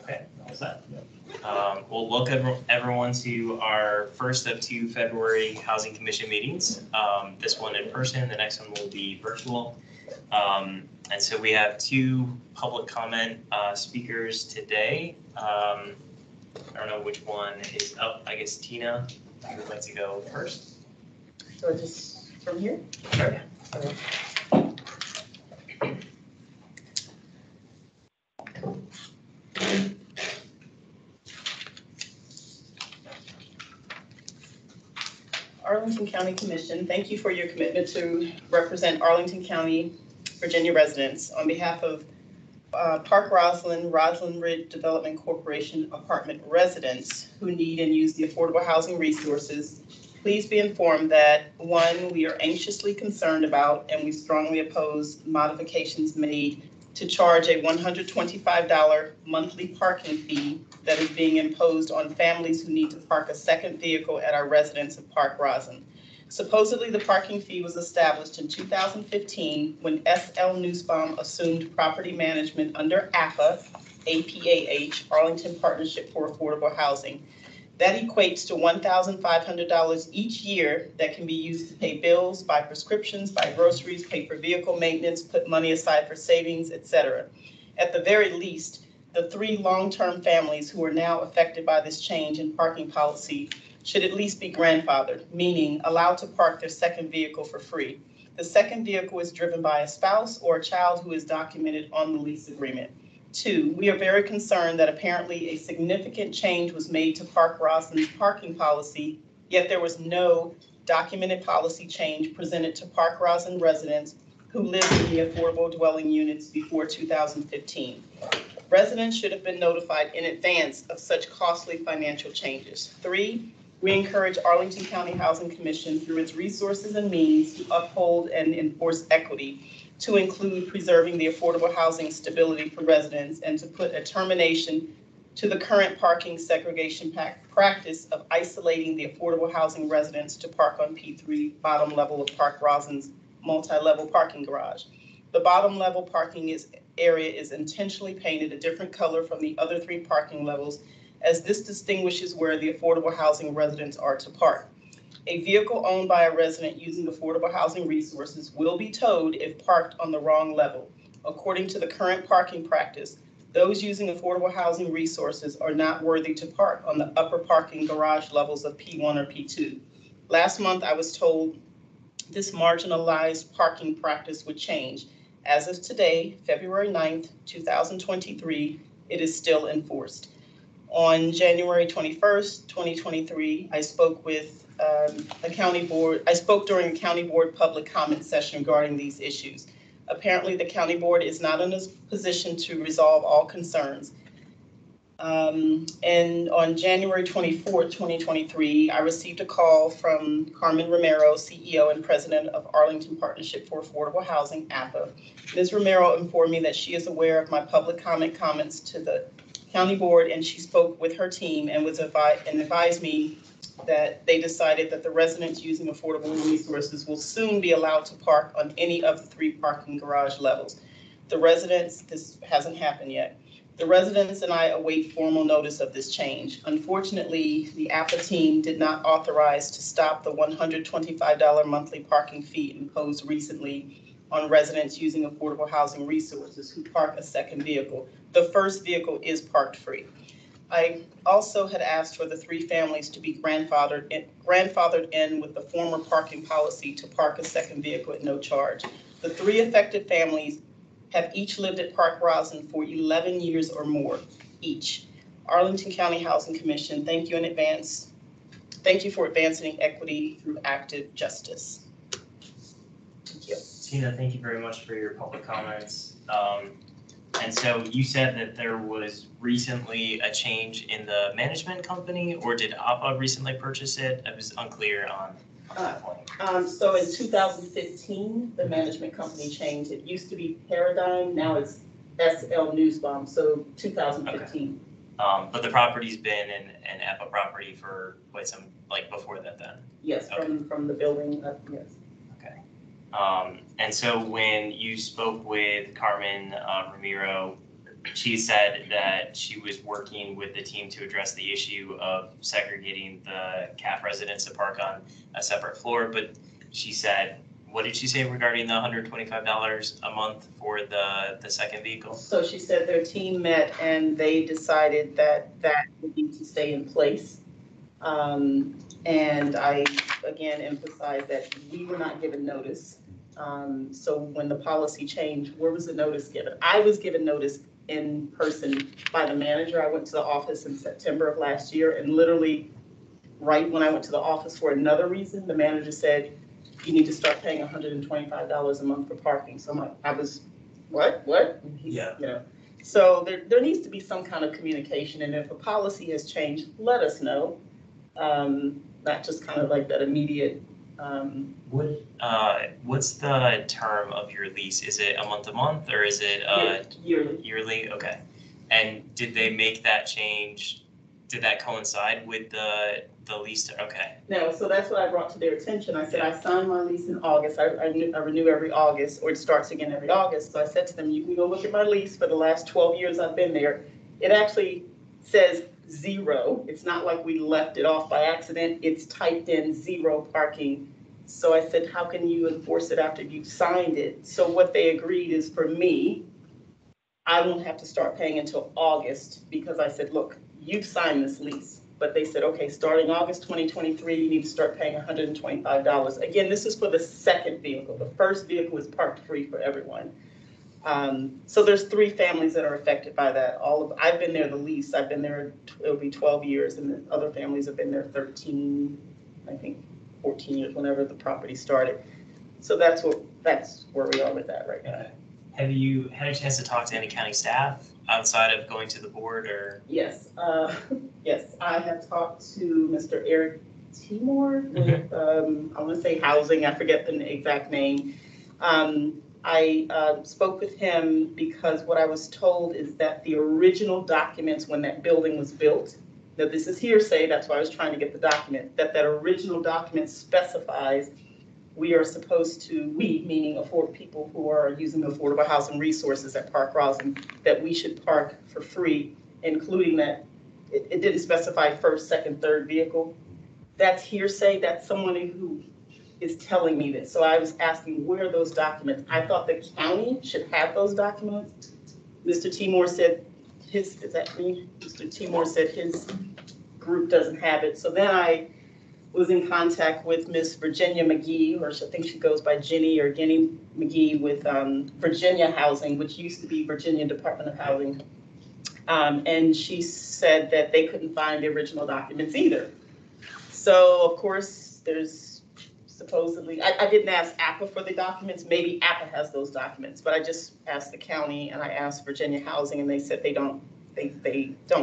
Okay, all set. We'll welcome everyone to our first of two February Housing Commission meetings. This one in person, the next one will be virtual. And so we have two public comment speakers today. I don't know which one is up. I guess Tina, I would like to go first. So just from here? Sure. Okay. Arlington County Commission, thank you for your commitment to represent Arlington County, Virginia residents. On behalf of Park Roslyn Ridge Development Corporation apartment residents who need and use the affordable housing resources, please be informed that, one, we are anxiously concerned about and we strongly oppose modifications made to charge a $125 monthly parking fee that is being imposed on families who need to park a second vehicle at our residence of Park Roslyn. Supposedly, the parking fee was established in 2015 when S.L. Nussbaum assumed property management under APA, APAH, Arlington Partnership for Affordable Housing. That equates to $1,500 each year that can be used to pay bills, buy prescriptions, buy groceries, pay for vehicle maintenance, put money aside for savings, etc. At the very least, the three long-term families who are now affected by this change in parking policy should at least be grandfathered, meaning allowed to park their second vehicle for free. The second vehicle is driven by a spouse or a child who is documented on the lease agreement. Two, we are very concerned that apparently a significant change was made to Park Roslyn's parking policy, yet there was no documented policy change presented to Park Roslyn residents who lived in the affordable dwelling units before 2015. Residents should have been notified in advance of such costly financial changes. Three, we encourage Arlington County Housing Commission through its resources and means to uphold and enforce equity, to include preserving the affordable housing stability for residents and to put a termination to the current parking segregation practice of isolating the affordable housing residents to park on P3 bottom level of Park Roslyn's multi-level parking garage. The bottom level parking area is intentionally painted a different color from the other three parking levels, as this distinguishes where the affordable housing residents are to park. A vehicle owned by a resident using affordable housing resources will be towed if parked on the wrong level. According to the current parking practice, those using affordable housing resources are not worthy to park on the upper parking garage levels of P1 or P2. Last month, I was told this marginalized parking practice would change. As of today, February 9th, 2023, it is still enforced. On January 21st, 2023, I spoke with the county board. I spoke during the county board public comment session regarding these issues. Apparently, the county board is not in a position to resolve all concerns. And on January 24th, 2023, I received a call from Carmen Romero, CEO and president of Arlington Partnership for Affordable Housing, APA. Ms. Romero informed me that she is aware of my public comments to the county board, and she spoke with her team and advised me that they decided that the residents using affordable resources will soon be allowed to park on any of the three parking garage levels. The residents, this hasn't happened yet. The residents and I await formal notice of this change. Unfortunately, the APA team did not authorize to stop the $125 monthly parking fee imposed recently on residents using affordable housing resources who park a second vehicle. The first vehicle is parked free. I also had asked for the three families to be grandfathered in with the former parking policy to park a second vehicle at no charge. The three affected families have each lived at Park Roslyn for 11 years or more each. Arlington County Housing Commission, thank you in advance. Thank you for advancing equity through active justice. Thank you. Tina, thank you very much for your public comments. And so you said that there was recently a change in the management company, or did APA recently purchase it? I was unclear on that point. So in 2015, the management company changed. It used to be Paradigm, now it's S.L. Nussbaum, so 2015. Okay. But the property's been an APA property for quite some, like before that then? Yes, okay. From the building up, yes. Okay. And so when you spoke with Carmen Ramiro, she said that she was working with the team to address the issue of segregating the CAF residents to park on a separate floor, but she said, what did she say regarding the $125 a month for the second vehicle? So she said their team met and they decided that that would need to stay in place. And I, again, emphasize that we were not given notice. So when the policy changed, where was the notice given? I was given notice in person by the manager. I went to the office in September of last year, and literally right when I went to the office for another reason, the manager said, you need to start paying $125 a month for parking. So I was, what? Yeah. You know, so there needs to be some kind of communication, and if a policy has changed, let us know. Not just kind of like that immediate. What's the term of your lease? Is it a month or is it Yearly. Yearly? Okay. And did they make that change? Did that coincide with the lease? Okay. No, so that's what I brought to their attention. I said, I signed my lease in August. I renew every August, or it starts again every August. So I said to them, you can go look at my lease for the last 12 years I've been there. It actually says 0. It's not like we left it off by accident. It's typed in 0 parking. So I said, how can you enforce it after you've signed it? So what they agreed is, for me, I won't have to start paying until August, because I said, look, you've signed this lease. But they said, okay, starting August 2023, you need to start paying $125. Again, this is for the second vehicle. The first vehicle is parked free for everyone. So there's 3 families that are affected by that. I've been there the least. I've been there, it'll be 12 years, and the other families have been there 13, I think 14 years, whenever the property started. So that's where we are with that right now. Have you had a chance to talk to any county staff outside of going to the board, or? Yes, yes, I have talked to Mr. Eric Timor with, I want to say housing, I forget the exact name. I spoke with him because what I was told is that the original documents when that building was built, now this is hearsay, that's why I was trying to get the document, that original document specifies we are supposed to, we, meaning people who are using the affordable housing resources at Park Roslyn, that we should park for free, including that it didn't specify first, second, third vehicle. That's hearsay. That's someone who is telling me this. So I was asking, where are those documents? I thought the county should have those documents. Mr. Timor said is that me? Mr. Timor said his group doesn't have it. So then I was in contact with Miss Virginia McGee, or I think she goes by Jenny or Jenny McGee, with Virginia Housing, which used to be Virginia Department of Housing. And she said that they couldn't find the original documents either. So of course, there's supposedly, I didn't ask APA for the documents. Maybe APA has those documents, but I just asked the county and I asked Virginia Housing, and they said they don't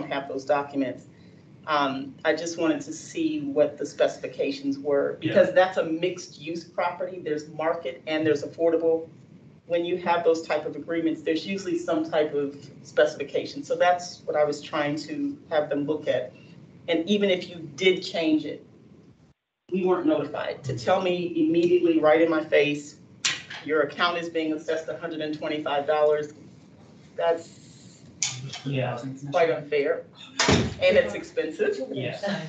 have those documents. I just wanted to see what the specifications were, because that's a mixed use property. There's market and there's affordable. When you have those type of agreements, there's usually some type of specification. So that's what I was trying to have them look at. And even if you did change it, we weren't notified. To tell me immediately right in my face, your account is being assessed $125, that's quite unfair. And it's expensive. Yeah.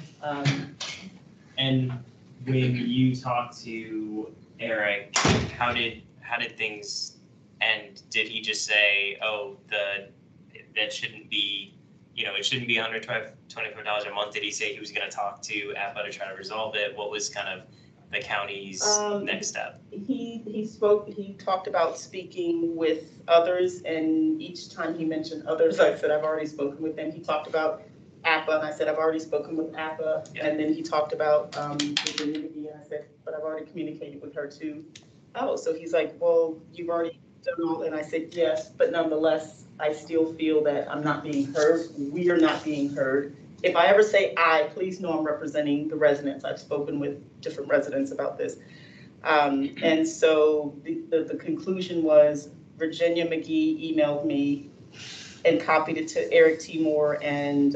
And when you talked to Eric, how did things end? Did he just say, oh, that shouldn't be, it shouldn't be $125 a month? Did he say he was going to talk to APA to try to resolve it? What was kind of the county's next step? He talked about speaking with others, and each time he mentioned others, I said, I've already spoken with them. He talked about APA, and I said, I've already spoken with APA. Yeah. And then he talked about Virginia McGee, and I said, but I've already communicated with her too. Oh, so he's like, well, you've already done all, and I said, yes, but nonetheless, I still feel that I'm not being heard. We are not being heard. If I ever say I, please know I'm representing the residents. I've spoken with different residents about this. And so the conclusion was Virginia McGee emailed me and copied it to Eric Timor and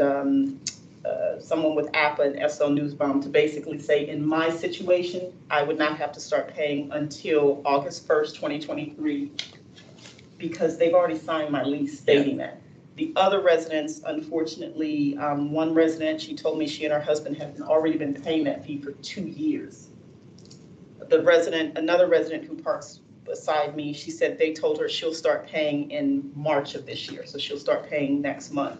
someone with APA and SL Newsbomb to basically say, in my situation, I would not have to start paying until August 1st, 2023, because they've already signed my lease stating that. The other residents, unfortunately, one resident, she told me she and her husband have already been paying that fee for 2 years. Another resident who parks beside me, she said they told her she'll start paying in March of this year, so she'll start paying next month.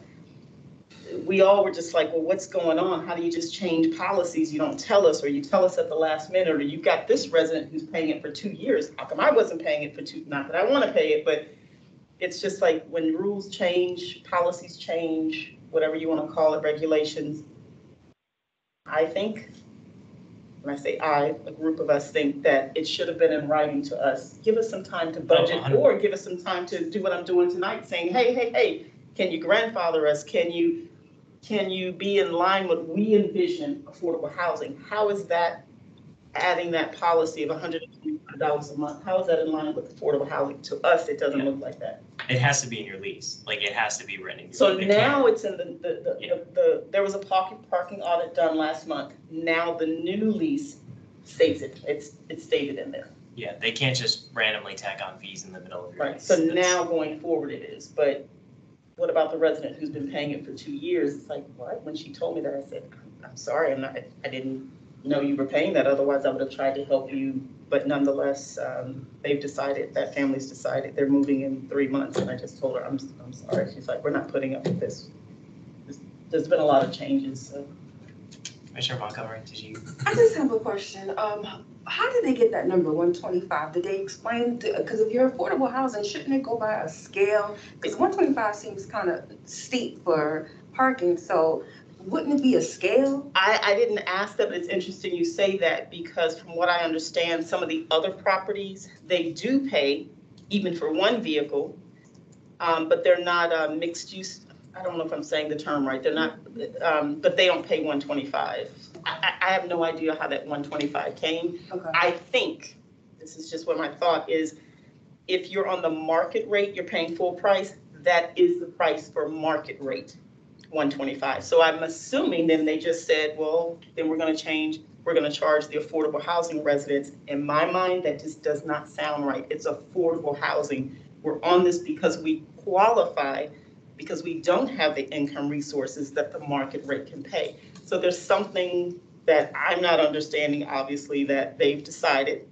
We all were just like, well, what's going on? How do you just change policies? You don't tell us, or you tell us at the last minute, or you've got this resident who's paying it for 2 years. How come I wasn't paying it for not that I want to pay it, but it's just like when rules change, policies change, whatever you want to call it, regulations. I think, when I say I, a group of us think that it should have been in writing to us. Give us some time to budget, or give us some time to do what I'm doing tonight, saying, hey, can you grandfather us? Can you be in line with we envision affordable housing? How is that adding that policy of $125 a month? How is that in line with affordable housing? To us, it doesn't look like that. It has to be in your lease. Like, it has to be written. So now it's in there was a parking audit done last month. Now the new lease states it. It's stated in there. Yeah, they can't just randomly tack on fees in the middle of your lease. So now going forward it is, but what about the resident who's been paying it for 2 years? It's like, what? When she told me that, I said, I'm sorry, I didn't know you were paying that. Otherwise, I would have tried to help you. But nonetheless, that family's decided they're moving in 3 months. And I just told her, I'm sorry. She's like, we're not putting up with this. There's been a lot of changes. So. Commissioner Montgomery, did you? I just have a question. How did they get that number 125? Did they explain? Because if you're affordable housing, shouldn't it go by a scale? Because 125 seems kind of steep for parking. So wouldn't it be a scale? I didn't ask that, but it's interesting you say that, because from what I understand, some of the other properties, they do pay even for one vehicle, but they're not mixed use. I don't know if I'm saying the term right. They're not, but they don't pay 125. I have no idea how that 125 came. Okay. I think, this is just what my thought is, if you're on the market rate, you're paying full price, that is the price for market rate, 125. So I'm assuming then they just said, well, then we're going to charge the affordable housing residents. In my mind, that just does not sound right. It's affordable housing. We're on this because we qualify, because we don't have the income resources that the market rate can pay. So there's something that I'm not understanding, obviously, that they've decided,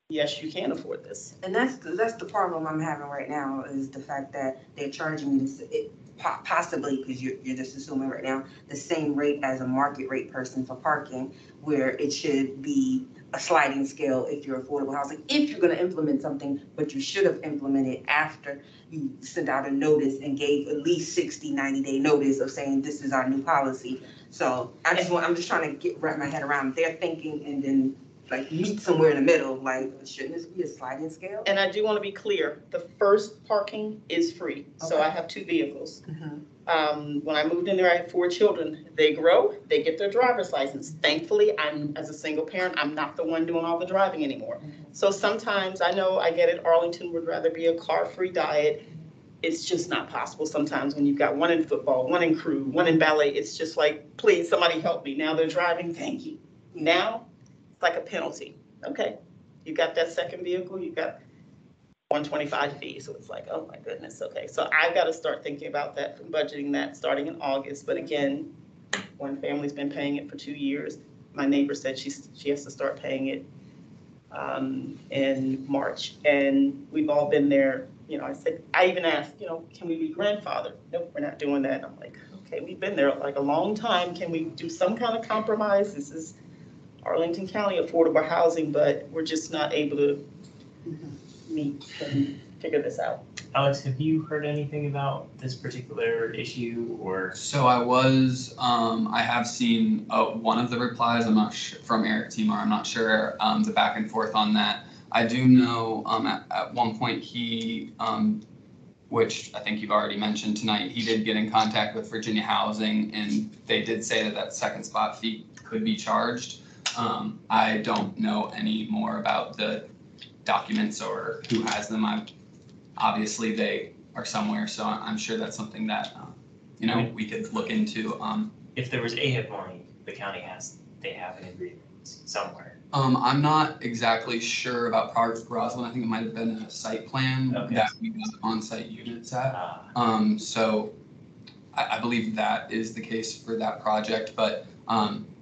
yes, you can afford this. And that's the problem I'm having right now, is the fact that they're charging me possibly, because you're just assuming right now, the same rate as a market rate person for parking, where it should be a sliding scale if you're affordable housing, if you're going to implement something, but you should have implemented after you sent out a notice and gave at least 90-day notice of saying this is our new policy. So I'm just trying to wrap my head around their thinking and then like meet somewhere in the middle. Like, shouldn't this be a sliding scale? And I do want to be clear, the first parking is free. Okay. So I have 2 vehicles. Mm-hmm. When I moved in there, I had 4 children. They grow, they get their driver's license. Thankfully, as a single parent, I'm not the one doing all the driving anymore. Mm-hmm. So sometimes, I know I get it, Arlington would rather be a car-free diet. It's just not possible sometimes when you've got one in football, one in crew, one in ballet. It's just like, please, somebody help me. Now they're driving, thank you. Now, it's like a penalty. Okay, you got that second vehicle, you got 125 fee. So it's like, oh my goodness, okay. So I've got to start thinking about that, from budgeting that starting in August. But again, one family's been paying it for 2 years. My neighbor said she has to start paying it in March. And we've all been there. You know, I even asked, can we be grandfathered? Nope, we're not doing that. I'm like, okay, we've been there like a long time. Can we do some kind of compromise? This is Arlington County affordable housing, but we're just not able to meet and figure this out. Alex, have you heard anything about this particular issue, or? So I have seen one of the replies. I'm not sure, from Eric Timar. I'm not sure the back and forth on that. I do know at one point he, which I think you've already mentioned tonight, he did get in contact with Virginia Housing, and they did say that second spot fee could be charged. I don't know any more about the documents or who has them. Obviously they are somewhere, so I'm sure that's something that we could look into. If there was AHIP money, the county they have an agreement somewhere. I'm not exactly sure about Park Roslyn. I think it might have been a site plan Okay. that we got on-site units at. So I believe that is the case for that project, but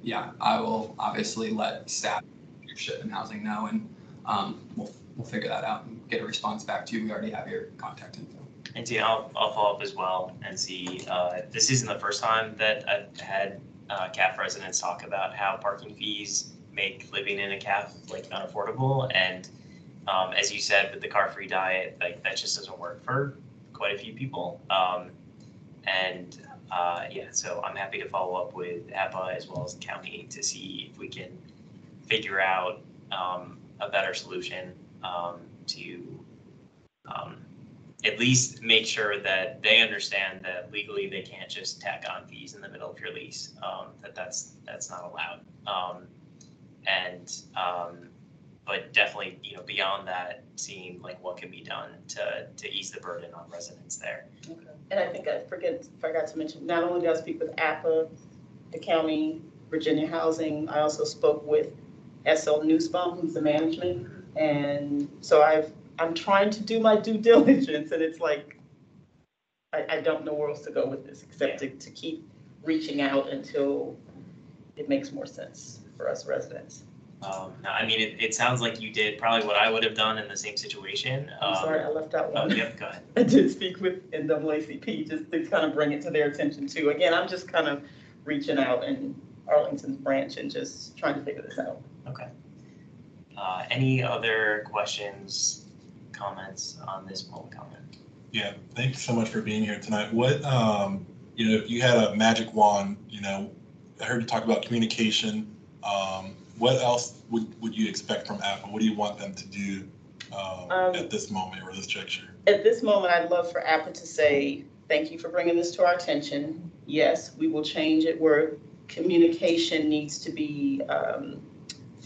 yeah, I will obviously let staff, leadership, and housing know, and we'll figure that out and get a response back to you. We already have your contact info. And see, I'll follow up as well and see. This isn't the first time that I've had CAF residents talk about how parking fees make living in a CAF like unaffordable. And as you said, with the car-free diet, like that just doesn't work for quite a few people. Yeah, so I'm happy to follow up with APA as well as the county to see if we can figure out a better solution to at least make sure that they understand that legally they can't just tack on fees in the middle of your lease, that's not allowed. But definitely, beyond that, seeing like what can be done to ease the burden on residents there. Okay. And I think I forgot to mention, not only did I speak with APA, the county, Virginia Housing, I also spoke with SL Newsbaum, who's the management. And so I'm trying to do my due diligence, and it's like, I don't know where else to go with this except to keep reaching out until it makes more sense for us residents. I mean, it sounds like you did probably what I would have done in the same situation. I'm sorry, I left out one. Oh, yep, go ahead. I did speak with NAACP just to kind of bring it to their attention too. Again, I'm just kind of reaching out in Arlington's branch and just trying to figure this out. Okay. Any other questions, comments on this poll comment? Yeah, thank you so much for being here tonight. What, if you had a magic wand, I heard you talk about communication. What else would you expect from Apple? What do you want them to do at this moment or this juncture? At this moment, I'd love for Apple to say, thank you for bringing this to our attention. Yes, we will change it where communication needs to be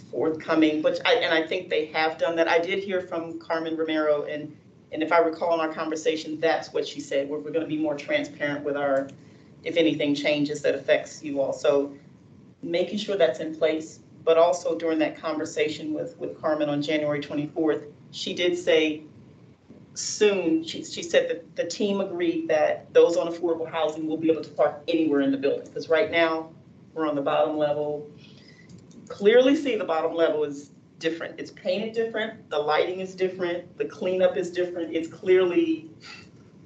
forthcoming, and I think they have done that. I did hear from Carmen Romero, and if I recall in our conversation, that's what she said. We're going to be more transparent with if anything changes that affects you all. So making sure that's in place. But also during that conversation with Carmen on January 24th, she did say soon, she said that the team agreed that those on affordable housing will be able to park anywhere in the building. Because right now, we're on the bottom level. Clearly see the bottom level is different. It's painted different, the lighting is different, the cleanup is different. It's clearly,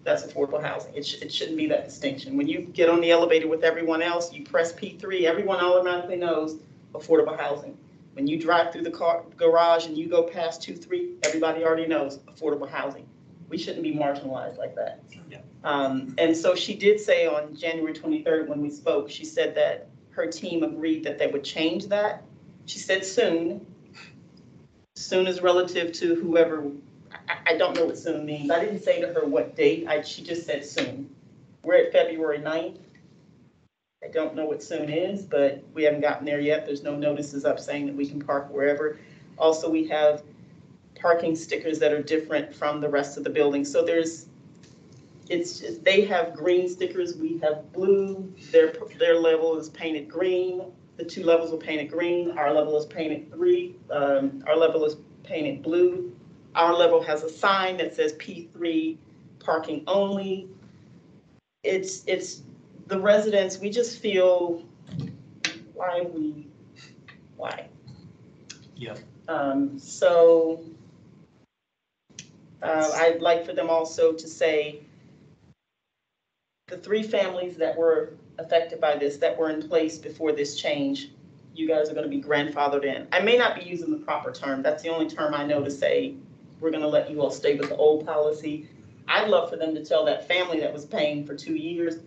that's affordable housing. It shouldn't be that distinction. When you get on the elevator with everyone else, you press P3, everyone automatically knows affordable housing. When you drive through the garage and you go past 2-3, everybody already knows affordable housing. We shouldn't be marginalized like that. Yeah. And so she did say on January 23rd when we spoke, she said that her team agreed that they would change that. She said soon. Soon is relative to whoever, I don't know what soon means. I didn't say to her what date, she just said soon. We're at February 9th. I don't know what soon is, but we haven't gotten there yet. There's no notices up saying that we can park wherever. Also, we have parking stickers that are different from the rest of the building. So they have green stickers, we have blue. Their level is painted green. The two levels are painted green. Our level is painted our level is painted blue. Our level has a sign that says P3 parking only. It's the residents, we just feel why. Yep. So I'd like for them also to say the 3 families that were affected by this, that were in place before this change, you guys are going to be grandfathered in. I may not be using the proper term. That's the only term I know to say we're going to let you all stay with the old policy. I'd love for them to tell that family that was paying for 2 years,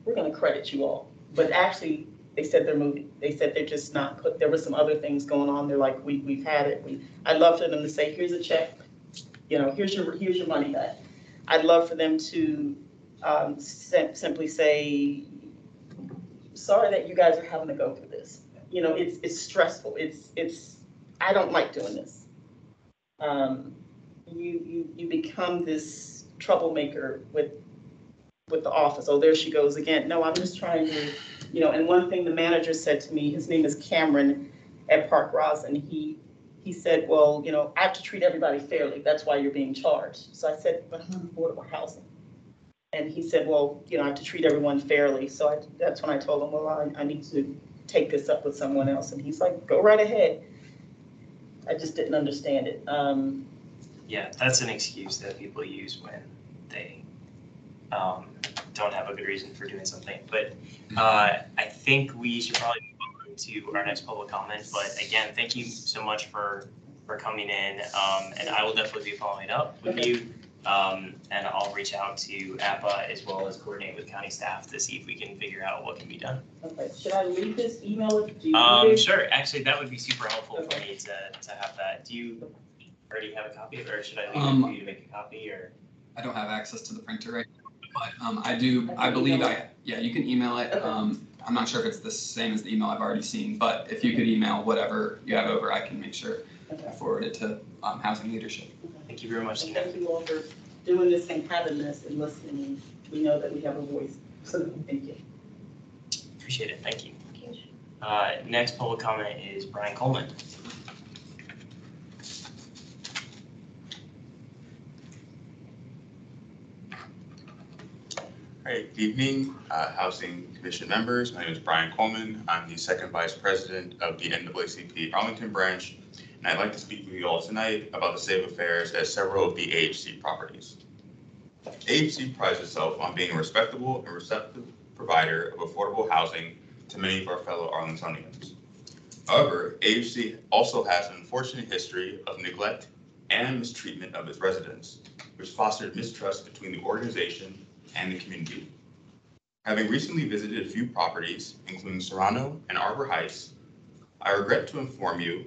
we're going to credit you all. But actually, they said they're moving. They said they're just not there were some other things going on. They're like, we've had it. I'd love for them to say, here's a check. Here's your money back. I'd love for them to simply say, sorry that you guys are having to go through this. It's stressful. I don't like doing this. You become this troublemaker with the office. Oh, there she goes again. No, I'm just trying to, and one thing the manager said to me, his name is Cameron, at Park Roslyn. He said, well, I have to treat everybody fairly. That's why you're being charged. So I said, but I'm on affordable housing. And he said, well, I have to treat everyone fairly. So that's when I told him, well, I need to take this up with someone else. And he's like, go right ahead. I just didn't understand it. Yeah, that's an excuse that people use when they don't have a good reason for doing something. But I think we should probably move on to our next public comment. But again, thank you so much for coming in. And I will definitely be following up with you. And I'll reach out to APA as well as coordinate with county staff to see if we can figure out what can be done. Okay, should I leave this email? Do you need it? Sure, actually, that would be super helpful for me to have that. Do you already have a copy of it, or should I leave it for you to make a copy, or? I don't have access to the printer right now, but I believe you can email it. I'm not sure if it's the same as the email I've already seen, but if you could email whatever you have over, I can make sure I forward it to housing leadership. Thank you very much, Tina. Thank you all for doing this and having this and listening. We know that we have a voice, so thank you. Appreciate it, thank you. Next public comment is Brian Coleman. Hey, good evening, Housing Commission members. My name is Brian Coleman. I'm the second vice president of the NAACP Arlington branch, and I'd like to speak with you all tonight about the state of affairs at several of the AHC properties. AHC prides itself on being a respectable and receptive provider of affordable housing to many of our fellow Arlingtonians. However, AHC also has an unfortunate history of neglect and mistreatment of its residents, which fostered mistrust between the organization and the community. Having recently visited a few properties, including Serrano and Arbor Heights, I regret to inform you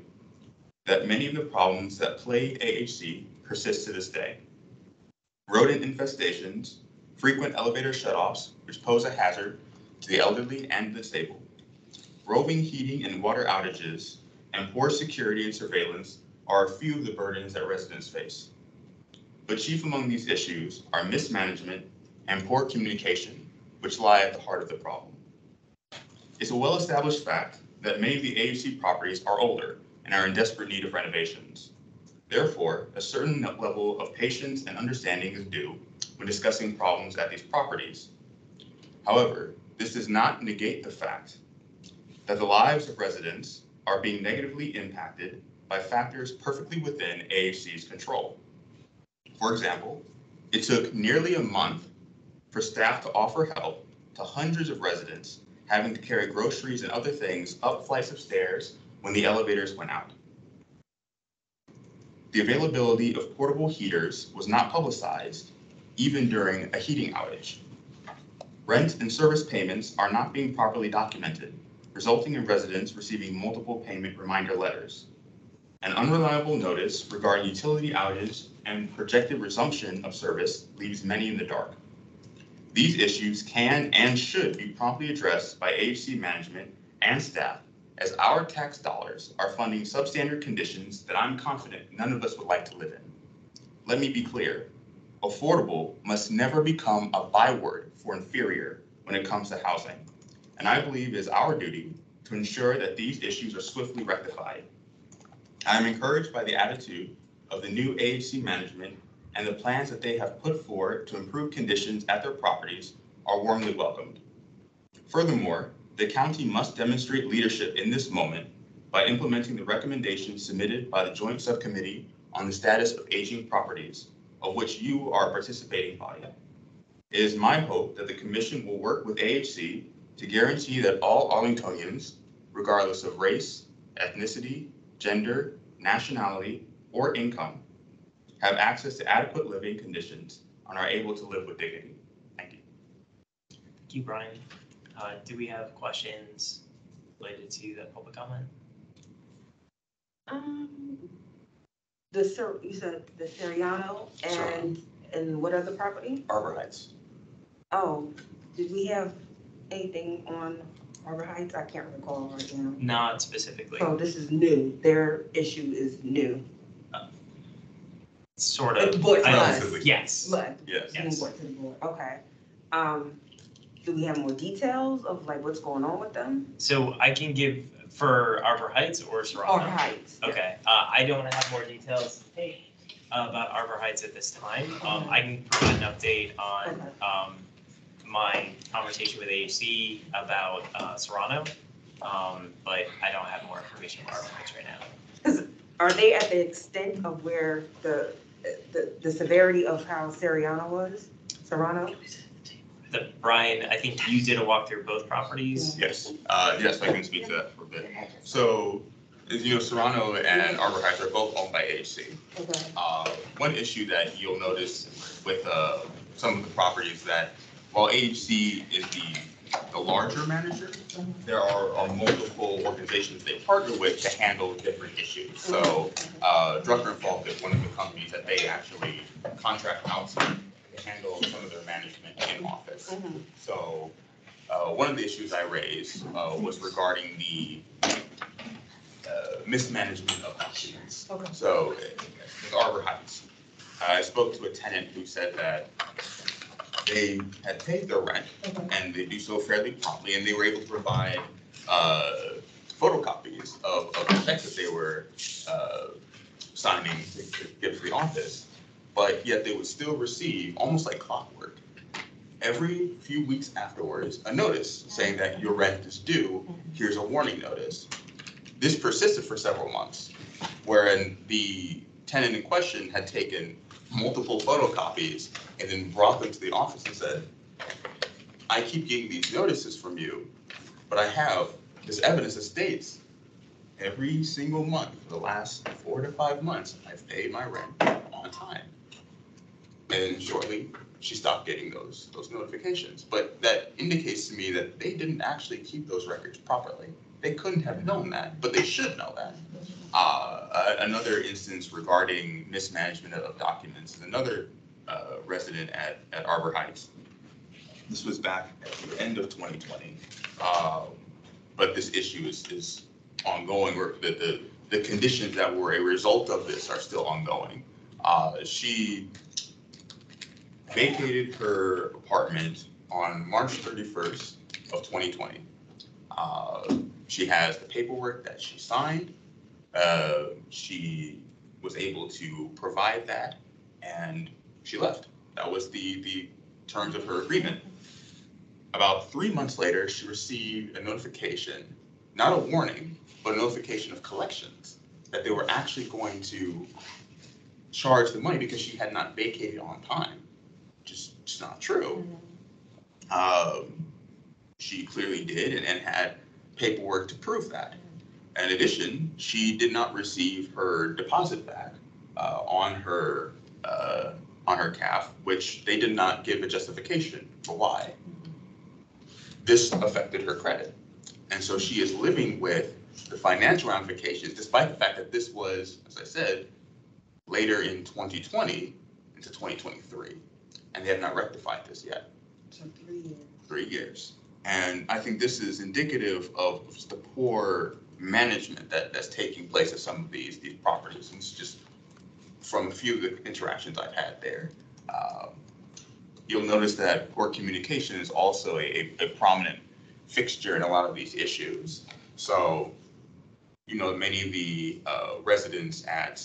that many of the problems that plague AHC persist to this day. Rodent infestations, frequent elevator shutoffs, which pose a hazard to the elderly and disabled, roving heating and water outages, and poor security and surveillance are a few of the burdens that residents face. But chief among these issues are mismanagement and poor communication, which lie at the heart of the problem. It's a well-established fact that many of the AHC properties are older and are in desperate need of renovations. Therefore, a certain level of patience and understanding is due when discussing problems at these properties. However, this does not negate the fact that the lives of residents are being negatively impacted by factors perfectly within AHC's control. For example, it took nearly a month for staff to offer help to hundreds of residents having to carry groceries and other things up flights of stairs when the elevators went out. The availability of portable heaters was not publicized, even during a heating outage. Rent and service payments are not being properly documented, resulting in residents receiving multiple payment reminder letters. An unreliable notice regarding utility outages and projected resumption of service leaves many in the dark. These issues can and should be promptly addressed by AHC management and staff, as our tax dollars are funding substandard conditions that I'm confident none of us would like to live in. Let me be clear, affordable must never become a byword for inferior when it comes to housing, and I believe it is our duty to ensure that these issues are swiftly rectified. I am encouraged by the attitude of the new AHC management, and the plans that they have put forward to improve conditions at their properties are warmly welcomed. Furthermore, the county must demonstrate leadership in this moment by implementing the recommendations submitted by the Joint Subcommittee on the Status of Aging Properties, of which you are a participating body. It is my hope that the Commission will work with AHC to guarantee that all Arlingtonians, regardless of race, ethnicity, gender, nationality, or income, have access to adequate living conditions and are able to live with dignity. Thank you. Thank you, Brian. Do we have questions related to that public comment? You said the Seriano and what other property? Arbor Heights. Oh, did we have anything on Arbor Heights? I can't recall right now. Not specifically. So this is new. Their issue is new. Sort of. It's brought to us. Relatively. Yes. But Yes. it's brought to the board. Okay. do we have more details of like what's going on with them? So I can give for Arbor Heights or Serrano? Or Heights? Okay, I don't have more details about Arbor Heights at this time. I can provide an update on my conversation with AHC about Serrano, but I don't have more information for Arbor Heights right now. Are they at the extent of where the severity of how Serrano was? Brian, I think you did a walkthrough of both properties. Yes, yes, I can speak to that for a bit. So, as you know, Serrano and Arbor Heights are both owned by AHC. Okay. One issue that you'll notice with some of the properties that while AHC is the larger manager, there are multiple organizations they partner with to handle different issues. So Drucker and Falk is one of the companies that they actually contract out to handle some of their management in office. So one of the issues I raised was regarding the mismanagement of documents. Okay. So with Arbor Heights, I spoke to a tenant who said that they had paid their rent and they do so fairly promptly, and they were able to provide photocopies of the checks that they were signing to give to the office, but yet they would still receive, almost like clockwork, every few weeks afterwards, a notice saying that your rent is due, here's a warning notice. This persisted for several months, wherein the tenant in question had taken multiple photocopies and then brought them to the office and said, I keep getting these notices from you, but I have this evidence that states every single month for the last 4 to 5 months, I've paid my rent on time. And shortly, she stopped getting those notifications. But that indicates to me that they didn't actually keep those records properly. They couldn't have known that, but they should know that. Another instance regarding mismanagement of documents is another resident at Arbor Heights. This was back at the end of 2020, but this issue is ongoing, or the conditions that were a result of this are still ongoing. She vacated her apartment on March 31st of 2020. She has the paperwork that she signed. She was able to provide that, and she left. That was the terms of her agreement. About 3 months later, she received a notification, not a warning, but a notification of collections, that they were actually going to charge the money because she had not vacated on time. Just not true. She clearly did and had paperwork to prove that. In addition, she did not receive her deposit back on her CAF, which they did not give a justification for why. This affected her credit. And so she is living with the financial ramifications, despite the fact that this was, as I said, later in 2020 into 2023. And they have not rectified this yet. So 3 years. 3 years. And I think this is indicative of just the poor management that's taking place at some of these properties. And it's just from a few of the interactions I've had there. You'll notice that poor communication is also a prominent fixture in a lot of these issues. So, you know, many of the residents at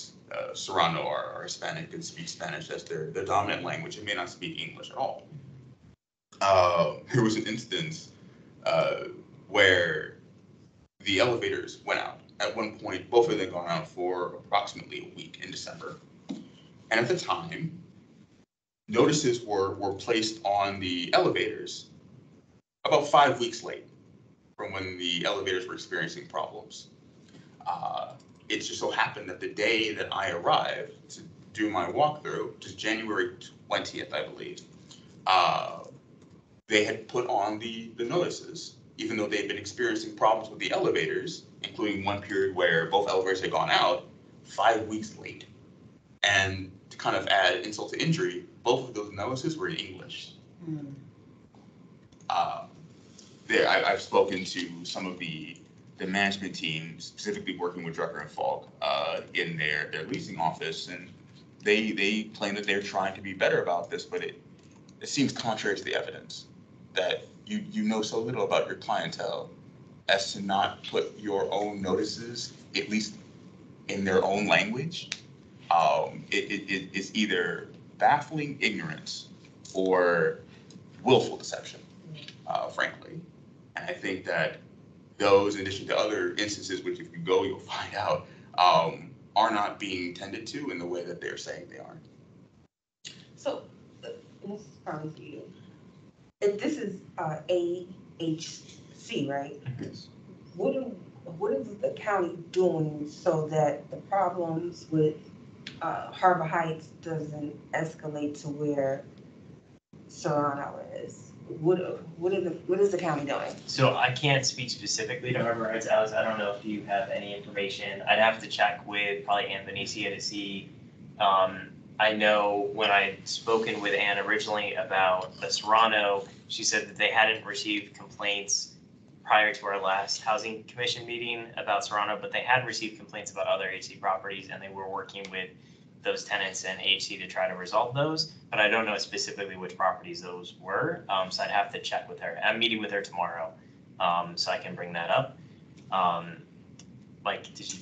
Serrano are Hispanic and speak Spanish as their dominant language and may not speak English at all. There was an instance where the elevators went out. At one point, both of them gone out for approximately a week in December. And at the time, notices were placed on the elevators about 5 weeks late from when the elevators were experiencing problems. It just so happened that the day that I arrived to do my walkthrough, which is January 20th, I believe, they had put on the notices, even though they'd been experiencing problems with the elevators, including one period where both elevators had gone out 5 weeks late. And to kind of add insult to injury, both of those notices were in English. I've spoken to some of the management team, specifically working with Drucker and Falk in their leasing office, and they claim that they're trying to be better about this, but it seems contrary to the evidence. that you know so little about your clientele as to not put your own notices, at least in their own language. It's either baffling ignorance or willful deception, frankly. And I think that those, in addition to other instances, which if you go, you'll find out, are not being tended to in the way that they're saying they are. So, this is probably for you. If this is AHC, right? Yes. What is the county doing so that the problems with Harbor Heights doesn't escalate to where Serrano is? What is the county doing? So I can't speak specifically to Harbor Heights, Alex. I don't know if you have any information. I'd have to check with probably Ann Benicia to see. I know when I'd spoken with Ann originally about the Serrano, she said that they hadn't received complaints prior to our last housing commission meeting about Serrano, but they had received complaints about other HC properties, and they were working with those tenants and HC to try to resolve those. But I don't know specifically which properties those were, so I'd have to check with her. I'm meeting with her tomorrow, so I can bring that up. Mike, did you?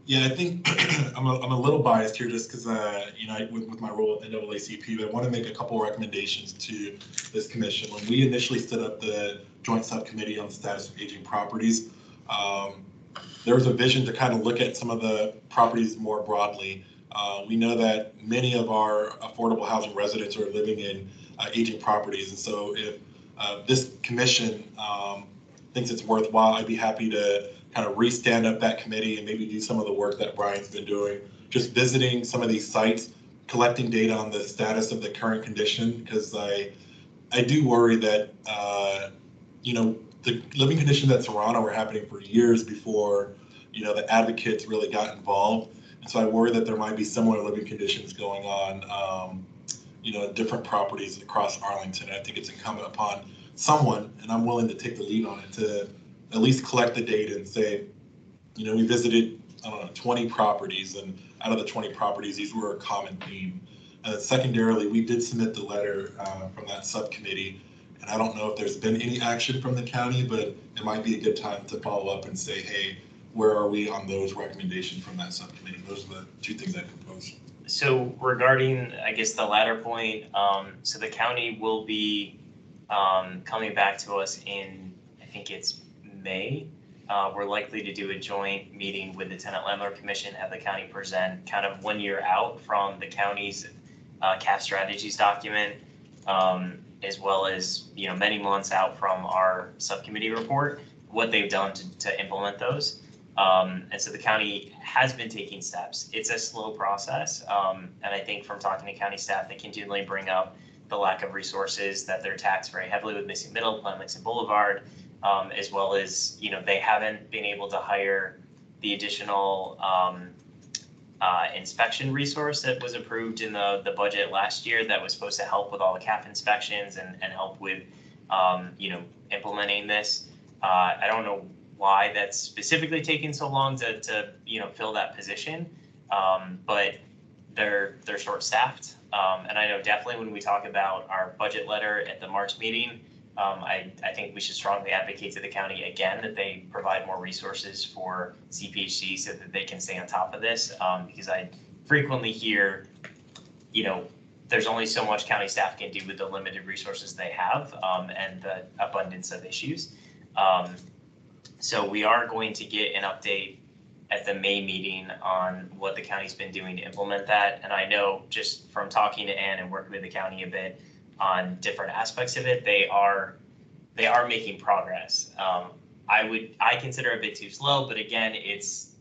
Yeah, I think I'm a little biased here just because, with my role at NAACP, but I want to make a couple of recommendations to this commission. When we initially stood up the joint subcommittee on the status of aging properties, there was a vision to kind of look at some of the properties more broadly. We know that many of our affordable housing residents are living in aging properties. And so if this commission thinks it's worthwhile, I'd be happy to kind of re-stand up that committee and maybe do some of the work that Brian's been doing, just visiting some of these sites, collecting data on the status of the current condition, because I do worry that, the living conditions at Serrano were happening for years before, the advocates really got involved. And so I worry that there might be similar living conditions going on, in different properties across Arlington. I think it's incumbent upon someone, and I'm willing to take the lead on it, to at least collect the data and say, we visited, 20 properties, and out of the 20 properties, these were a common theme. Secondarily, we did submit the letter from that subcommittee, and I don't know if there's been any action from the county, but it might be a good time to follow up and say, hey, where are we on those recommendations from that subcommittee? Those are the two things I propose. So regarding, I guess, the latter point, so the county will be coming back to us in, I think it's May. We're likely to do a joint meeting with the Tenant Landlord Commission, have the county present kind of 1 year out from the county's CAF strategies document, as well as, many months out from our subcommittee report, what they've done to implement those. And so the county has been taking steps. It's a slow process. And I think from talking to county staff, they continually bring up the lack of resources, that they're taxed very heavily with Missing Middle, Plymouth Boulevard, as well as, they haven't been able to hire the additional inspection resource that was approved in the budget last year that was supposed to help with all the CAF inspections and help with, implementing this. I don't know why that's specifically taking so long to fill that position, but they're short-staffed. And I know definitely when we talk about our budget letter at the March meeting, I think we should strongly advocate to the county again that they provide more resources for CPHC so that they can stay on top of this, because I frequently hear, there's only so much county staff can do with the limited resources they have, and the abundance of issues. So we are going to get an update at the May meeting on what the county's been doing to implement that. And I know just from talking to Ann and working with the county a bit on different aspects of it, they are making progress. I consider it a bit too slow, but again, it's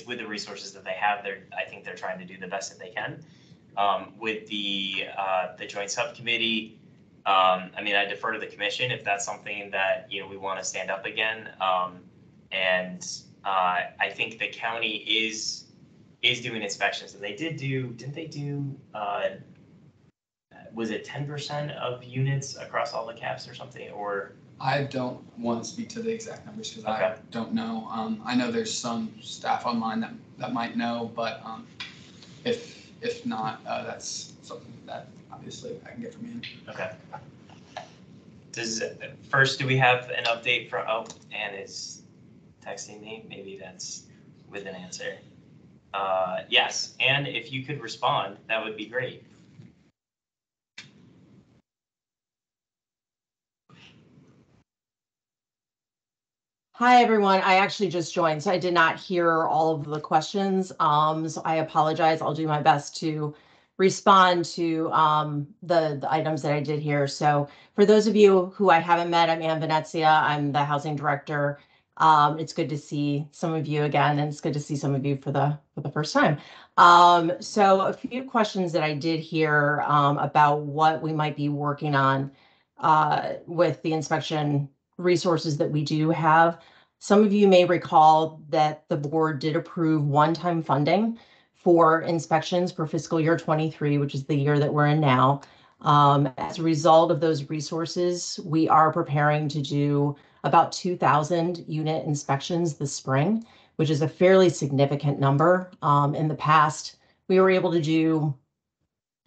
with the resources that they have. I think they're trying to do the best that they can. With the joint subcommittee, I defer to the commission if that's something that we want to stand up again. I think the county is doing inspections, and they didn't they do? Was it 10% of units across all the CAFs or something? Or I don't want to speak to the exact numbers because okay. I don't know. I know there's some staff online that might know, but if not, that's something that obviously I can get from you. Okay. First, do we have an update from, oh, Ann is texting me, maybe that's with an answer. Yes, and if you could respond, that would be great. Hi, everyone. I actually just joined, so I did not hear all of the questions. So I apologize. I'll do my best to respond to the items that I did hear. So for those of you who I haven't met, I'm Ann Venezia. I'm the housing director. It's good to see some of you again, and it's good to see some of you for the first time. So a few questions that I did hear about what we might be working on with the inspection resources that we do have. Some of you may recall that the board did approve one-time funding for inspections for fiscal year 23, which is the year that we're in now. As a result of those resources, we are preparing to do about 2,000 unit inspections this spring, which is a fairly significant number. In the past, we were able to do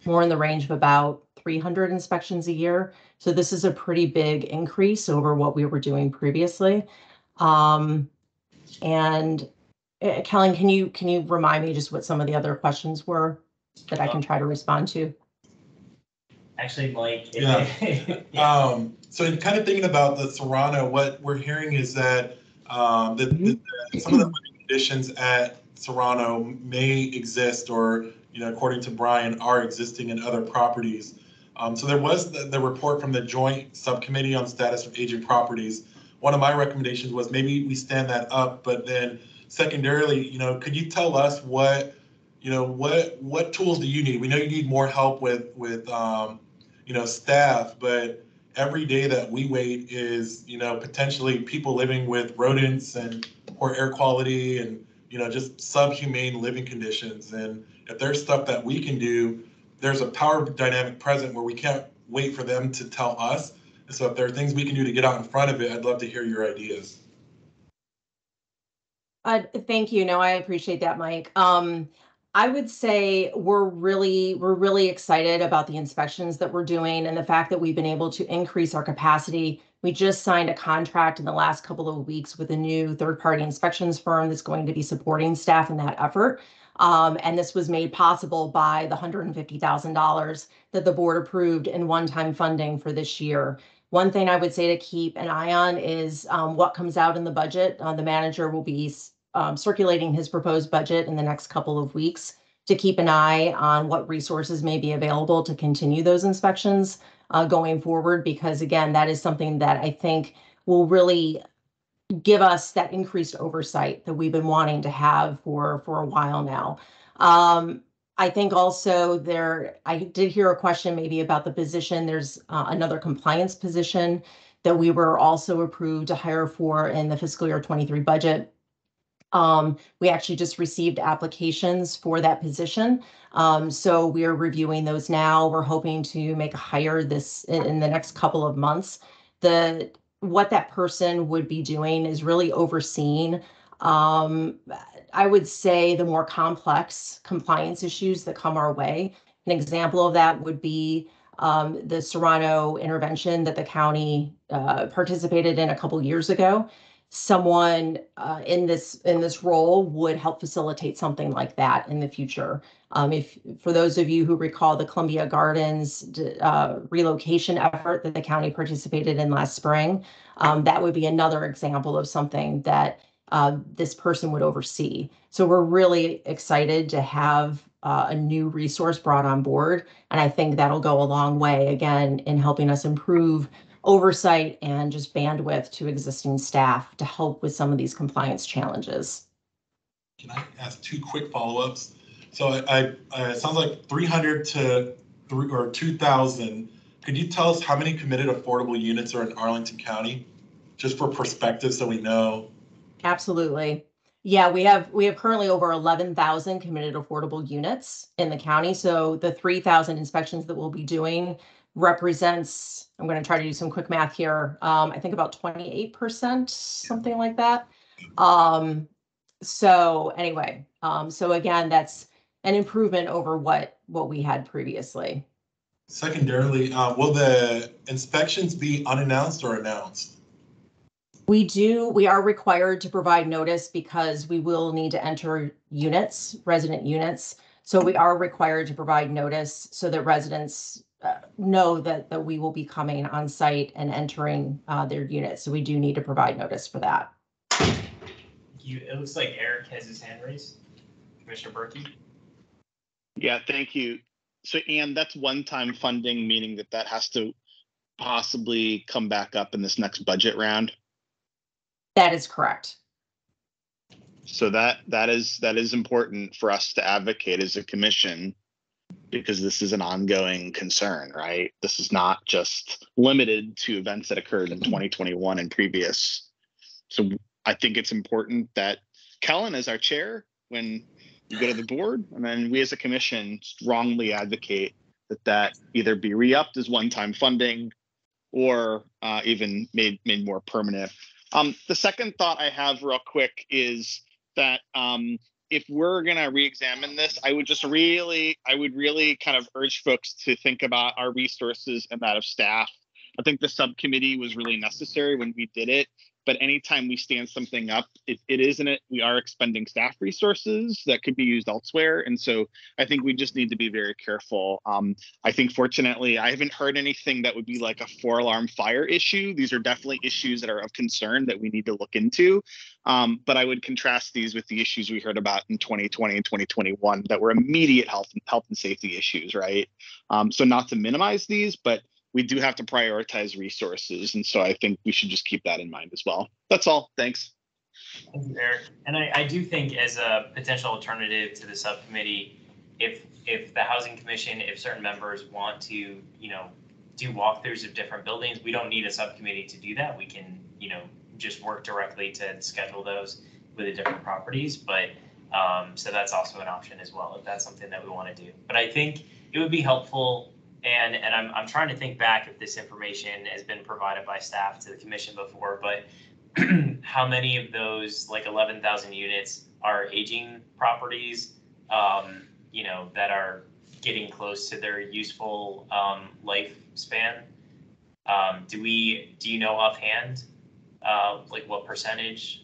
more in the range of about 300 inspections a year. So this is a pretty big increase over what we were doing previously. And Kellen, can you remind me just what some of the other questions were that I can try to respond to? Actually, Mike. Yeah. So in kind of thinking about the Serrano, what we're hearing is that that some of the living conditions at Serrano may exist, or according to Brian, are existing in other properties. So there was the report from the Joint Subcommittee on Status of Aging Properties. One of my recommendations was maybe we stand that up, but then secondarily, could you tell us what tools do you need? We know you need more help with staff, but every day that we wait is, potentially people living with rodents and poor air quality and, just subhumane living conditions. And if there's stuff that we can do, there's a power dynamic present where we can't wait for them to tell us. And so if there are things we can do to get out in front of it, I'd love to hear your ideas. Thank you. No, I appreciate that, Mike. I would say we're really excited about the inspections that we're doing and the fact that we've been able to increase our capacity. We just signed a contract in the last couple of weeks with a new third-party inspections firm that's going to be supporting staff in that effort. And this was made possible by the $150,000 that the board approved in one-time funding for this year. One thing I would say to keep an eye on is what comes out in the budget. The manager will be circulating his proposed budget in the next couple of weeks to keep an eye on what resources may be available to continue those inspections going forward, because again, that is something that I think will really give us that increased oversight that we've been wanting to have for a while now. I think also I did hear a question maybe about the position. There's another compliance position that we were also approved to hire for in the fiscal year 23 budget. We actually just received applications for that position. So we are reviewing those now. We're hoping to make a hire this in the next couple of months. What that person would be doing is really overseeing, I would say, the more complex compliance issues that come our way. An example of that would be the Serrano intervention that the county participated in a couple years ago. Someone in this role would help facilitate something like that in the future. If for those of you who recall the Columbia Gardens relocation effort that the county participated in last spring, that would be another example of something that this person would oversee. So we're really excited to have a new resource brought on board, and I think that'll go a long way again in helping us improve oversight and just bandwidth to existing staff to help with some of these compliance challenges. Can I ask two quick follow-ups? So it sounds like 300 to 2,000. Could you tell us how many committed affordable units are in Arlington County, just for perspective, so we know? Absolutely. Yeah, we have currently over 11,000 committed affordable units in the county. So the 3,000 inspections that we'll be doing represents, I'm going to try to do some quick math here, I think about 28%, something like that. So anyway, so again, that's an improvement over what we had previously. Secondarily, will the inspections be unannounced or announced? We are required to provide notice because we will need to enter units, resident units. So we are required to provide notice so that residents know that we will be coming on site and entering their units. So we do need to provide notice for that. It looks like Eric has his hand raised. Commissioner Berkey? Yeah, thank you. So, Ann, that's one-time funding, meaning that has to possibly come back up in this next budget round. That is correct. So that is important for us to advocate as a commission, because this is an ongoing concern, right? This is not just limited to events that occurred in 2021 and previous. So I think it's important that Kellen, as our chair, when you go to the board, and then we as a commission strongly advocate that either be re-upped as one-time funding or even made more permanent. The second thought I have real quick is that if we're gonna re-examine this, I would really kind of urge folks to think about our resources and that of staff. I think the subcommittee was really necessary when we did it, but anytime we stand something up, we are expending staff resources that could be used elsewhere. And so I think we just need to be very careful. I think fortunately, I haven't heard anything that would be like a 4-alarm fire issue. These are definitely issues that are of concern that we need to look into. But I would contrast these with the issues we heard about in 2020 and 2021 that were immediate health and safety issues, right? So not to minimize these, but we do have to prioritize resources. And so I think we should just keep that in mind as well. That's all. Thanks. Thank you, Eric. And I do think as a potential alternative to the subcommittee, if the Housing Commission, if certain members want to, do walkthroughs of different buildings, we don't need a subcommittee to do that. We can, just work directly to schedule those with the different properties. But so that's also an option as well, if that's something that we want to do. But I think it would be helpful. And I'm trying to think back if this information has been provided by staff to the commission before, but how many of those, like 11,000 units, are aging properties, that are getting close to their useful lifespan? Do you know offhand, like what percentage?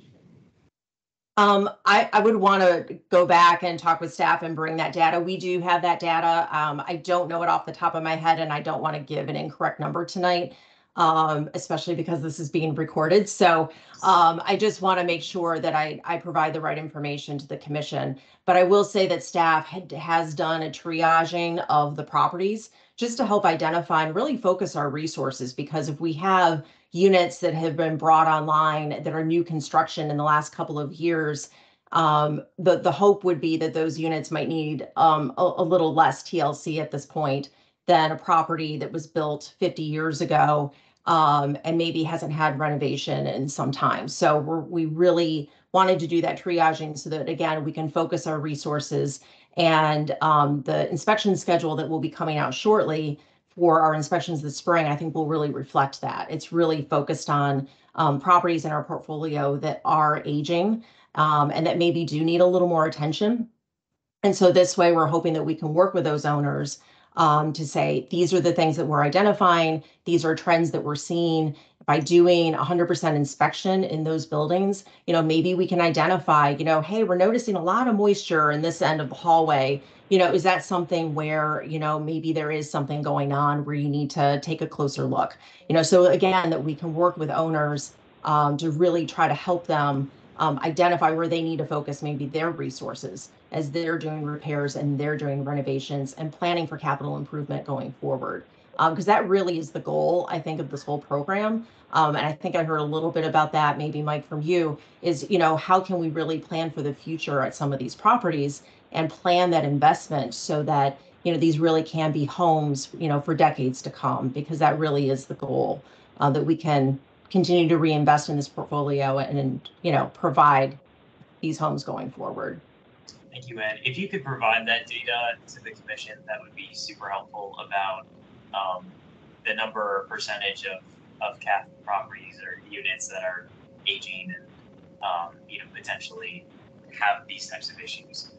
I would want to go back and talk with staff and bring that data. We do have that data. I don't know it off the top of my head, and I don't want to give an incorrect number tonight, especially because this is being recorded. So I just want to make sure that I provide the right information to the commission. But I will say that staff has done a triaging of the properties just to help identify and really focus our resources, because if we have units that have been brought online that are new construction in the last couple of years, the hope would be that those units might need a little less TLC at this point than a property that was built 50 years ago and maybe hasn't had renovation in some time. So we really wanted to do that triaging so that, again, we can focus our resources. And the inspection schedule that will be coming out shortly for our inspections this spring, I think will really reflect that. It's really focused on properties in our portfolio that are aging and that maybe do need a little more attention. And so this way, we're hoping that we can work with those owners to say, these are the things that we're identifying. These are trends that we're seeing. By doing 100% inspection in those buildings, maybe we can identify, hey, we're noticing a lot of moisture in this end of the hallway. Is that something where, maybe there is something going on where you need to take a closer look? So again, that we can work with owners to really try to help them identify where they need to focus maybe their resources as they're doing repairs and they're doing renovations and planning for capital improvement going forward. Because that really is the goal, I think, of this whole program. And I think I heard a little bit about that, maybe Mike, from you, is, how can we really plan for the future at some of these properties and plan that investment so that, these really can be homes, for decades to come, because that really is the goal, that we can continue to reinvest in this portfolio and, provide these homes going forward. Thank you, Ed. If you could provide that data to the commission, that would be super helpful about the number or percentage of CAF properties or units that are aging and potentially have these types of issues.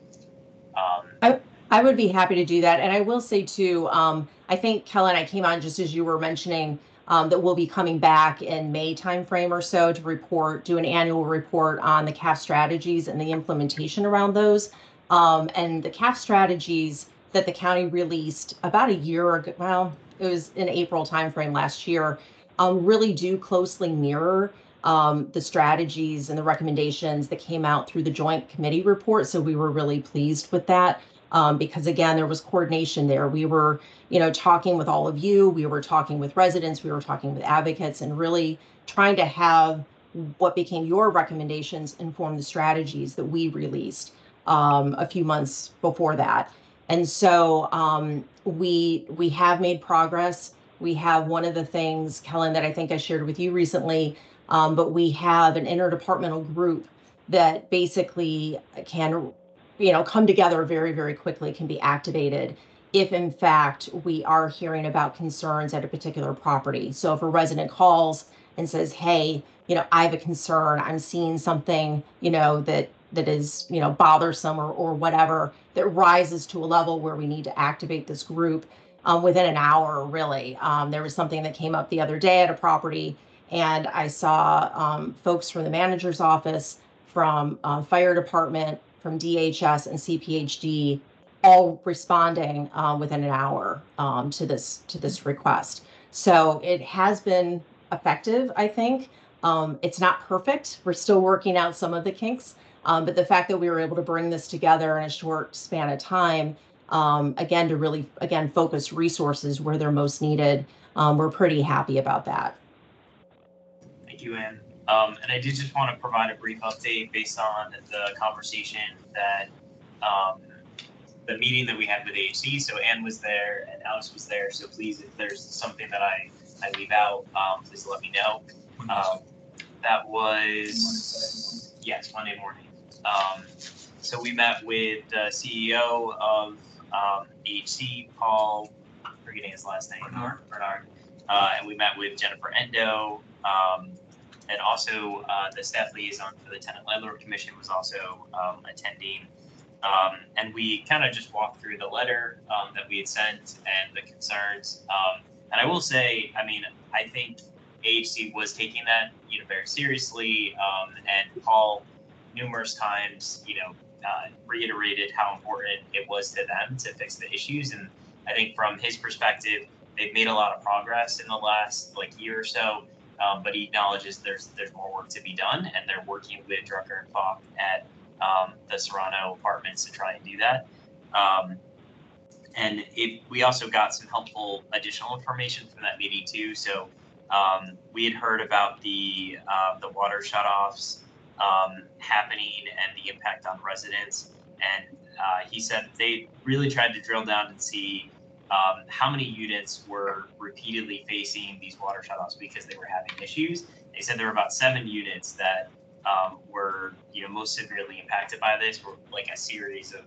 I would be happy to do that. And I will say too, I think Kellen, I came on just as you were mentioning that we'll be coming back in May timeframe or so to do an annual report on the CAF strategies and the implementation around those. And the CAF strategies that the county released about a year ago, well, it was in April timeframe last year, really do closely mirror the strategies and the recommendations that came out through the joint committee report. So we were really pleased with that. Because again, there was coordination there. We were, talking with all of you, we were talking with residents, we were talking with advocates, and really trying to have what became your recommendations inform the strategies that we released a few months before that. And so we have made progress. We have one of the things, Kellen, that I think I shared with you recently, but we have an interdepartmental group that basically can come together very, very quickly, can be activated if in fact we are hearing about concerns at a particular property. So if a resident calls and says, hey, I have a concern, I'm seeing something, that is, bothersome or whatever, that rises to a level where we need to activate this group within an hour, really. There was something that came up the other day at a property, and I saw folks from the manager's office, from fire department, from DHS and CPHD, all responding within an hour to this request. So it has been effective, I think. It's not perfect. We're still working out some of the kinks, but the fact that we were able to bring this together in a short span of time, again, to really, focus resources where they're most needed, we're pretty happy about that. Thank you, Ann. And I did just want to provide a brief update based on the conversation that the meeting that we had with AHC. So Ann was there and Alex was there. So please, if there's something that I leave out, please let me know. That was, yes, Monday morning. So we met with the CEO of AHC, Paul, forgetting his last name, Bernard. And we met with Jennifer Endo, and also the staff liaison for the Tenant Landlord Commission was also attending. And we kind of just walked through the letter that we had sent and the concerns. And I will say, I think AHC was taking that, very seriously. And Paul numerous times, reiterated how important it was to them to fix the issues. And I think from his perspective, they've made a lot of progress in the last year or so. But he acknowledges there's more work to be done, and they're working with Drucker and Falk at the Serrano apartments to try and do that. And we also got some helpful additional information from that meeting too. So we had heard about the water shutoffs happening and the impact on residents. And he said they really tried to drill down and see how many units were repeatedly facing these water shutoffs because they were having issues. They said there were about 7 units that were, most severely impacted by this, were like a series of,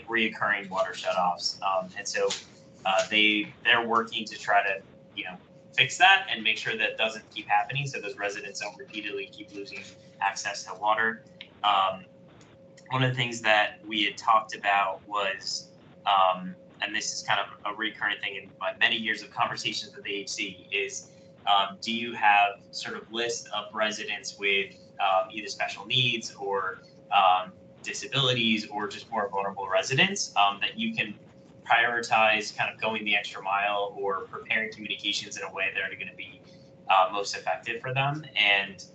reoccurring water shutoffs. And so they're working to try to, fix that and make sure that doesn't keep happening, so those residents don't repeatedly keep losing access to water. One of the things that we had talked about was, and this is kind of a recurring thing in my many years of conversations with AHC, is do you have sort of list of residents with either special needs or disabilities or just more vulnerable residents that you can prioritize kind of going the extra mile or preparing communications in a way that are going to be most effective for them. And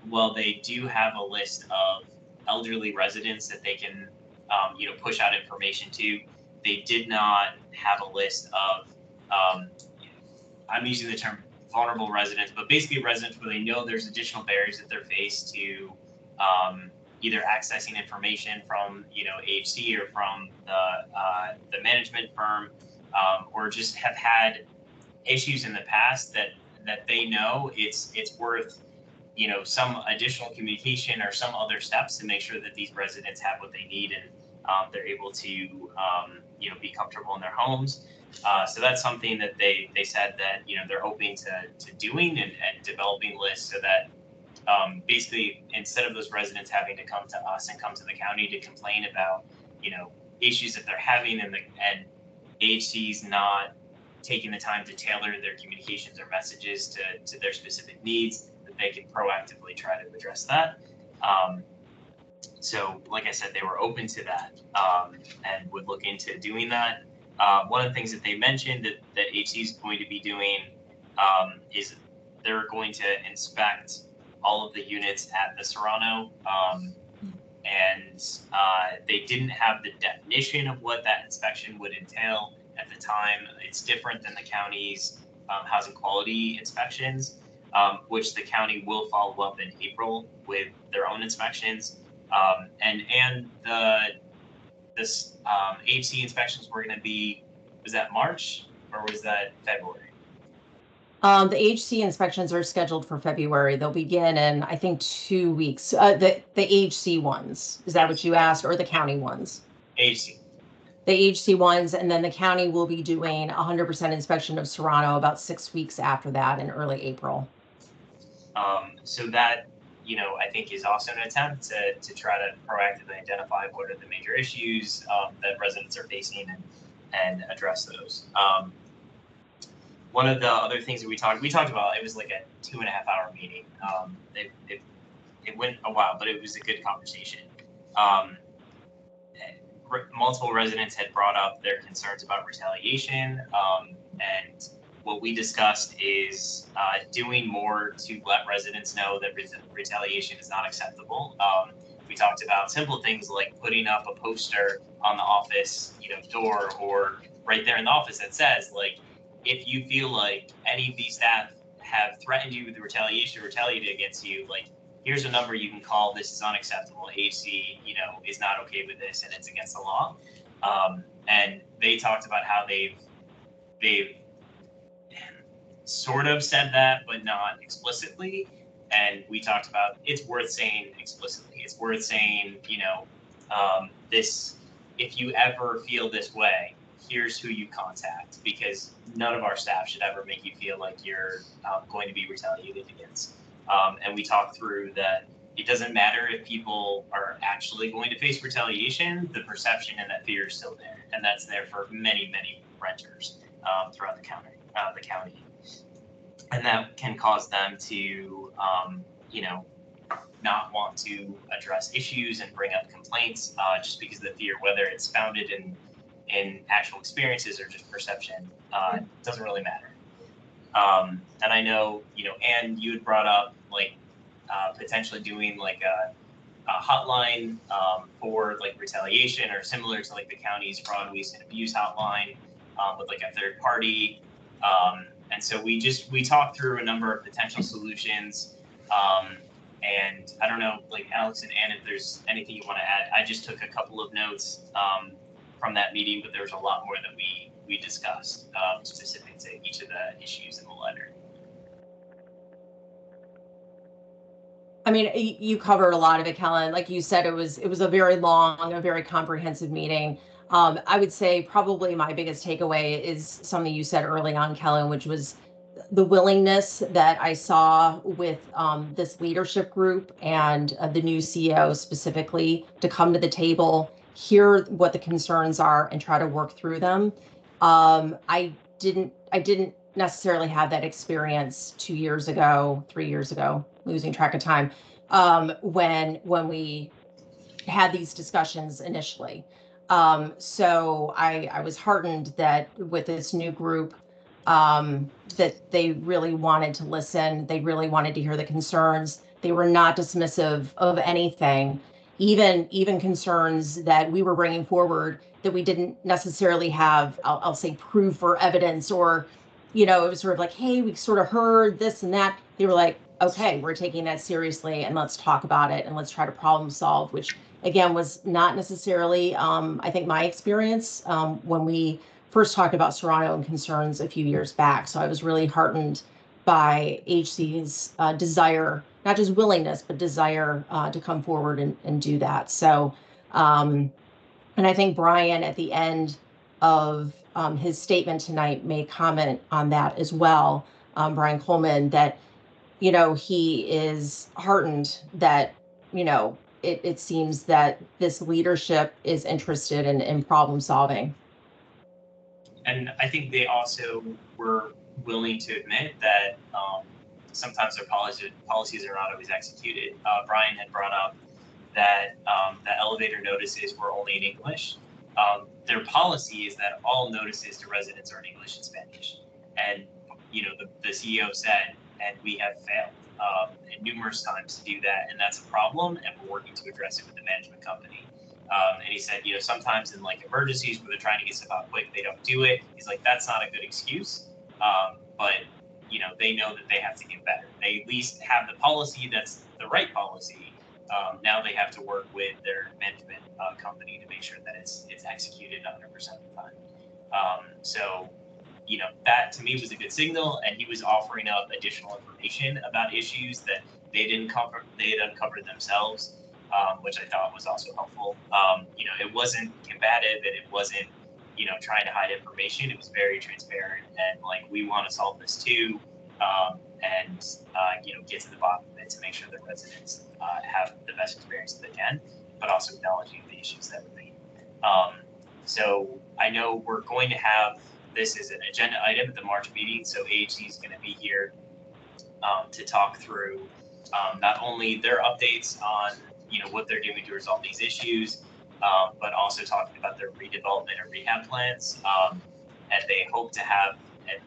while they do have a list of elderly residents that they can push out information to, they did not have a list of I'm using the term vulnerable residents, but basically residents where they know there's additional barriers that they're faced to either accessing information from AHC or from the management firm, or just have had issues in the past that they know it's worth some additional communication or some other steps to make sure that these residents have what they need and they're able to be comfortable in their homes. So that's something that they said that they're hoping to doing and developing lists so that basically instead of those residents having to come to us and come to the county to complain about issues that they're having, and AHC's not taking the time to tailor their communications or messages to their specific needs, that they can proactively try to address that. So like I said, they were open to that and would look into doing that. One of the things that they mentioned that HC is going to be doing is they're going to inspect all of the units at the Serrano. And they didn't have the definition of what that inspection would entail at the time. It's different than the county's housing quality inspections, which the county will follow up in April with their own inspections. And this HC inspections were going to be, was that March or was that February? The HC inspections are scheduled for February. They'll begin in, I think, 2 weeks. The HC ones, is that what you asked, or the county ones? HC. The HC ones, and then the county will be doing 100% inspection of Serrano about 6 weeks after that in early April. So that, I think is also an attempt to try to proactively identify what are the major issues that residents are facing and address those. One of the other things that we talked about, it was like a 2.5-hour meeting. It went a while, but it was a good conversation. Multiple residents had brought up their concerns about retaliation, and what we discussed is doing more to let residents know that retaliation is not acceptable. We talked about simple things like putting up a poster on the office, door, or right there in the office that says, like, if you feel like any of these staff have threatened you with retaliation or retaliated against you, like, here's a number you can call. This is unacceptable. HC, is not okay with this, and it's against the law. And they talked about how they've sort of said that, but not explicitly. And we talked about it's worth saying explicitly. It's worth saying, this. If you ever feel this way, here's who you contact, because none of our staff should ever make you feel like you're going to be retaliated against. And we talked through that it doesn't matter if people are actually going to face retaliation, the perception and that fear is still there. And that's there for many, many renters throughout the county. And that can cause them to, not want to address issues and bring up complaints just because of the fear, whether it's founded in actual experiences or just perception, doesn't really matter. And I know, Anne, you had brought up potentially doing like a hotline for like retaliation, or similar to like the county's fraud, waste, and abuse hotline with like a third party. And so we talked through a number of potential solutions. And I don't know, like Alex and Anne, if there's anything you want to add. I just took a couple of notes from that meeting, but there was a lot more that we discussed specific to each of the issues in the letter. I mean, you covered a lot of it, Kellen. Like you said, it was a very long, a very comprehensive meeting. I would say probably my biggest takeaway is something you said early on, Kellen, which was the willingness that I saw with this leadership group and the new CEO specifically to come to the table, hear what the concerns are, and try to work through them. I didn't necessarily have that experience 2 years ago, 3 years ago, losing track of time, when we had these discussions initially. So I was heartened that with this new group, that they really wanted to listen. They really wanted to hear the concerns. They were not dismissive of anything, even concerns that we were bringing forward that we didn't necessarily have, I'll say, proof or evidence, or, it was sort of like, hey, we sort of heard this and that. They were like, okay, we're taking that seriously, and let's talk about it, and let's try to problem solve, which again was not necessarily, I think, my experience when we first talked about Serrano and concerns a few years back. So I was really heartened by HC's desire, not just willingness, but desire to come forward and do that. So, and I think Brian at the end of his statement tonight made comment on that as well, Brian Coleman, that, he is heartened that, it seems that this leadership is interested in problem solving. And I think they also were willing to admit that sometimes their policies are not always executed. Brian had brought up that the elevator notices were only in English. Their policy is that all notices to residents are in English and Spanish. And the CEO said, and we have failed numerous times to do that, and that's a problem, and we're working to address it with the management company. And he said, sometimes in like emergencies where they're trying to get stuff out quick, they don't do it. He's like, that's not a good excuse. But they know that they have to get better. They at least have the policy that's the right policy. Now they have to work with their management company to make sure that it's executed 100% of the time. So that to me was a good signal, and he was offering up additional information about issues that they had uncovered themselves, which I thought was also helpful. It wasn't combative, and it wasn't trying to hide information. It was very transparent, and like, we want to solve this too, and get to the bottom of it to make sure that residents have the best experience that they can, but also acknowledging the issues that remain. So I know we're going to have this as an agenda item at the March meeting, so AHC is going to be here to talk through not only their updates on what they're doing to resolve these issues, but also talking about their redevelopment and rehab plans. And they hope to have, and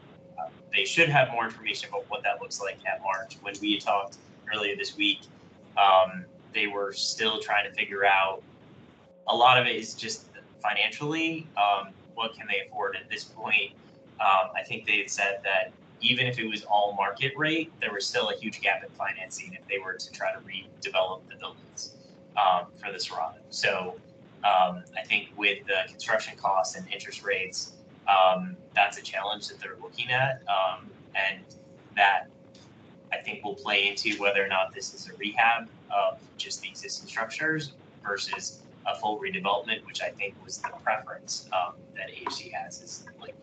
they should have more information about what that looks like at March. When we had talked earlier this week, they were still trying to figure out, a lot of it is just financially, what can they afford at this point. I think they had said that even if it was all market rate, there was still a huge gap in financing if they were to try to redevelop the buildings for the Serrano. So I think with the construction costs and interest rates, that's a challenge that they're looking at, and that I think will play into whether or not this is a rehab of just the existing structures versus a full redevelopment, which I think was the preference that AHC has, is like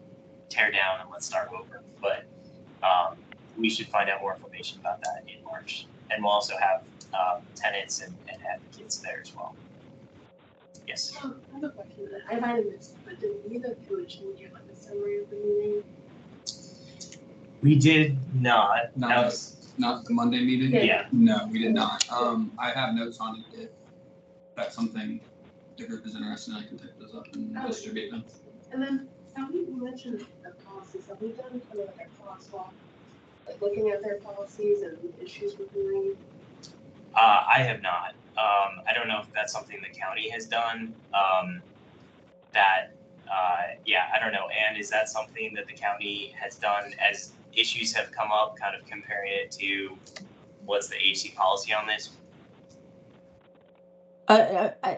tear down and let's start over. But we should find out more information about that in March, and we'll also have tenants and advocates there as well. Yes. I have a question. I might have missed, but did we, the commission, give like a summary of the meeting? We did not. Not the Monday meeting? Yeah. No, we did not. I have notes on it. If that's something the group is interested in, I can type those up and distribute them. And then, you mentioned the policies. Have we done kind of like a crosswalk, like looking at their policies and issues with doing? I have not. I don't know if that's something the county has done. I don't know. And is that something that the county has done as issues have come up, kind of comparing it to what's the AHC policy on this?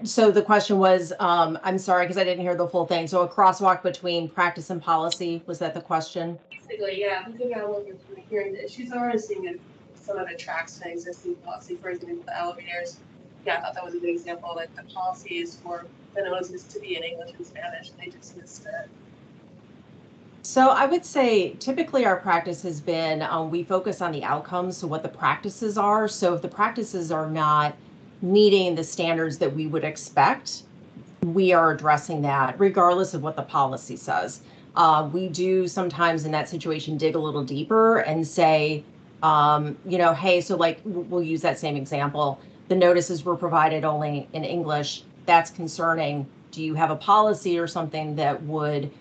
So the question was, I'm sorry, because I didn't hear the full thing. So a crosswalk between practice and policy, was that the question? Basically, yeah. Looking at what we're hearing the issues are and seeing if some of it tracks to existing policy. For example, the elevators. Yeah, I thought that was a good example. Like the policies for the notices to be in English and Spanish, they just missed it. So I would say typically our practice has been, we focus on the outcomes, so what the practices are. So if the practices are not meeting the standards that we would expect, we are addressing that regardless of what the policy says. We do sometimes in that situation dig a little deeper and say, hey, so like we'll use that same example. The notices were provided only in English. That's concerning. Do you have a policy or something that would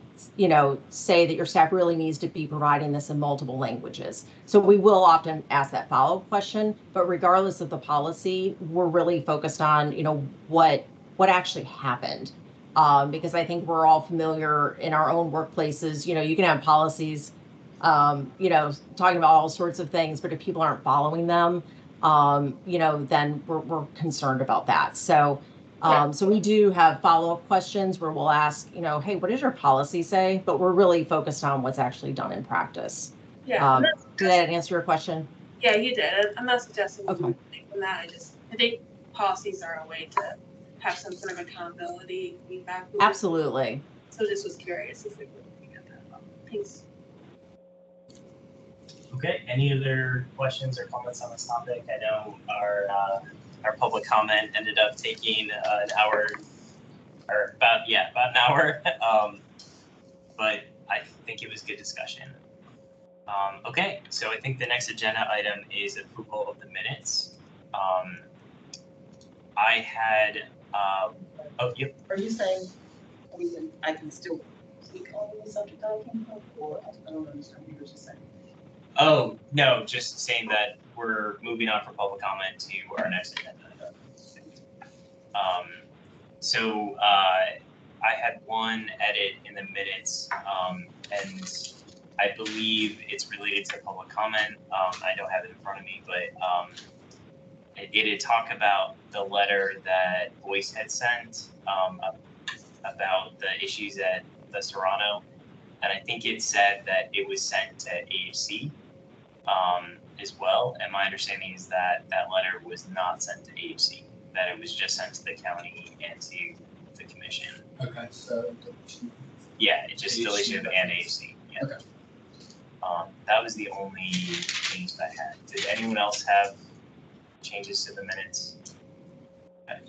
say that your staff really needs to be providing this in multiple languages? So we will often ask that follow-up question, but regardless of the policy, we're really focused on, what actually happened. Because I think we're all familiar in our own workplaces, you can have policies, talking about all sorts of things, but if people aren't following them, then we're concerned about that. So so we do have follow-up questions where we'll ask, hey, what does your policy say? But we're really focused on what's actually done in practice. Yeah. Did that answer your question? Yeah, you did. I'm not suggesting okay. From that. I think policies are a way to have some sort of accountability feedback. Absolutely. So just was curious if we were looking at that. Thanks. Okay, any other questions or comments on this topic? I know our our public comment ended up taking an hour, or about an hour. But I think it was good discussion. Okay, so I think the next agenda item is approval of the minutes. I had, oh, yep. Are you saying I can still speak on the subject I came up, or I don't understand what you're just saying? Oh, no, just saying that we're moving on from public comment to our next agenda item. So I had one edit in the minutes, and I believe it's related to public comment. I don't have it in front of me, but it did talk about the letter that Boyce had sent about the issues at the Serrano. And I think it said that it was sent to AHC as well. And my understanding is that that letter was not sent to AHC, that it was just sent to the county and to the commission. Okay, so. Yeah, it's just deletion and AHC. Yeah. Okay. That was the only change that I had. Did anyone else have changes to the minutes? Okay.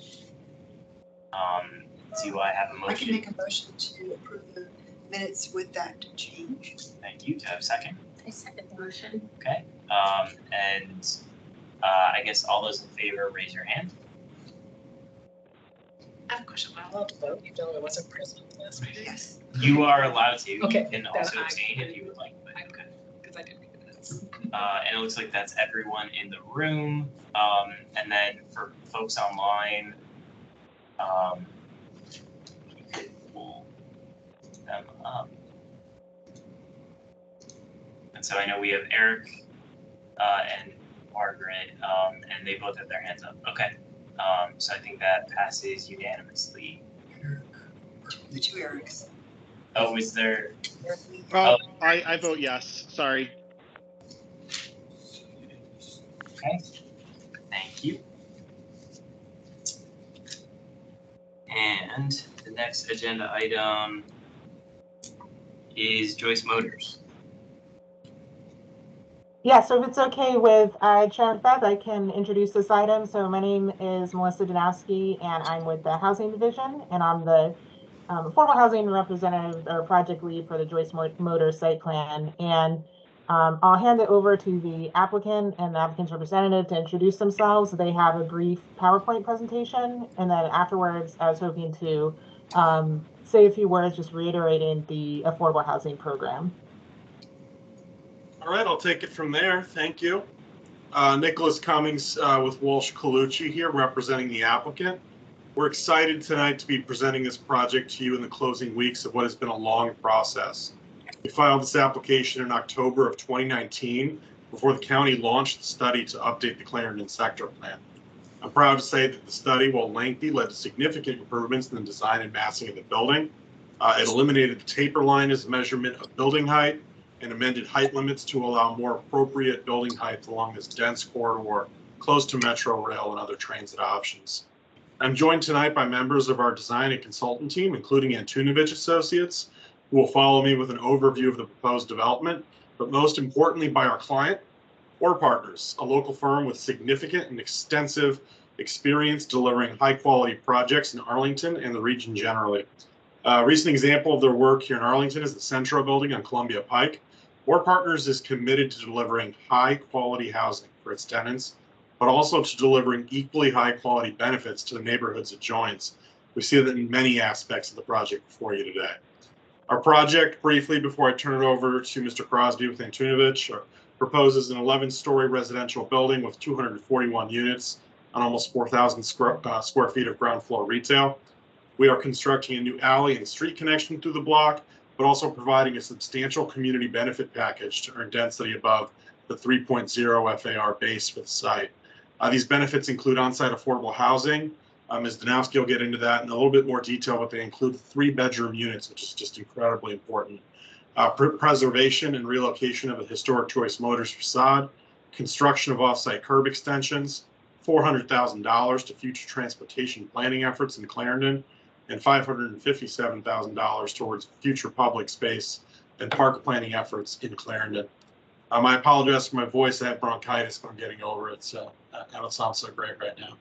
Do I have a motion? I can make a motion to approve the minutes with that change. Thank you. Do I have a second? I second the motion. Okay. And I guess all those in favor, raise your hand. I have a question. Am I allowed to vote even though I wasn't present last meeting? Yes. You are allowed to. Okay, You can then also I- abstain if you would like. But Okay, because I didn't read the minutes. And it looks like that's everyone in the room. And then for folks online, you could pull them up. And so I know we have Eric and Margaret, and they both have their hands up. Okay. So I think that passes unanimously. The two Erics. Oh, is there? Oh, I vote yes. Sorry. Okay, thank you. And the next agenda item is Joyce Motors. Yeah, so if it's okay with Chair Beth, I can introduce this item. So my name is Melissa Danowski, and I'm with the Housing Division, and I'm the Affordable Housing Representative or Project Lead for the Joyce Motors site plan. And I'll hand it over to the applicant and the applicant's representative to introduce themselves. They have a brief PowerPoint presentation, and then afterwards, I was hoping to say a few words, just reiterating the affordable housing program. All right, I'll take it from there. Thank you. Nicholas Cummings with Walsh Colucci here, representing the applicant. We're excited tonight to be presenting this project to you in the closing weeks of what has been a long process. We filed this application in October of 2019 before the county launched the study to update the Clarendon sector plan. I'm proud to say that the study, while lengthy, led to significant improvements in the design and massing of the building. It eliminated the taper line as a measurement of building height and amended height limits to allow more appropriate building height along this dense corridor close to Metro Rail and other transit options. I'm joined tonight by members of our design and consultant team, including Antunovich Associates, who will follow me with an overview of the proposed development, but most importantly by our client or partners, a local firm with significant and extensive experience delivering high quality projects in Arlington and the region generally. A recent example of their work here in Arlington is the Centro building on Columbia Pike. Our Partners is committed to delivering high quality housing for its tenants, but also to delivering equally high quality benefits to the neighborhoods it joins. We see that in many aspects of the project before you today. Our project, briefly before I turn it over to Mr. Crosby with Antunovich, proposes an 11-story residential building with 241 units on almost 4,000 square feet of ground floor retail. We are constructing a new alley and street connection through the block, but also providing a substantial community benefit package to earn density above the 3.0 FAR base for the site. These benefits include on-site affordable housing. Ms. Danowski will get into that in a little bit more detail, but they include 3-bedroom units, which is just incredibly important. Preservation and relocation of a historic Joyce Motors facade, construction of off-site curb extensions, $400,000 to future transportation planning efforts in Clarendon, and $557,000 towards future public space and park planning efforts in Clarendon. I apologize for my voice. I have bronchitis, but I'm getting over it, so I don't sound so great right now.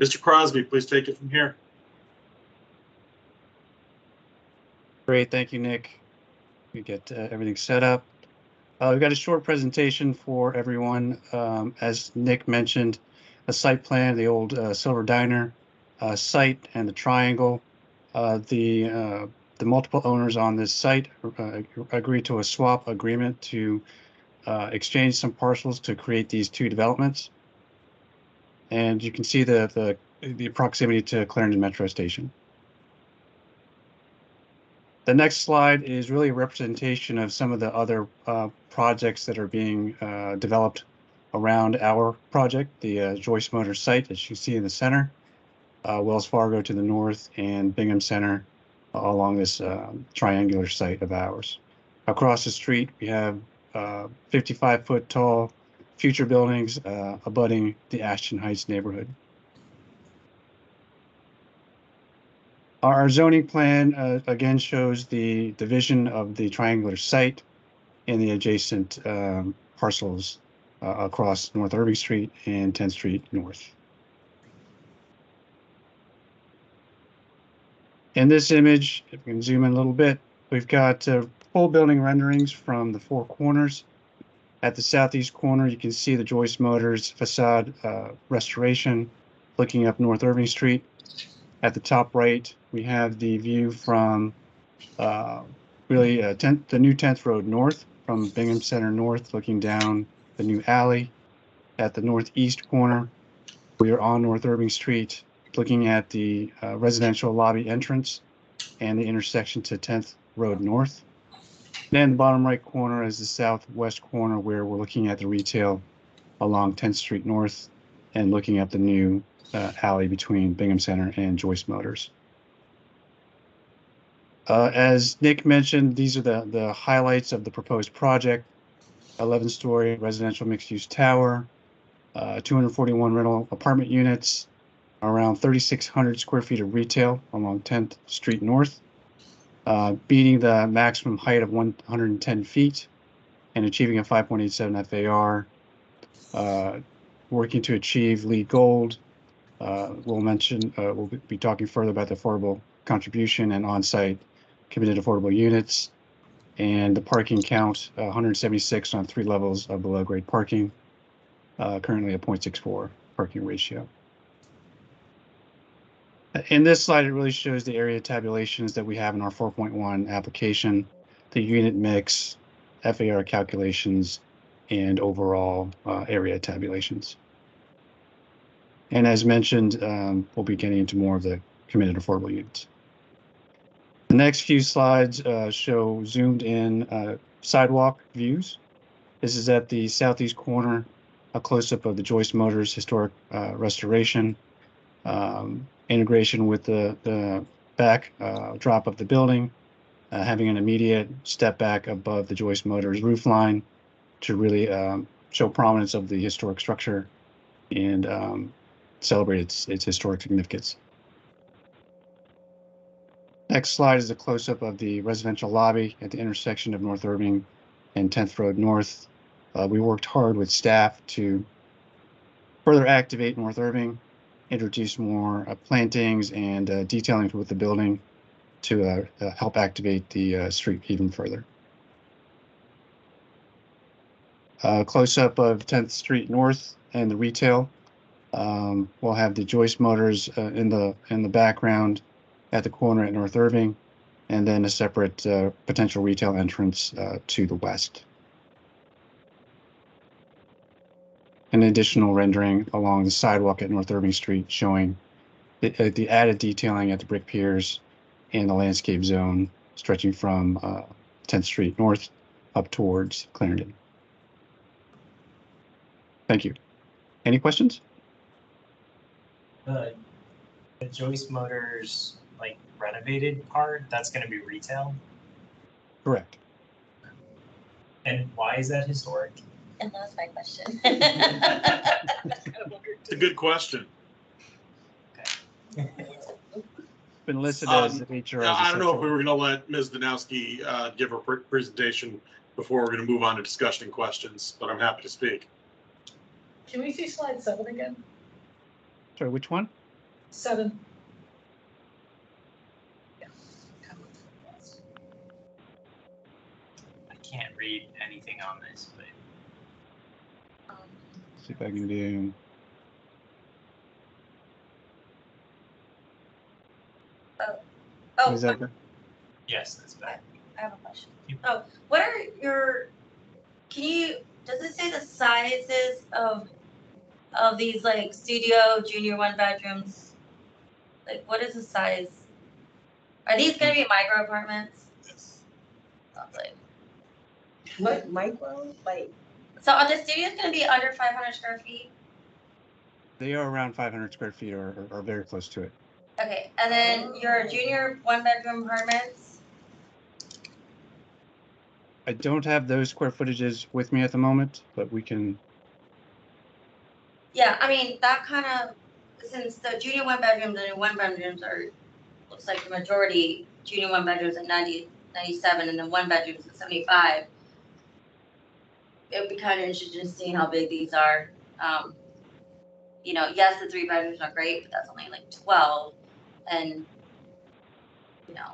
Mr. Crosby, please take it from here. Great, thank you, Nick. We get everything set up. We've got a short presentation for everyone. As Nick mentioned, a site plan, the old Silver Diner site and the triangle. The multiple owners on this site agreed to a swap agreement to exchange some parcels to create these two developments. And you can see the proximity to Clarendon Metro Station. The next slide is really a representation of some of the other projects that are being developed around our project, the Joyce Motors site, as you see in the center, Wells Fargo to the north, and Bingham Center along this triangular site of ours. Across the street, we have 55-foot tall future buildings abutting the Ashton Heights neighborhood. Our zoning plan again shows the division of the triangular site and the adjacent parcels across North Irving Street and 10th Street North. In this image, if we can zoom in a little bit, we've got full building renderings from the four corners. At the southeast corner, you can see the Joyce Motors facade restoration looking up North Irving Street. At the top right, we have the view from the new 10th Road North from Bingham Center North, looking down the new alley. At the northeast corner, we are on North Irving Street, looking at the residential lobby entrance and the intersection to 10th Road North. Then the bottom right corner is the southwest corner where we're looking at the retail along 10th Street North and looking at the new alley between Bingham Center and Joyce Motors. As Nick mentioned, these are the highlights of the proposed project: 11-story residential mixed-use tower, 241 rental apartment units, around 3,600 square feet of retail along 10th Street North, beating the maximum height of 110 feet and achieving a 5.87 FAR, working to achieve LEED Gold. We'll be talking further about the affordable contribution and on-site committed affordable units, and the parking count, 176 on 3 levels of below grade parking, currently a 0.64 parking ratio. In this slide, it really shows the area tabulations that we have in our 4.1 application, the unit mix, FAR calculations, and overall area tabulations. And as mentioned, we'll be getting into more of the committed affordable units. The next few slides show zoomed in sidewalk views. This is at the southeast corner, a close-up of the Joyce Motors historic restoration, integration with the back drop of the building, having an immediate step back above the Joyce Motors roof line to really show prominence of the historic structure and celebrate its historic significance. Next slide is a close-up of the residential lobby at the intersection of North Irving and 10th Road North. We worked hard with staff to further activate North Irving, introduce more plantings and detailing with the building to help activate the street even further. Close-up of 10th Street North and the retail. We'll have the Joyce Motors in the background at the corner at North Irving, and then a separate potential retail entrance to the west. An additional rendering along the sidewalk at North Irving Street showing the added detailing at the brick piers and the landscape zone stretching from 10th Street North up towards Clarendon. Thank you. Any questions? The Joyce Motors renovated part, that's going to be retail? Correct. And why is that historic? And that's my question. It's a good question. Been listed as HRS. I don't know if we were going to let Ms. Danowski give her presentation before we're going to move on to discussion and questions, but I'm happy to speak. Can we see slide 7 again? Sorry, which one? 7. I can't read anything on this, but See if I can do. Oh, Is that yes, that's better. I have a question. Oh, what are your, does it say the sizes of these like studio, junior 1 bedrooms? Like, what is the size? Are these gonna be micro apartments? Yes. Sounds like. What, micro? Like, So are the studios gonna be under 500 square feet? they are around 500 square feet or very close to it. Okay, and then your junior 1 bedroom apartments? I don't have those square footages with me at the moment, but we can. Yeah, I mean, that kind of, since the junior 1 bedrooms and 1 bedrooms are, looks like the majority, junior 1 bedrooms at 90, 97, and then 1 bedrooms at 75. It would be kind of interesting to see how big these are. You know, yes, the 3 bedrooms are great, but that's only like 12. And, you know,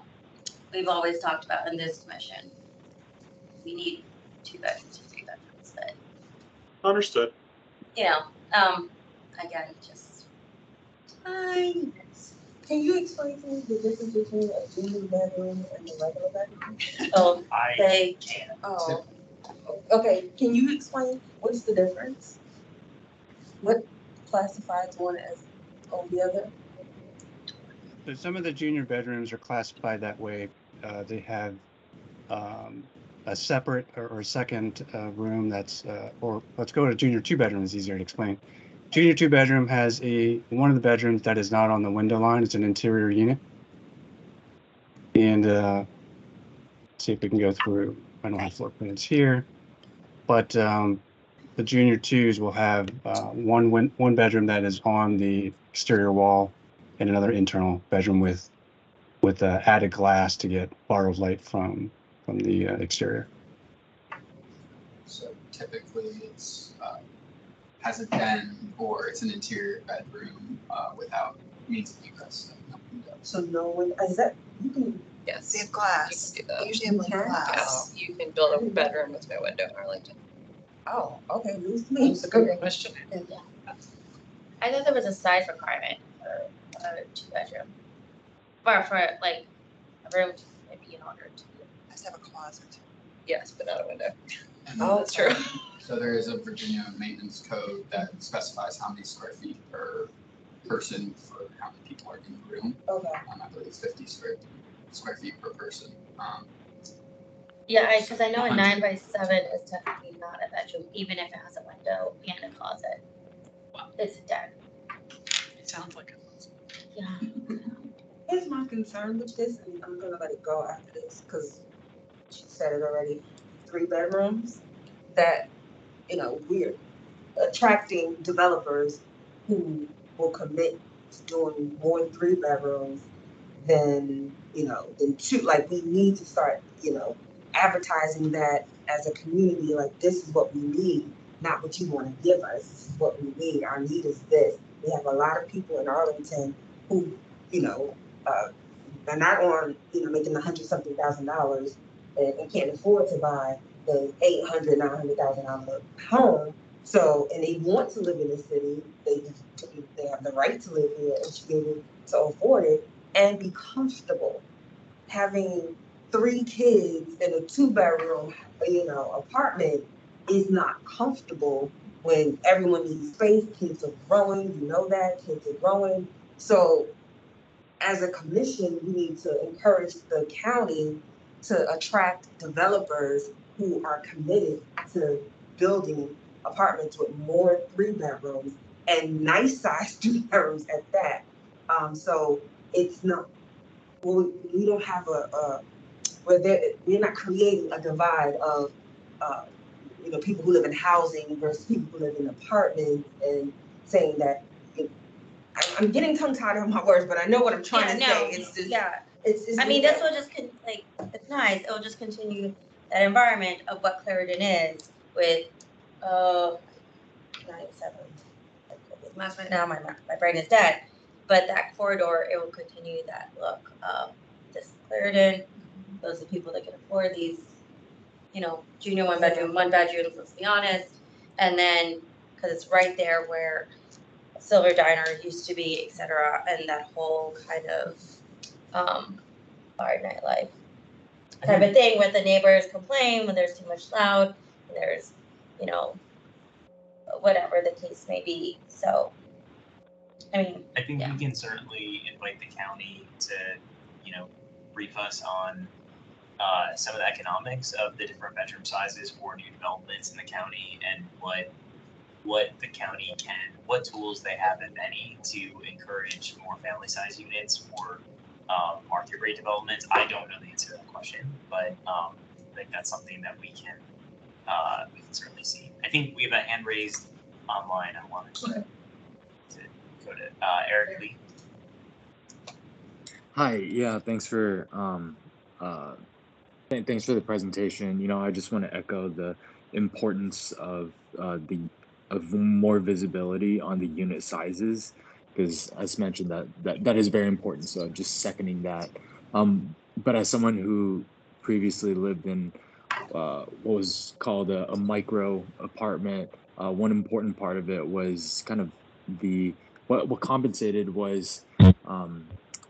we've always talked about in this commission, we need 2 bedrooms and 3 bedrooms, but, Understood. you know, again, just tiny bits. can you explain to me the difference between a junior bedroom and a regular bedroom? Oh, I they, can. Oh, okay, can you explain what's the difference? What classifies one as over the other? So some of the junior bedrooms are classified that way. They have a separate or second room that's, or let's go to junior 2 bedroom, is easier to explain. Junior 2 bedroom has one of the bedrooms that is not on the window line. It's an interior unit. And see if we can go through. I don't have floor plans here, but the junior 2s will have one bedroom that is on the exterior wall and another internal bedroom with added glass to get borrowed light from the exterior. So typically it's has a den or it's an interior bedroom without means of egress. So no one, is that, you can, Yes. They have glass. You can do that. They usually have like Okay. glass. Yes, you can build a bedroom with no window in Arlington. oh, okay, news to me. That's a good question. I thought there was a size requirement for a 2 bedroom. Or for like a room to be in order to. Has to have a closet. Yes, but not a window. Oh, That's true. So there is a Virginia maintenance code that specifies how many square feet per person for how many people are in the room. Okay. I believe it's 50 square feet per person. Yeah, because I know a 100. 9x7 is technically not a bedroom, even if it has a window and a closet. It's a den. It sounds like it. Yeah. Here's my concern with this, and I'm gonna let it go after this, because she said it already, 3 bedrooms, that, you know, we're attracting developers who will commit to doing more than 3 bedrooms than, than 2. Like, we need to start, advertising that as a community, like, this is what we need, not what you wanna give us, this is what we need, our need is this. We have a lot of people in Arlington who, are not on, making $100-something thousand and can't afford to buy the $800,000-$900,000 home. So, and they want to live in the city. They have the right to live here and should be able to afford it and be comfortable. Having 3 kids in a 2-bedroom, apartment is not comfortable when everyone needs space. Kids are growing, kids are growing. So, as a commission, we need to encourage the county to attract developers who are committed to building apartments with more 3 bedrooms and nice sized 2 bedrooms at that. So it's not, we don't have we're not creating a divide of, people who live in housing versus people who live in apartments and saying that, I'm getting tongue-tied on my words, but I know what I'm trying to say. It's just, it's I mean, this will just, it's nice, it will just continue that environment of what Clarendon is with, 97. Now my brain is dead. but that corridor, it will continue that look of this Clarendon. Those are the people that can afford these, you know, junior one bedrooms, let's be honest. And then, because it's right there where Silver Diner used to be, et cetera, and that whole kind of bar nightlife type of thing where the neighbors complain when there's too much loud, and there's, you know, whatever the case may be. So, I mean, I think we can certainly invite the county to, you know, brief us on some of the economics of the different bedroom sizes for new developments in the county and what the county can, what tools they have, if any, to encourage more family size units for market rate developments. I don't know the answer to that question, but I think that's something that we can certainly see. I think we have a hand raised online. I wanted to go to Eric Lee. Hi, yeah, thanks for thanks for the presentation. You know, I just want to echo the importance of more visibility on the unit sizes, because as mentioned, that is very important. So just seconding that. But as someone who previously lived in what was called a micro apartment, one important part of it was kind of what compensated was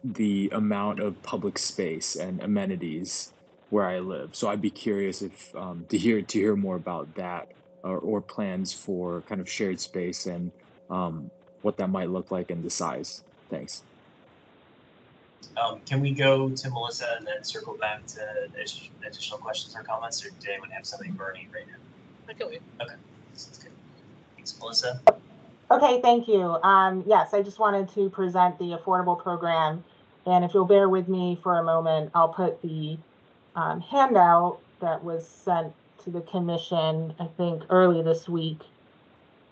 the amount of public space and amenities where I live. So I'd be curious if to hear more about that, or plans for kind of shared space and what that might look like and the size. Thanks. Can we go to Melissa and then circle back to additional questions or comments, or did anyone have something burning right now? I can wait. Okay, sounds good. Thanks, Melissa. Okay, thank you. Yes, I just wanted to present the affordable program. And if you'll bear with me for a moment, I'll put the handout that was sent to the commission, I think early this week,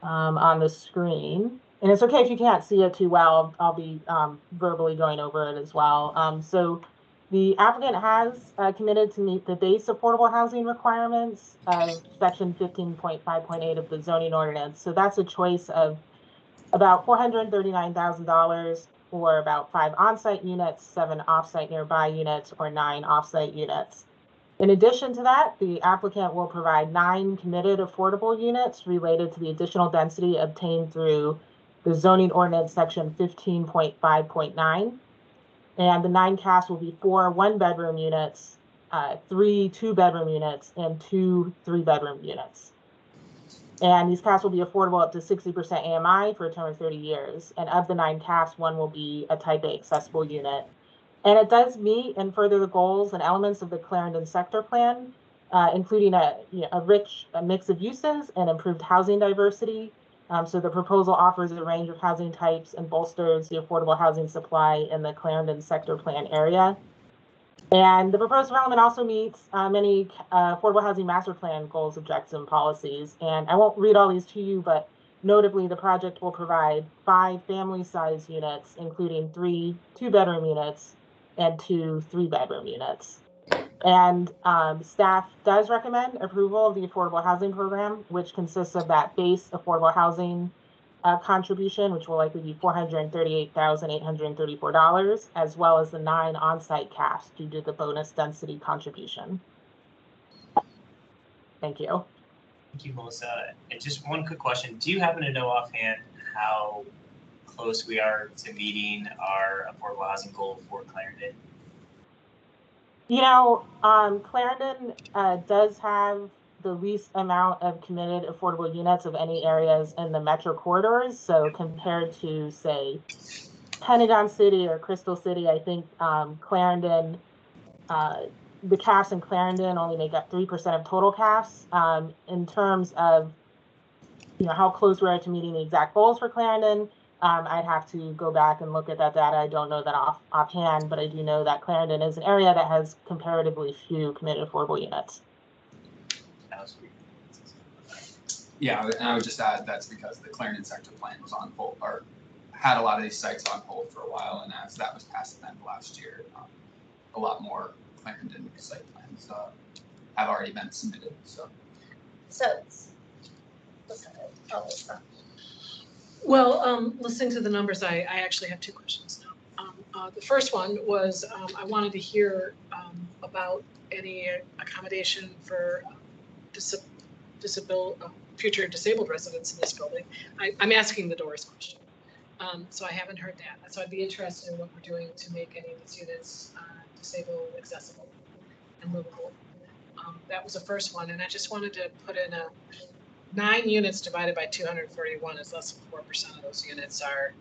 on the screen. And it's okay if you can't see it too well. I'll be verbally going over it as well. So the applicant has committed to meet the base affordable housing requirements of section 15.5.8 of the zoning ordinance. So that's a choice of about $439,000 for about 5 on-site units, 7 off-site nearby units, or 9 off-site units. In addition to that, the applicant will provide 9 committed affordable units related to the additional density obtained through the zoning ordinance section 15.5.9. And the 9 CAS will be 4 one-bedroom units, 3 two-bedroom units, and 2 three-bedroom units. And these CAFs will be affordable up to 60% AMI for a term of 30 years. And of the 9 CAFs, 1 will be a type A accessible unit. And it does meet and further the goals and elements of the Clarendon sector plan, including a rich mix of uses and improved housing diversity. So the proposal offers a range of housing types and bolsters the affordable housing supply in the Clarendon sector plan area. And the proposed development also meets many affordable housing master plan goals, objectives, and policies. And I won't read all these to you, but notably the project will provide 5 family size units, including 3 two-bedroom units and 2 three-bedroom units. And staff does recommend approval of the affordable housing program, which consists of that base affordable housing contribution, which will likely be $438,834, as well as the 9 on-site CAFs due to the bonus density contribution. Thank you. Thank you, Melissa. And just one quick question. Do you happen to know offhand how close we are to meeting our affordable housing goal for Clarendon? You know, Clarendon does have the least amount of committed affordable units of any areas in the metro corridors. So compared to, say, Pentagon City or Crystal City, I think Clarendon, the CAFs in Clarendon only make up 3% of total CAFs. In terms of, you know, how close we are to meeting the exact goals for Clarendon, I'd have to go back and look at that data. I don't know that offhand, but I do know that Clarendon is an area that has comparatively few committed affordable units. Yeah, and I would just add that's because the Clarendon sector plan was on hold, or had a lot of these sites on hold for a while, and as that was passed then last year, a lot more Clarendon site plans have already been submitted. So let's Well, listening to the numbers, I actually have two questions now. The first one was I wanted to hear about any accommodation for future disabled residents in this building. I'm asking the Doris question. So I haven't heard that. So I'd be interested in what we're doing to make any of these units disabled, accessible, and livable. That was the first one, and I just wanted to put in 9 units divided by 241 is less than 4% of those units are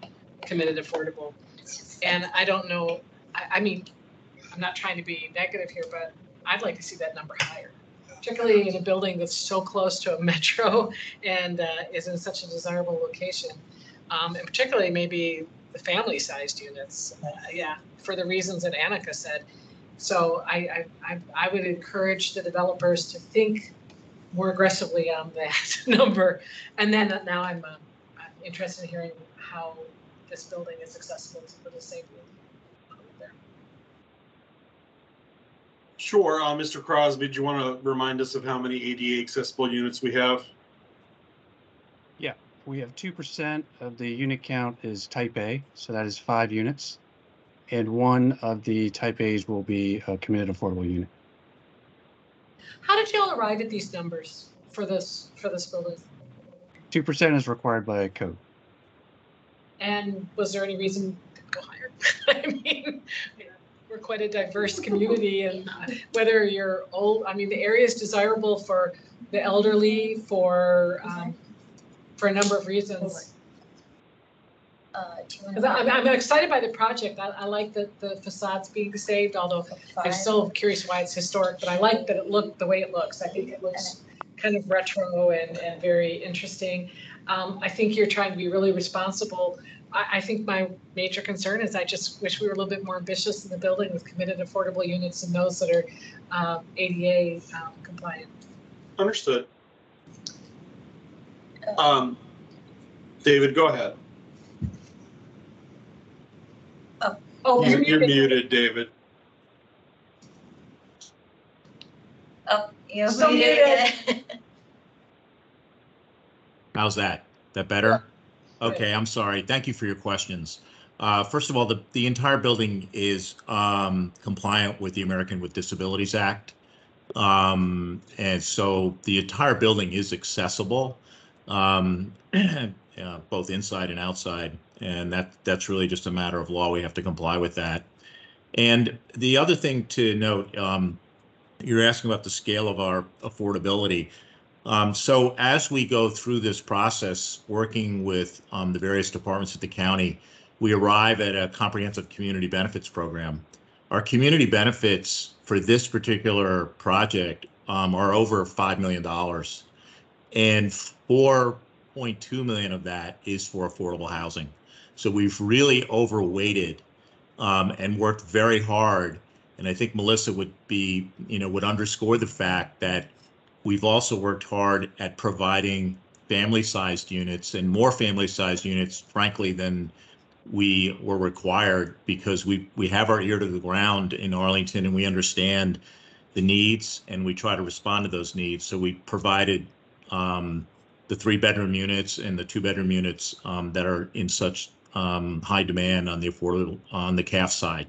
committed affordable. And I don't know, I mean, I'm not trying to be negative here, but I'd like to see that number higher, particularly in a building that's so close to a metro and is in such a desirable location. And particularly maybe the family-sized units, yeah, for the reasons that Annika said. So I would encourage the developers to think more aggressively on that number. And then now I'm interested in hearing how this building is accessible to the disabled. Sure. Mr. Crosby, do you want to remind us of how many ADA accessible units we have? Yeah, we have 2% of the unit count is type A, so that is 5 units. And one of the type A's will be a committed affordable unit. How did y'all arrive at these numbers for this building? 2% is required by code. And was there any reason to go higher? I mean, we're quite a diverse community, and whether you're old, I mean, the area is desirable for the elderly, for a number of reasons. I'm excited by the project. I like that the facade's being saved, although I'm still curious why it's historic, but I like that it looked the way it looks. I think it looks kind of retro and very interesting. I think you're trying to be really responsible. I think my major concern is I just wish we were a little bit more ambitious in the building with committed affordable units and those that are ADA compliant. Understood. David, go ahead. Oh, you're muted, David. Oh, you're So muted. How's that? That better? Okay, I'm sorry. Thank you for your questions. First of all, the entire building is compliant with the American with Disabilities Act. And so the entire building is accessible, both inside and outside. And that's really just a matter of law. We have to comply with that. And the other thing to note, you're asking about the scale of our affordability. So as we go through this process, working with the various departments at the county, we arrive at a comprehensive community benefits program. Our community benefits for this particular project are over $5 million, and 4.2 million of that is for affordable housing. So we've really overweighted and worked very hard. And I think Melissa would underscore the fact that we've also worked hard at providing family-sized units and more family-sized units, frankly, than we were required, because we have our ear to the ground in Arlington and we understand the needs and we try to respond to those needs. So we provided the 3-bedroom units and the 2-bedroom units that are in such high demand on the CAF side.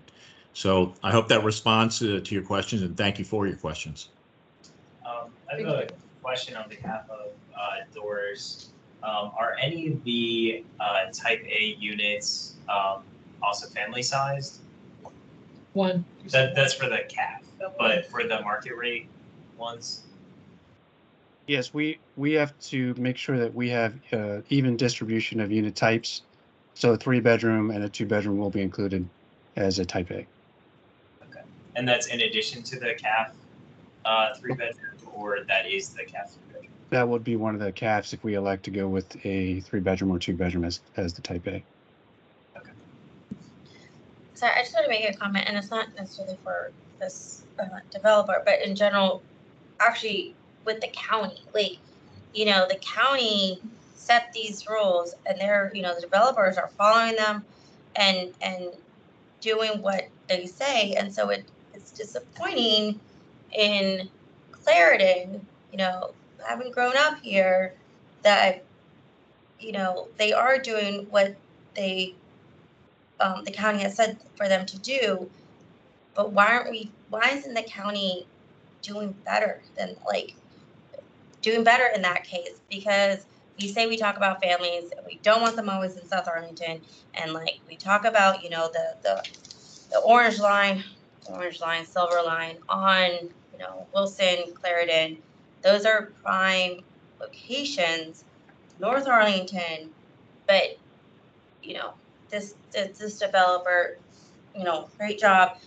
So I hope that responds to your questions, and thank you for your questions. I have a question on behalf of Doors. Are any of the type A units also family sized? One. That's for the CAF, but for the market rate ones? Yes, we have to make sure that we have even distribution of unit types. So a 3-bedroom and a 2-bedroom will be included as a type A. Okay. And that's in addition to the CAF 3-bedroom, or that is the CAF 3-bedroom? That would be one of the CAFs if we elect to go with a 3-bedroom or 2-bedroom as the type A. Okay. So I just want to make a comment, and it's not necessarily for this developer, but in general, actually with the county, like, the county set these rules, and they're, the developers are following them and doing what they say. And so it's disappointing in Clarendon, having grown up here, that you know, they are doing what they, the county has said for them to do, but why isn't the county doing better than, like, doing better in that case? Because we say we talk about families, and we don't want them always in South Arlington, and like, we talk about, you know, the orange line, silver line on, you know, Wilson, Clarendon. Those are prime locations, North Arlington, but, you know, this developer, you know, great job,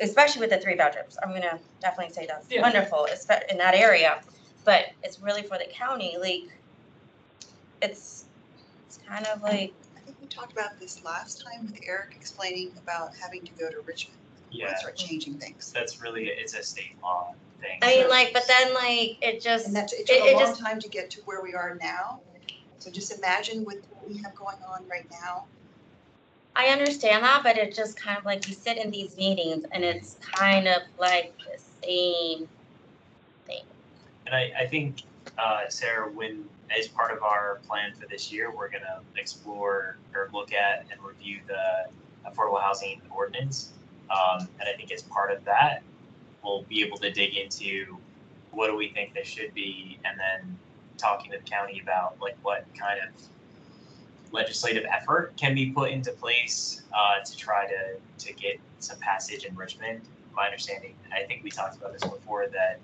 especially with the 3 bedrooms. I'm gonna definitely say that's wonderful, especially in that area, but it's really for the county, like, it's kind of like. I think we talked about this last time with Eric explaining about having to go to Richmond. Yeah. Start changing things. That's really, it's a state law thing. I mean, like, but then, like, it just. And it took a long time to get to where we are now. So just imagine what we have going on right now. I understand that, but it just kind of like, you sit in these meetings and it's kind of like the same thing. And I think, Sarah, when, as part of our plan for this year, we're gonna explore or look at and review the affordable housing ordinance. And I think as part of that, we'll be able to dig into what do we think there should be, and then talking to the county about like what kind of legislative effort can be put into place to try to get some passage in Richmond. My understanding, I think we talked about this before, that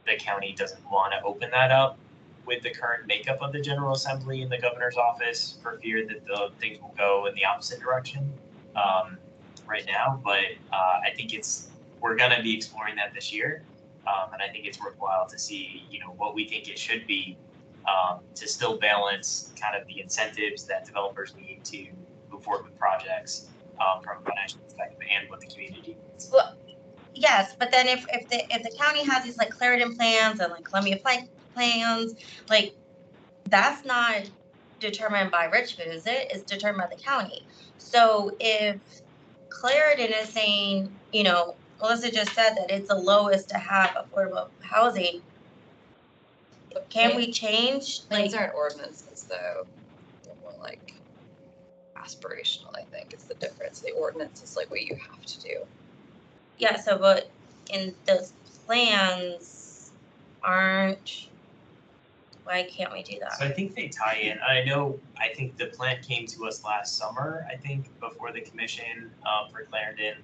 the county doesn't want to open that up with the current makeup of the General Assembly and the governor's office, for fear that the things will go in the opposite direction right now. But I think we're going to be exploring that this year. And I think it's worthwhile to see, you know, what we think it should be to still balance kind of the incentives that developers need to move forward with projects from a financial perspective and what the community needs. Well, yes, but then if the county has these like Clarendon plans and like Columbia plans, like, that's not determined by Richmond, is it? It's determined by the county. So if Clarendon is saying, you know, Melissa just said that it's the lowest to have affordable housing, can we change? Plans aren't ordinances, though. They're more like aspirational, I think, is the difference. The ordinance is like what you have to do. Yeah, so but in those plans aren't, why can't we do that? So I think they tie in. I think the plan came to us last summer, I think, before the commission for Clarendon.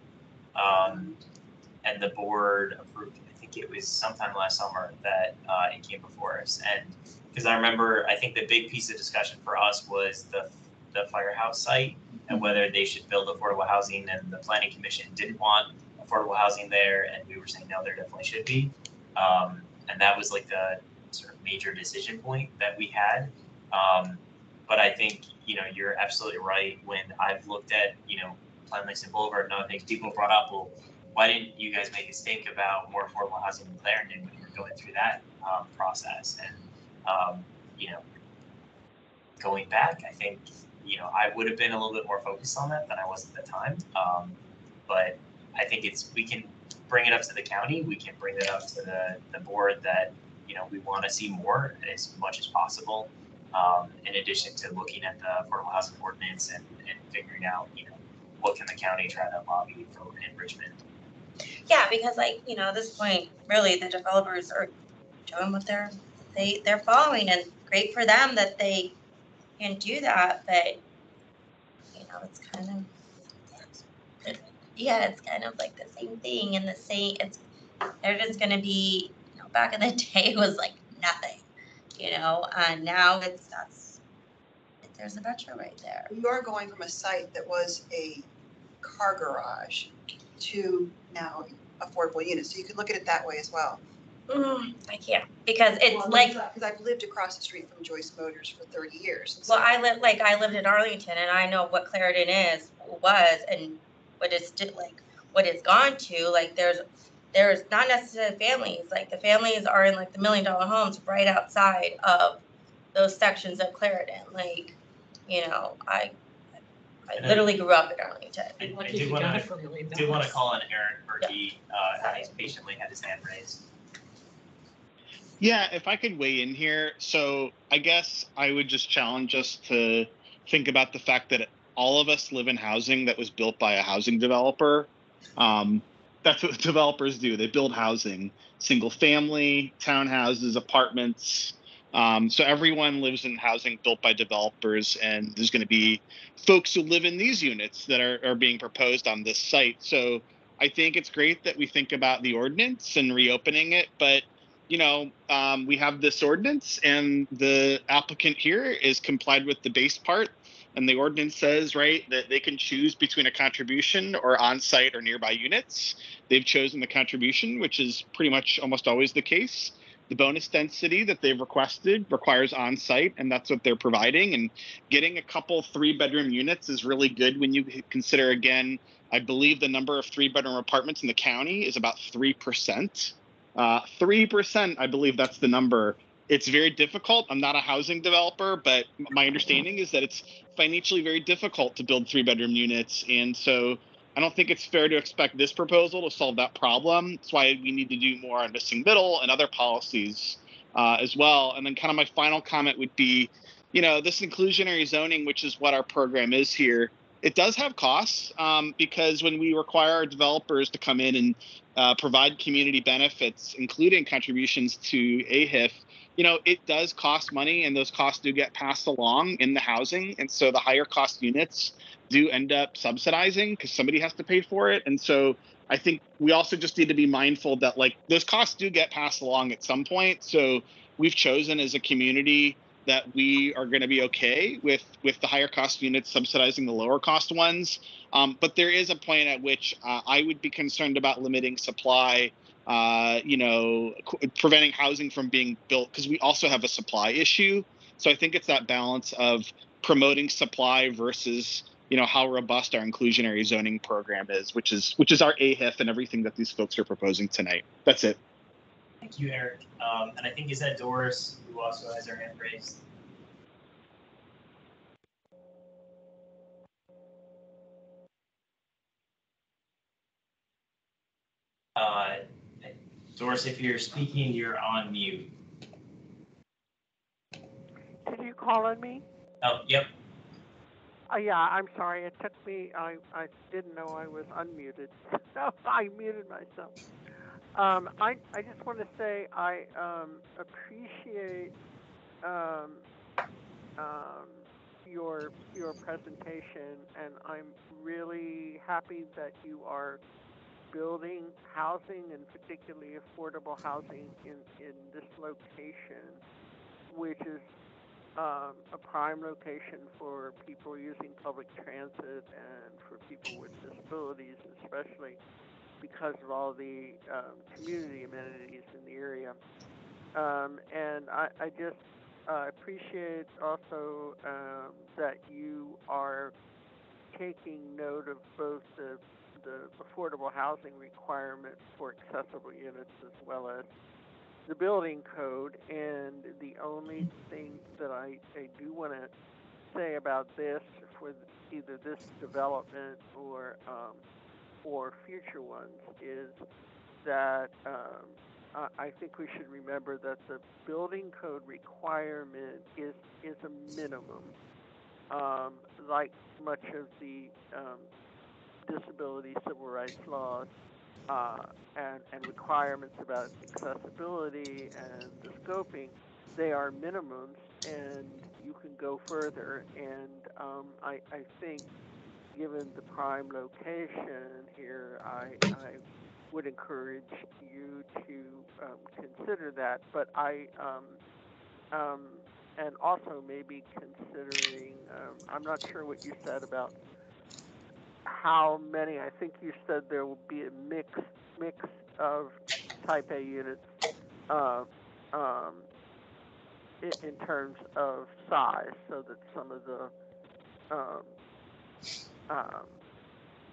And the board approved, I think it was sometime last summer that it came before us. And because I remember, I think the big piece of discussion for us was the firehouse site and whether they should build affordable housing, and the planning commission didn't want affordable housing there, and we were saying, no, there definitely should be. And that was like the sort of major decision point that we had. But I think, you know, you're absolutely right. When I've looked at, you know, Plan Langston Boulevard and other things, people brought up, well, why didn't you guys make us think about more affordable housing in Clarendon when you were going through that process? And, you know, going back, I think, you know, I would have been a little bit more focused on that than I was at the time. But I think we can bring it up to the county. We can bring it up to the board that, you know, we want to see more as much as possible. In addition to looking at the affordable housing ordinance and figuring out, you know, what can the county try to lobby for in Richmond. Yeah, because like, you know, at this point, really the developers are doing what they're following, and great for them that they can do that, but you know, it's kind of, yeah, it's kind of like the same thing, and they're just gonna be, you know, back in the day it was like nothing, you know, and now there's a metro right there. You are going from a site that was a car garage to now affordable units. So you could look at it that way as well. I can't, because it's because I've lived across the street from Joyce Motors for 30 years. Well, I lived in Arlington, and I know what Clarendon was, and what it's gone to. Like, there's not necessarily families. Like, the families are in like the $1 million homes right outside of those sections of Clarendon. Like, you know, I literally grew up in Arlington. I do want to call on Aaron Berkey, who's patiently had his hand raised. Yeah, if I could weigh in here. So I guess I would just challenge us to think about the fact that all of us live in housing that was built by a housing developer. That's what developers do. They build housing, single family, townhouses, apartments. So everyone lives in housing built by developers, and there's going to be folks who live in these units that are being proposed on this site. So I think it's great that we think about the ordinance and reopening it, but we have this ordinance, and the applicant here is complied with the base part. And the ordinance says, right, that they can choose between a contribution or on-site or nearby units. They've chosen the contribution, which is pretty much almost always the case. The bonus density that they've requested requires on-site, and that's what they're providing. And getting a couple 3-bedroom units is really good when you consider, again, I believe the number of 3-bedroom apartments in the county is about 3%. 3%, I believe that's the number. It's very difficult. I'm not a housing developer, but my understanding is that it's financially very difficult to build 3-bedroom units. And so I don't think it's fair to expect this proposal to solve that problem. That's why we need to do more on missing middle and other policies as well. And then kind of my final comment would be, this inclusionary zoning, which is what our program is here, it does have costs because when we require our developers to come in and provide community benefits, including contributions to AHIF, it does cost money, and those costs do get passed along in the housing. And so the higher cost units do end up subsidizing because somebody has to pay for it. And so I think we also just need to be mindful that those costs do get passed along at some point. So we've chosen as a community that we are going to be okay with the higher cost units subsidizing the lower cost ones. But there is a point at which I would be concerned about limiting supply, preventing housing from being built, because we also have a supply issue. So I think it's that balance of promoting supply versus, how robust our inclusionary zoning program is, which is our AHIF and everything that these folks are proposing tonight. That's it. Thank you, Eric. And I think is that Doris, who also has her hand raised. Doris, if you're speaking, you're on mute. Did you call on me? Oh, yep. Yeah, I'm sorry. It took me, I didn't know I was unmuted. So I muted myself. I just want to say I appreciate your presentation, and I'm really happy that you are building housing, and particularly affordable housing in this location, which is a prime location for people using public transit and for people with disabilities, especially because of all the community amenities in the area. And I just appreciate also that you are taking note of both the affordable housing requirement for accessible units as well as the building code. And the only thing that I do want to say about this for either this development or future ones is that I think we should remember that the building code requirement is a minimum, like much of the disability civil rights laws and requirements about accessibility and the scoping. They are minimums, and you can go further. And I think, given the prime location here, I would encourage you to consider that. But and also maybe considering, I'm not sure what you said about how many. I think you said there will be a mix of type A units in terms of size, so that some of the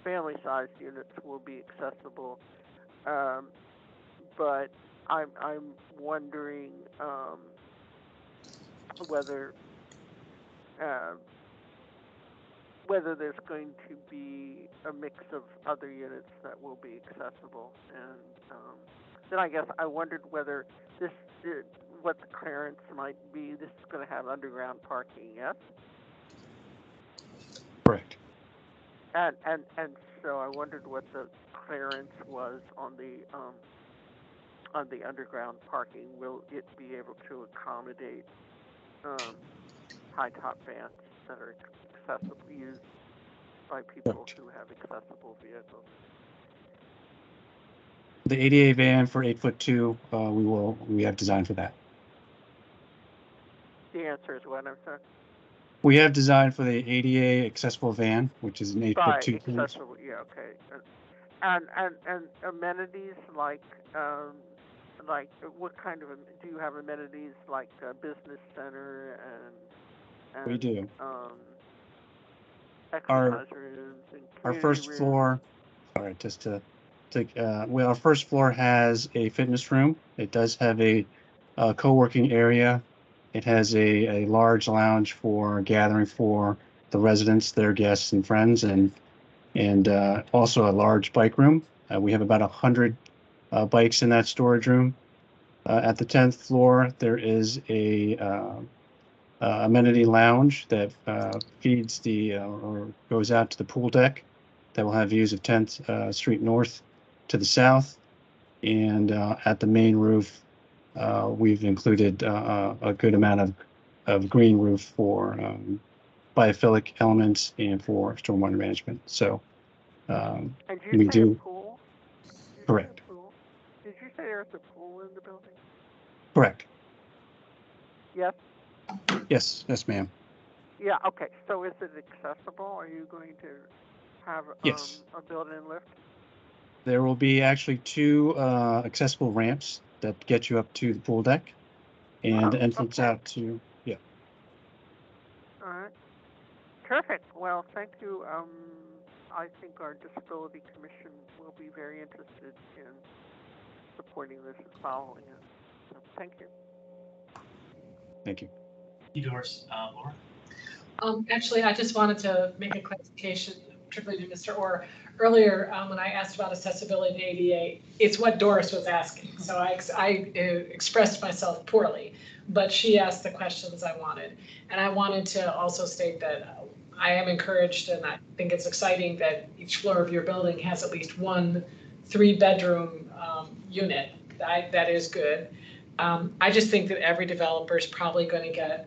family-sized units will be accessible. But I'm wondering whether there's going to be a mix of other units that will be accessible. And then I guess I wondered whether this what the clearance might be. This is going to have underground parking, yes? Correct. And so I wondered what the clearance was on the underground parking. Will it be able to accommodate high top vans that are accessibly used by people who have accessible vehicles? The ADA van for 8'2", we have designed for that. The answer is what, I'm sorry? We have designed for the ADA accessible van, which is an 8'2". Accessible, yeah, okay. And amenities like what kind of, do you have amenities like a business center and We do. Exercise rooms and our community first rooms? floor, all right, just to well, our first floor has a fitness room. It does have a co-working area. It has a large lounge for gathering for the residents, their guests and friends, and also a large bike room. We have about 100 bikes in that storage room. At the 10th floor, there is a amenity lounge that feeds or goes out to the pool deck that will have views of 10th Street North to the south. And at the main roof, we've included a good amount of green roof for biophilic elements and for stormwater management. So And we do. A pool? Correct. Pool? Did you say there's a pool in the building? Correct. Yes? Yes, ma'am. Yeah, okay. So is it accessible? Are you going to have Yes. a built-in lift? There will be actually 2 accessible ramps that get you up to the pool deck and the entrance out to, yeah. All right. Terrific. Well, thank you. I think our Disability Commission will be very interested in supporting this and following it. So thank you. Thank you. Doris, Laura? Actually, I just wanted to make a clarification, particularly to Mr. Orr. Earlier, when I asked about accessibility to ADA, it's what Doris was asking. So I expressed myself poorly, but she asked the questions I wanted. And I wanted to also state that I am encouraged, and I think it's exciting that each floor of your building has at least one 3-bedroom unit. That is good. I just think that every developer is probably going to get,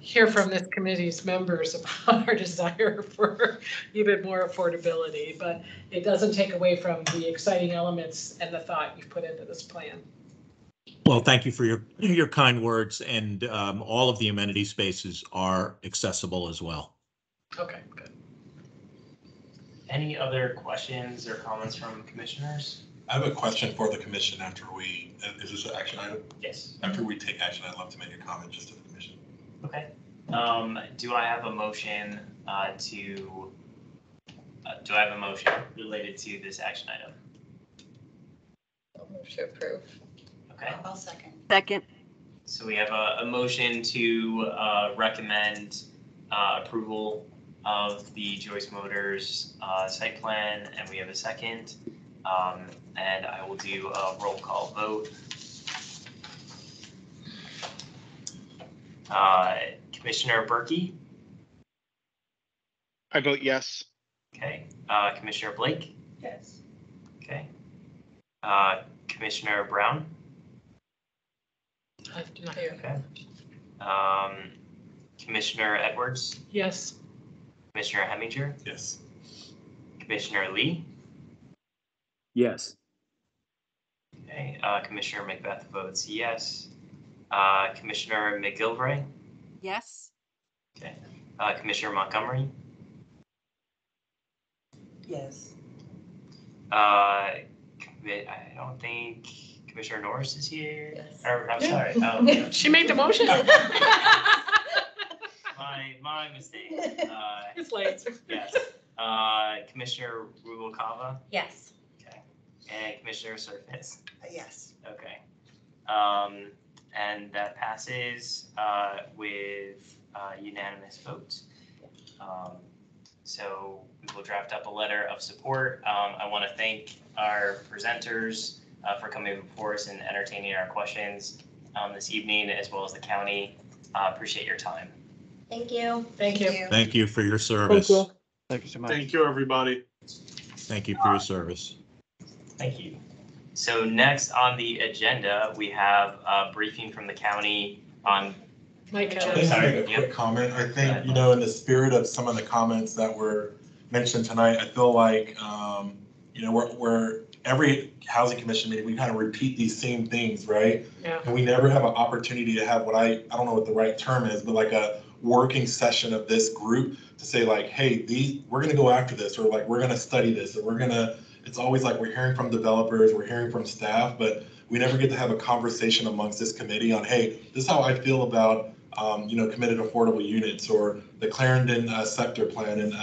hear from this committee's members about our desire for even more affordability, but it doesn't take away from the exciting elements and the thought you've put into this plan. Well, thank you for your kind words, and all of the amenity spaces are accessible as well. Okay, good. Any other questions or comments from commissioners? I have a question for the commission after is this an action item? Yes. After we take action, I'd love to make a comment just to the commission. Okay. Do I have a motion related to this action item? I'll move to approve. Okay. I'll second. Second. So we have a motion to recommend approval of the Joyce Motors site plan, and we have a second. And I will do a roll call vote. Commissioner Berkey? I vote yes. Okay. Commissioner Blake? Yes. Okay. Commissioner Brown? I do not hear. Okay. Commissioner Edwards? Yes. Commissioner Heminger? Yes. Commissioner Lee? Yes. Okay. Commissioner Macbeth votes yes. Commissioner McGilvray? Yes. Okay. Commissioner Montgomery? Yes. I don't think Commissioner Norris is here. Yes. Or, I'm sorry. She made the motion. My mistake. It's late. Yes. Commissioner Rubalcava? Yes. Okay. And Commissioner Surface? Yes. Okay. And that passes with unanimous votes. So we will draft up a letter of support. I want to thank our presenters for coming before us and entertaining our questions this evening, as well as the county. Appreciate your time. Thank you. Thank you. Thank you for your service. you. Thank you so much. Thank you, everybody. Thank you for your service. Thank you. So next on the agenda, we have a briefing from the county on. Mike, I think I make a Yep. quick comment. I think, you know, in the spirit of some of the comments that were mentioned tonight, I feel like, you know, we're every housing commission meeting, we kind of repeat these same things, right? Yeah. And we never have an opportunity to have what I don't know what the right term is, but like a working session of this group to say like, hey, we're gonna go after this, or like, we're gonna study this, or it's always like we're hearing from developers, we're hearing from staff, but we never get to have a conversation amongst this committee on, hey, this is how I feel about you know, committed affordable units or the Clarendon sector plan, and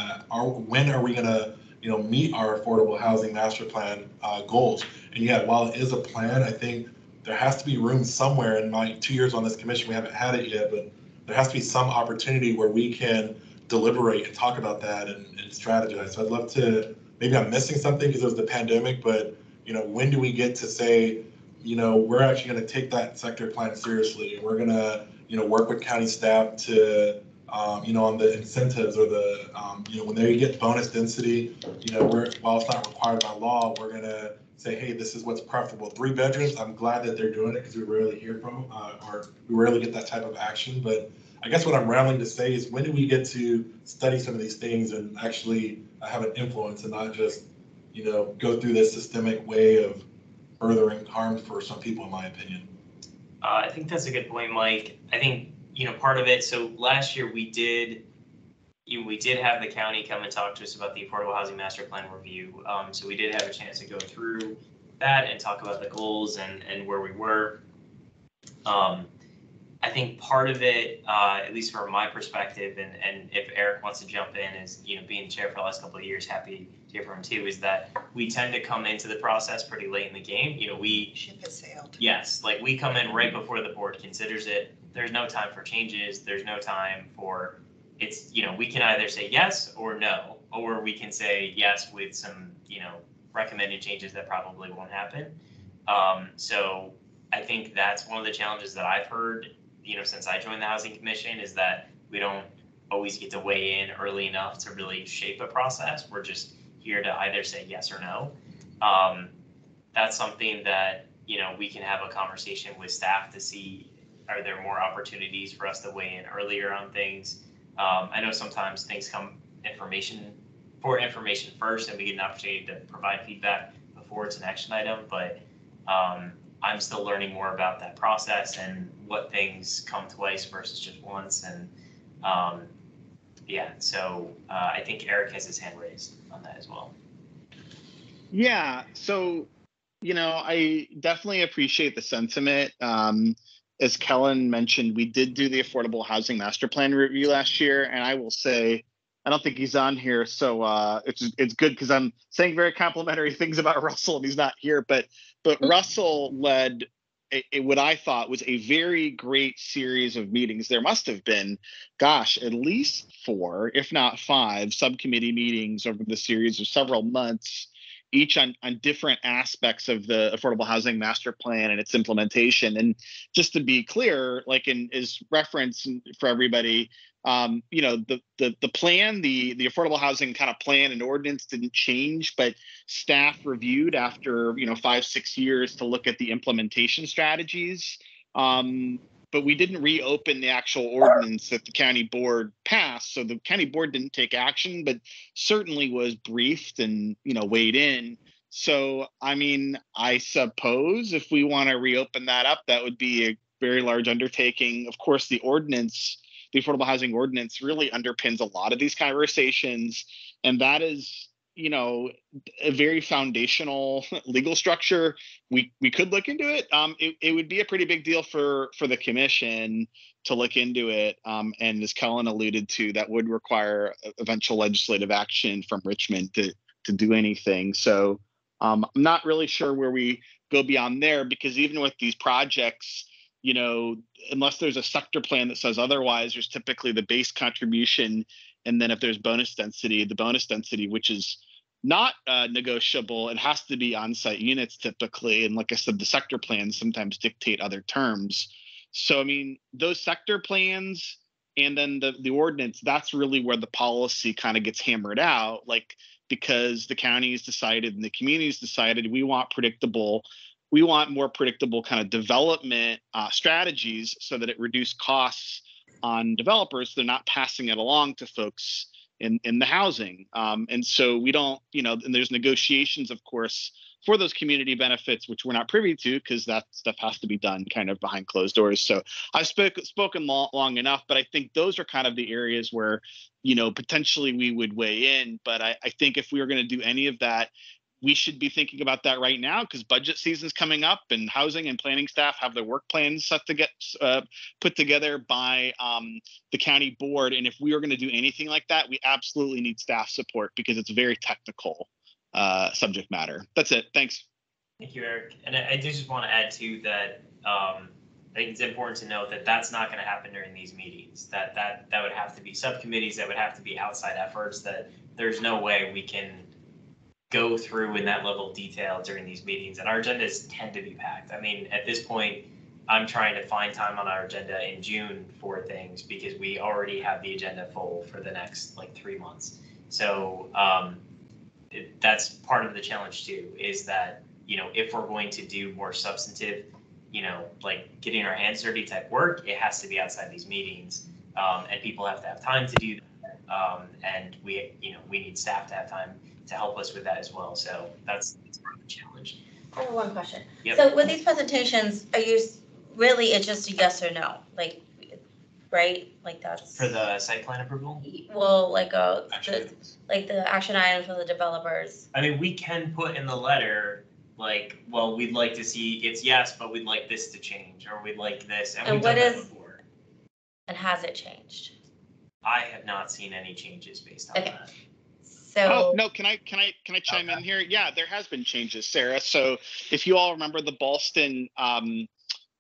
when are we gonna, you know, meet our affordable housing master plan goals? And yeah, while it is a plan, I think there has to be room somewhere. In my 2 years on this commission, we haven't had it yet, but there has to be some opportunity where we can deliberate and talk about that and strategize. So I'd love to, maybe I'm missing something because it was the pandemic, but you know, when do we get to say, you know, we're actually going to take that sector plan seriously, and we're going to, you know, work with county staff to, you know, on the incentives or the, you know, when they get bonus density, you know, while it's not required by law, we're going to say, hey, this is what's preferable. 3 bedrooms, I'm glad that they're doing it because we rarely hear from or we rarely get that type of action. But I guess what I'm rambling to say is, when do we get to study some of these things and actually have an influence and not just, you know, go through this systemic way of furthering harm for some people, in my opinion? I think that's a good point, Mike. I think, you know, part of it, so last year we did have the county come and talk to us about the Affordable Housing Master Plan review. So we did have a chance to go through that and talk about the goals and where we were. I think part of it, at least from my perspective, and if Eric wants to jump in, is, you know, being chair for the last couple of years, happy to hear from him too, is that we tend to come into the process pretty late in the game. You know, Ship has sailed. yes, like we come in right before the board considers it. There's no time for changes. There's no time for, it's, you know, we can either say yes or no, or we can say yes with some, you know, recommended changes that probably won't happen. So I think that's one of the challenges that I've heard, you know, since I joined the Housing Commission, is that we don't always get to weigh in early enough to really shape a process. We're just here to either say yes or no. That's something that, you know, we can have a conversation with staff to see, are there more opportunities for us to weigh in earlier on things? I know sometimes things come information first, and we get an opportunity to provide feedback before it's an action item, but I'm still learning more about that process and what things come twice versus just once. And yeah, so I think Eric has his hand raised on that as well. Yeah, so, you know, I definitely appreciate the sentiment. As Kellen mentioned, we did do the Affordable Housing Master Plan review last year, and I will say, I don't think he's on here, so it's good because I'm saying very complimentary things about Russell, and he's not here. But Russell led what I thought was a very great series of meetings. There must have been, gosh, at least 4, if not 5, subcommittee meetings over the series of several months, each on different aspects of the Affordable Housing Master Plan and its implementation. And just to be clear, like as reference for everybody, you know, the plan, the affordable housing kind of plan and ordinance didn't change, but staff reviewed after, you know, 5-6 years to look at the implementation strategies. But we didn't reopen the actual ordinance that the county board passed. So the county board didn't take action, but certainly was briefed and, you know, weighed in. So, I mean, I suppose if we want to reopen that up, that would be a very large undertaking. Of course, the ordinance, the affordable housing ordinance, really underpins a lot of these conversations. And that is, you know, a very foundational legal structure. We could look into it. It would be a pretty big deal for the commission to look into it. And as Kellen alluded to, that would require eventual legislative action from Richmond to do anything. So I'm not really sure where we go beyond there, because even with these projects, you know, unless there's a sector plan that says otherwise, there's typically the base contribution. And then if there's bonus density, the bonus density, which is not negotiable. It has to be on-site units typically. And like I said, the sector plans sometimes dictate other terms. So, I mean, those sector plans and then the ordinance, that's really where the policy kind of gets hammered out, like, because the county's decided and the community's decided we want more predictable kind of development strategies so that it reduces costs on developers. They're not passing it along to folks in the housing. And so we don't, and there's negotiations, of course, for those community benefits, which we're not privy to because that stuff has to be done kind of behind closed doors. So I've spoken long enough, but I think those are kind of the areas where, potentially we would weigh in. But I think if we were going to do any of that, we should be thinking about that right now because budget season's coming up and housing and planning staff have their work plans set to get put together by the county board. And if we are going to do anything like that, we absolutely need staff support because it's very technical subject matter. That's it. Thanks. Thank you, Eric. And I do just want to add too that I think it's important to note that that's not going to happen during these meetings. That would have to be subcommittees. That would have to be outside efforts. That there's no way we can go through in that level of detail during these meetings. And our agendas tend to be packed. I mean, at this point, I'm trying to find time on our agenda in June for things because we already have the agenda full for the next 3 months. So that's part of the challenge too, is that, if we're going to do more substantive, like getting our hands dirty type work, it has to be outside these meetings. And people have to have time to do that. And we need staff to have time to help us with that as well. So that's part of the challenge. I have one question. Yep. So with these presentations, are you really, it's just a yes or no? Right? That's. For the site plan approval? Well, the action items for the developers. I mean, we can put in the letter, well, we'd like to see it's yes, but we'd like this to change, or we'd like this. And we've done that before. And has it changed? I have not seen any changes based on that. So. Oh, no, can I chime in here? Yeah, there has been changes, Sarah. So if you all remember the Ballston,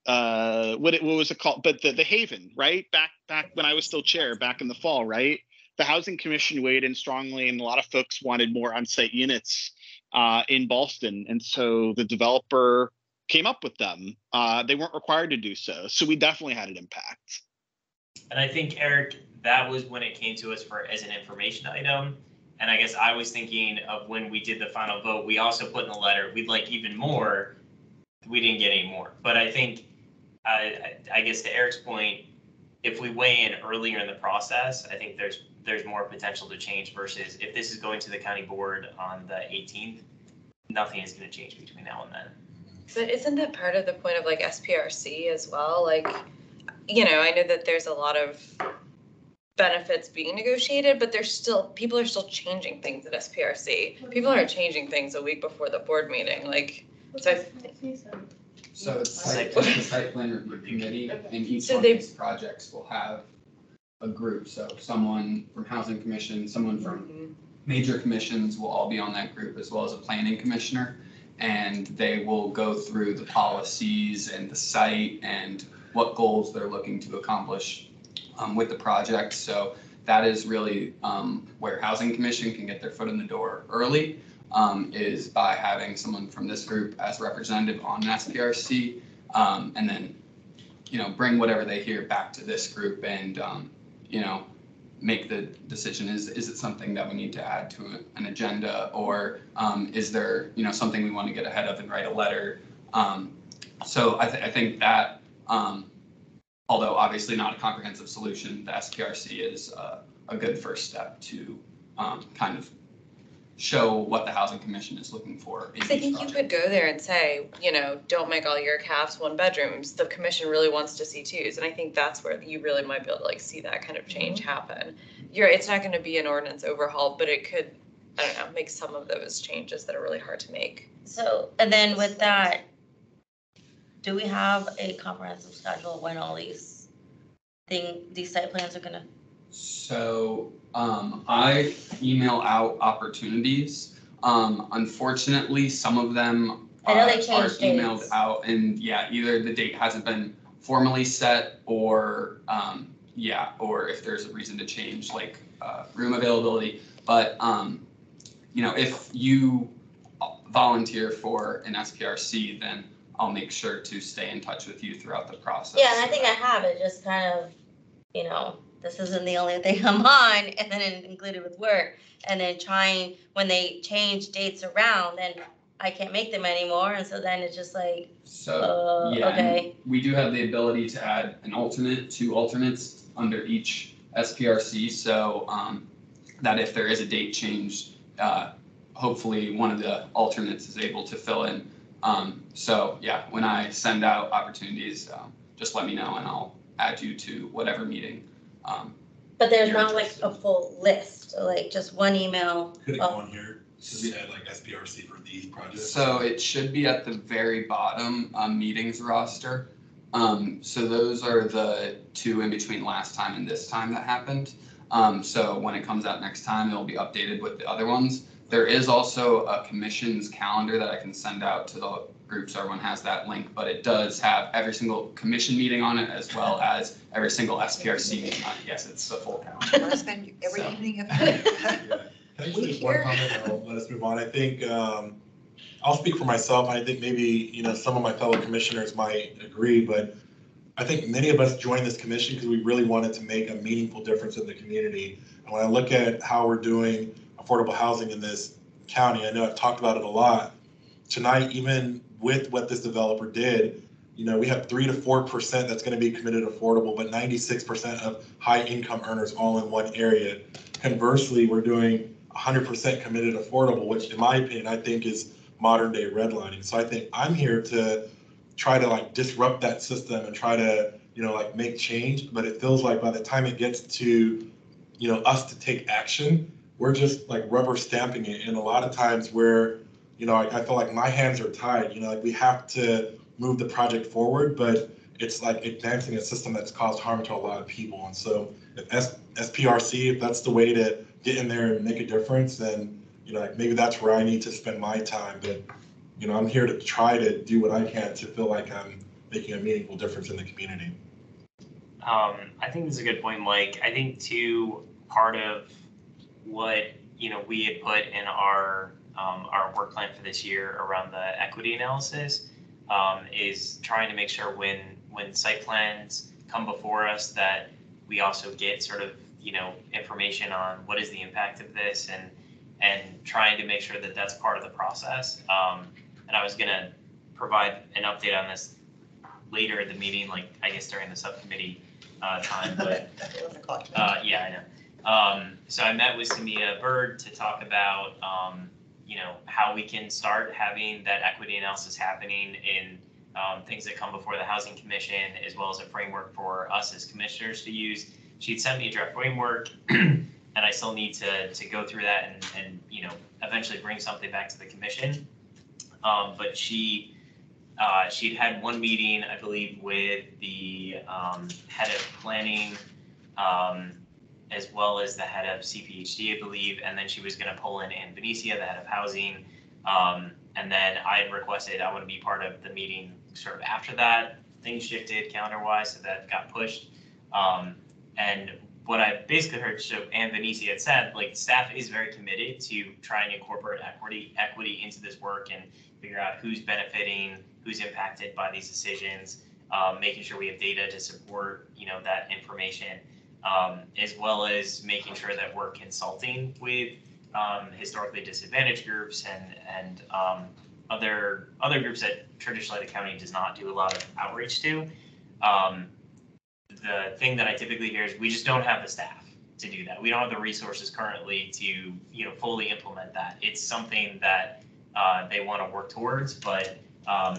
what was it called? But the Haven, right? Back when I was still chair, back in the fall, right? The Housing Commission weighed in strongly, and a lot of folks wanted more on-site units in Ballston, and so the developer came up with them. They weren't required to do so, so we definitely had an impact. And I think, Eric, that was when it came to us as an information item. And I guess I was thinking of when we did the final vote, we also put in the letter, we'd like even more. We didn't get any more. But I think, I guess to Eric's point, if we weigh in earlier in the process, I think there's more potential to change versus if this is going to the county board on the 18th, nothing is going to change between now and then. But isn't that part of the point of SPRC as well? I know that there's a lot of benefits being negotiated, but people are still changing things at SPRC. People are changing things a week before the board meeting. So it's the site plan review committee, and each one of these projects will have a group. So someone from Housing Commission, someone from major commissions will all be on that group, as well as a planning commissioner. And they will go through the policies and the site and what goals they're looking to accomplish with the project. So that is really where Housing Commission can get their foot in the door early. Is by having someone from this group as representative on SPRC, and then, bring whatever they hear back to this group and, make the decision. Is it something that we need to add to an agenda, or is there, something we want to get ahead of and write a letter? So I think that, although obviously not a comprehensive solution, the SPRC is a good first step to kind of show what the Housing Commission is looking for. I think you could go there and say, don't make all your CAFs 1 bedrooms. The commission really wants to see 2s. And I think that's where you really might be able to see that kind of change happen. It's not going to be an ordinance overhaul, but it could, I don't know, make some of those changes that are really hard to make. So, and then with that, do we have a comprehensive schedule when all these site plans are gonna? So I email out opportunities. Unfortunately, some of them are emailed dates out, and either the date hasn't been formally set, or or if there's a reason to change, like room availability. But if you volunteer for an SPRC, then I'll make sure to stay in touch with you throughout the process. Yeah, and I think I have it, just kind of, this isn't the only thing I'm on, and then it included with work, and then trying, when they change dates around, then I can't make them anymore, and so then it's just like, So, yeah, okay. and we do have the ability to add an alternate, 2 alternates under each SPRC, so that if there is a date change, hopefully one of the alternates is able to fill in. So yeah, when I send out opportunities, just let me know and I'll add you to whatever meeting. But there's not like a full list, like just one email. Could it go on here? Should we add like SPRC for these projects? So it should be at the very bottom, meetings roster. So those are the 2 in between last time and this time that happened. So when it comes out next time, it'll be updated with the other ones. There is also a commission's calendar that I can send out to the group so everyone has that link, but it does have every single commission meeting on it as well as every single SPRC meeting on it. Yes, it's a full calendar. I want to spend every evening of Can I just make one comment and I'll let us move on? I think, I'll speak for myself. I think maybe, some of my fellow commissioners might agree, but I think many of us joined this commission because we really wanted to make a meaningful difference in the community. And when I look at how we're doing affordable housing in this county, I know I've talked about it a lot. Tonight, even with what this developer did, we have 3 to 4% that's going to be committed affordable, but 96% of high income earners all in one area. Conversely, we're doing 100% committed affordable, which in my opinion, I think is modern day redlining. So I think I'm here to try to disrupt that system and try to, make change. But it feels like by the time it gets to, us to take action, we're just rubber stamping it. And a lot of times where, I feel like my hands are tied, we have to move the project forward, but it's like advancing a system that's caused harm to a lot of people. And so if SPRC, if that's the way to get in there and make a difference, then, maybe that's where I need to spend my time. But, I'm here to try to do what I can to feel like I'm making a meaningful difference in the community. I think this is a good point, Mike. I think too, part of what, we had put in our work plan for this year around the equity analysis is trying to make sure when site plans come before us that we also get sort of, information on what is the impact of this and trying to make sure that that's part of the process. And I was gonna provide an update on this later in the meeting, I guess during the subcommittee time, but yeah, I know. So I met with Samia Bird to talk about, how we can start having that equity analysis happening in things that come before the Housing Commission, as well as a framework for us as commissioners to use. She'd sent me a draft framework, and I still need to go through that and eventually bring something back to the commission. But she'd had one meeting, I believe, with the head of planning, as well as the head of CPHD, I believe, and then she was going to pull in Ann Benicia, the head of housing. And then I had requested I want to be part of the meeting sort of after that. Things shifted calendar-wise, so that got pushed. And what I basically heard, so Ann Benicia had said, staff is very committed to trying to incorporate equity into this work and figure out who's benefiting, who's impacted by these decisions, making sure we have data to support, that information. As well as making sure that we're consulting with historically disadvantaged groups and other groups that traditionally the county does not do a lot of outreach to. The thing that I typically hear is we just don't have the staff to do that. We don't have the resources currently to fully implement that. It's something that they want to work towards, but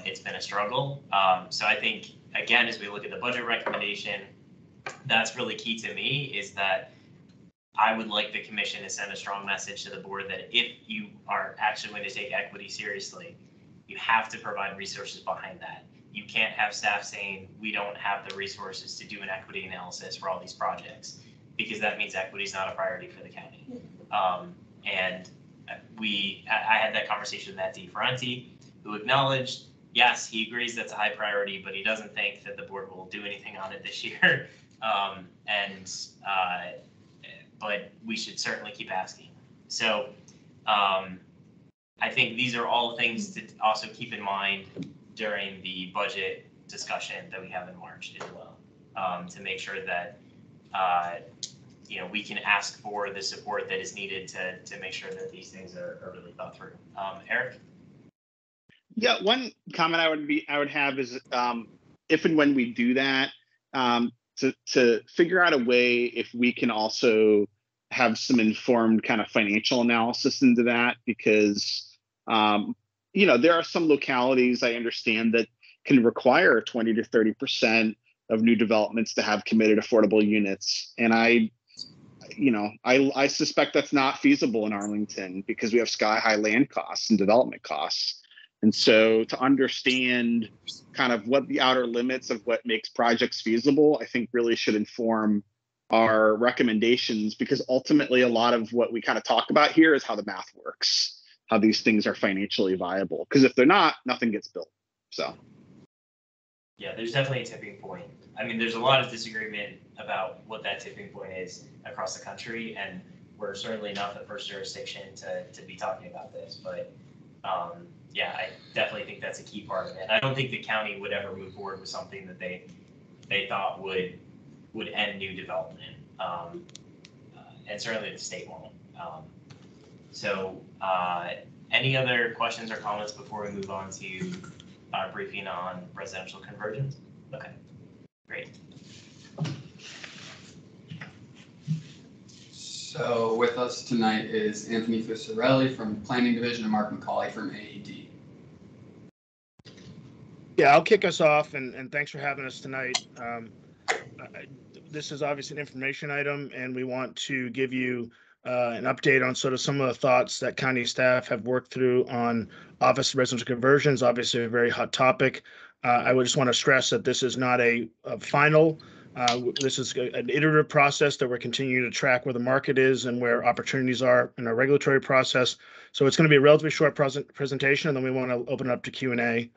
it's been a struggle. So I think, again, as we look at the budget recommendation, that's really key to me, is that I would like the commission to send a strong message to the board that if you are actually going to take equity seriously, you have to provide resources behind that. You can't have staff saying, we don't have the resources to do an equity analysis for all these projects, because that means equity is not a priority for the county. And I had that conversation with Matt DiFerenti, who acknowledged, yes, he agrees that's a high priority, but he doesn't think that the board will do anything on it this year. But we should certainly keep asking. So I think these are all things to also keep in mind during the budget discussion that we have in March as well, to make sure that we can ask for the support that is needed to make sure that these things are really thought through. Eric? Yeah, one comment I would have is if and when we do that, to figure out a way if we can also have some informed kind of financial analysis into that, because there are some localities I understand that can require 20 to 30% of new developments to have committed affordable units, and I suspect that's not feasible in Arlington because we have sky high land costs and development costs. And so to understand kind of what the outer limits of what makes projects feasible, I think really should inform our recommendations, because ultimately a lot of what we kind of talk about here is how the math works, how these things are financially viable. Because if they're not, nothing gets built. So. Yeah, there's definitely a tipping point. I mean, there's a lot of disagreement about what that tipping point is across the country, and we're certainly not the first jurisdiction to be talking about this. But yeah, I definitely think that's a key part of it. I don't think the county would ever move forward with something that they thought would end new development, and certainly the state won't. So any other questions or comments before we move on to our briefing on residential conversions? Okay, great. So with us tonight is Anthony Fusarelli from Planning Division and Mark McCauley from AED. Yeah, I'll kick us off, and thanks for having us tonight. This is obviously an information item, and we want to give you an update on sort of some of the thoughts that county staff have worked through on office residential conversions, obviously a very hot topic. I would just want to stress that this is not a final. This is an iterative process that we're continuing to track where the market is and where opportunities are in our regulatory process. So it's going to be a relatively short presentation, and then we want to open it up to Q&A.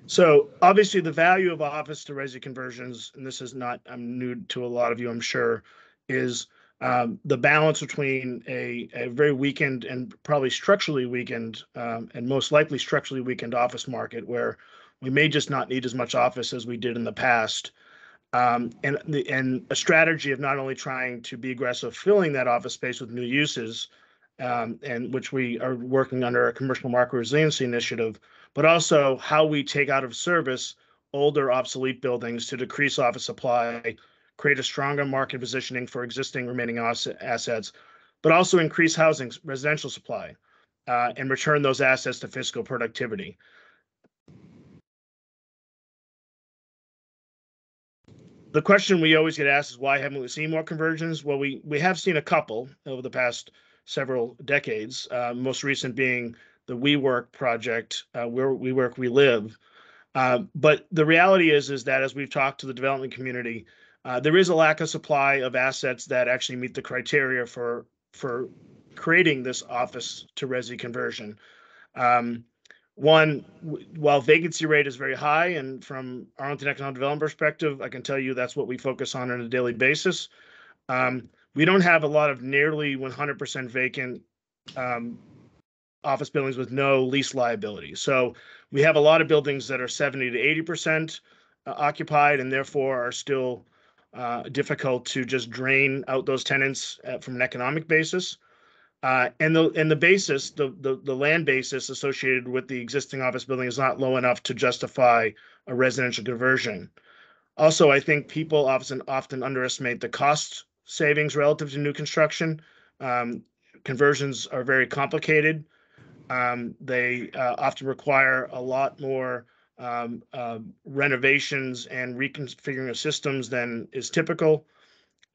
So obviously the value of office to resi conversions, and this is not, I'm new to a lot of you, I'm sure, is the balance between a very weakened and probably structurally weakened and most likely structurally weakened office market where we may just not need as much office as we did in the past. And a strategy of not only trying to be aggressive filling that office space with new uses, and which we are working under a commercial market resiliency initiative, but also how we take out of service older obsolete buildings to decrease office supply, create a stronger market positioning for existing remaining assets, but also increase housing residential supply and return those assets to fiscal productivity. The question we always get asked is why haven't we seen more conversions? Well, we have seen a couple over the past several decades, most recent being the WeWork project, where WeWork We Live. But the reality is that as we've talked to the development community, there is a lack of supply of assets that actually meet the criteria for creating this office to resi conversion. One, while vacancy rate is very high, and from Arlington Economic Development perspective, I can tell you that's what we focus on a daily basis. We don't have a lot of nearly 100% vacant office buildings with no lease liability. So we have a lot of buildings that are 70 to 80% occupied and therefore are still difficult to just drain out those tenants from an economic basis. And the basis, the land basis associated with the existing office building is not low enough to justify a residential conversion. Also, I think people often underestimate the cost savings relative to new construction. Conversions are very complicated. They often require a lot more renovations and reconfiguring of systems than is typical.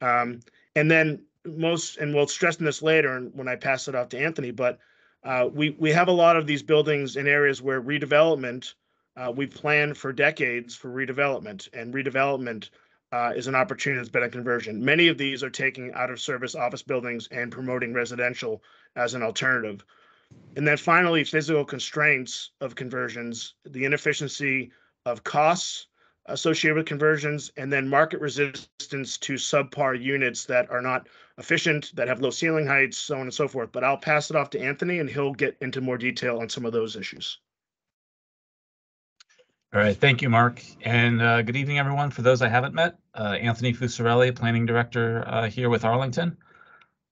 And then and we'll stress this later when I pass it off to Anthony, but we have a lot of these buildings in areas where redevelopment, we've planned for decades for redevelopment, and redevelopment is an opportunity that's better conversion. Many of these are taking out of service office buildings and promoting residential as an alternative. And then finally, physical constraints of conversions, the inefficiency of costs, associated with conversions, and then market resistance to subpar units that are not efficient, that have low ceiling heights, so on and so forth. But I'll pass it off to Anthony, and he'll get into more detail on some of those issues. All right, thank you, Mark. And good evening, everyone. For those I haven't met, Anthony Fusarelli, Planning Director here with Arlington.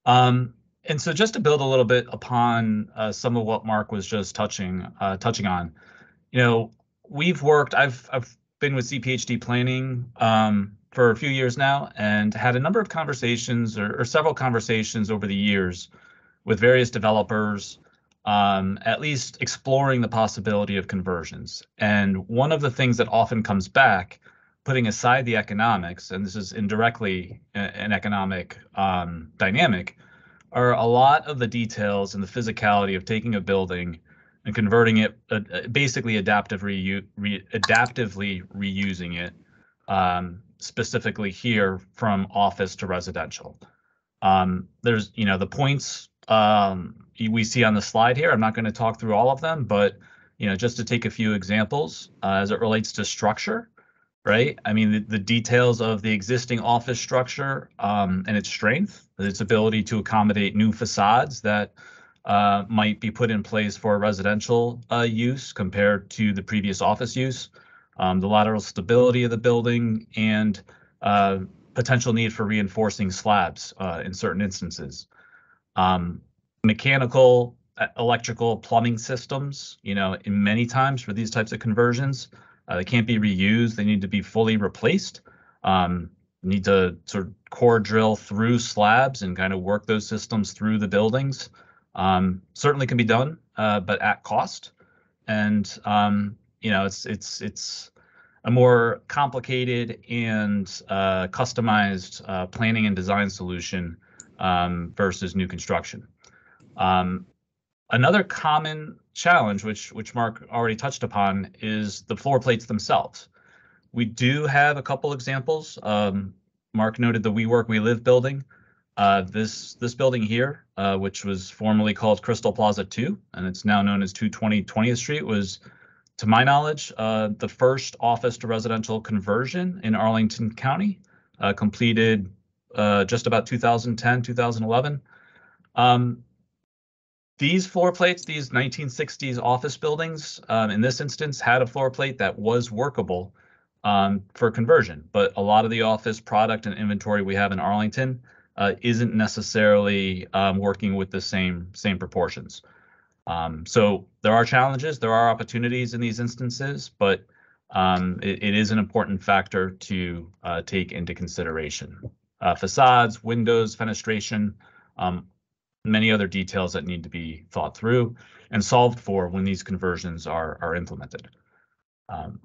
And so just to build a little bit upon some of what Mark was just touching on, you know, I've been with CPHD Planning for a few years now and had a number of conversations or several conversations over the years with various developers, at least exploring the possibility of conversions. And one of the things that often comes back, putting aside the economics, and this is indirectly an economic dynamic, are a lot of the details and the physicality of taking a building and converting it, basically adaptively reusing it, specifically here from office to residential. There's, you know, the points we see on the slide here. I'm not going to talk through all of them, but, you know, just to take a few examples as it relates to structure, right? I mean, the details of the existing office structure and its strength, its ability to accommodate new facades that might be put in place for residential use compared to the previous office use, the lateral stability of the building, and potential need for reinforcing slabs in certain instances. Mechanical, electrical, plumbing systems, you know, in many times for these types of conversions, they can't be reused. They need to be fully replaced. Need to sort of core drill through slabs and kind of work those systems through the buildings. Certainly can be done, but at cost. And you know, it's a more complicated and customized planning and design solution versus new construction. Another common challenge, which Mark already touched upon, is the floor plates themselves. We do have a couple examples. Mark noted the We Work, We Live building. This building here, which was formerly called Crystal Plaza 2, and it's now known as 220 20th Street, was, to my knowledge, the first office to residential conversion in Arlington County, completed just about 2010, 2011. These floor plates, these 1960s office buildings, in this instance, had a floor plate that was workable for conversion, but a lot of the office product and inventory we have in Arlington isn't necessarily working with the same proportions. So there are challenges, there are opportunities in these instances, but it is an important factor to take into consideration. Facades, windows, fenestration, many other details that need to be thought through and solved for when these conversions are implemented.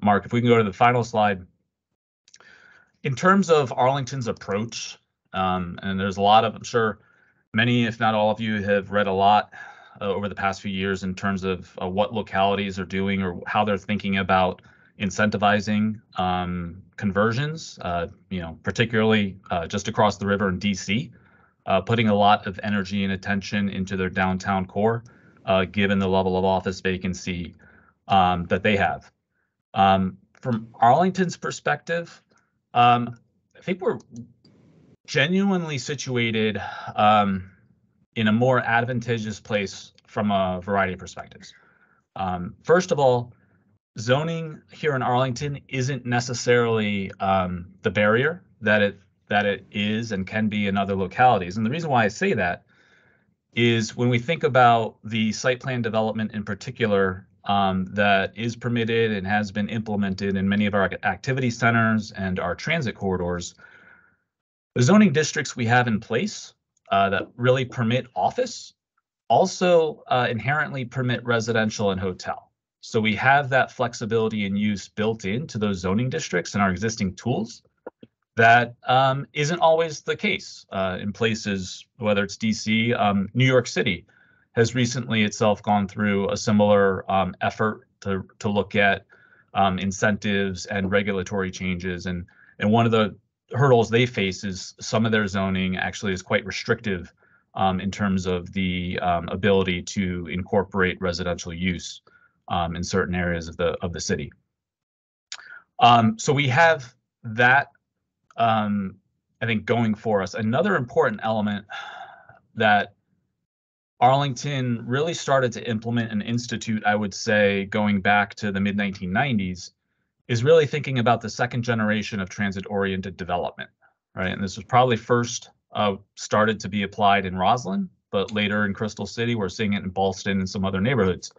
Mark, if we can go to the final slide. In terms of Arlington's approach, and there's a lot of, I'm sure many, if not all of you, have read a lot over the past few years in terms of what localities are doing or how they're thinking about incentivizing conversions, you know, particularly just across the river in DC. Putting a lot of energy and attention into their downtown core, given the level of office vacancy that they have. From Arlington's perspective, I think we're genuinely situated in a more advantageous place from a variety of perspectives. First of all, zoning here in Arlington isn't necessarily the barrier that it is and can be in other localities. And the reason why I say that is when we think about the site plan development in particular that is permitted and has been implemented in many of our activity centers and our transit corridors, the zoning districts we have in place that really permit office also inherently permit residential and hotel. So we have that flexibility and use built into those zoning districts and our existing tools. That isn't always the case in places, whether it's DC. New York City has recently itself gone through a similar effort to look at incentives and regulatory changes. And one of the hurdles they face is some of their zoning actually is quite restrictive in terms of the ability to incorporate residential use in certain areas of the city. So we have that, I think, going for us. Another important element that Arlington really started to implement and institute, I would say, going back to the mid-1990s, is really thinking about the second generation of transit-oriented development, right? And this was probably first started to be applied in Roslyn, but later in Crystal City, we're seeing it in Ballston and some other neighborhoods.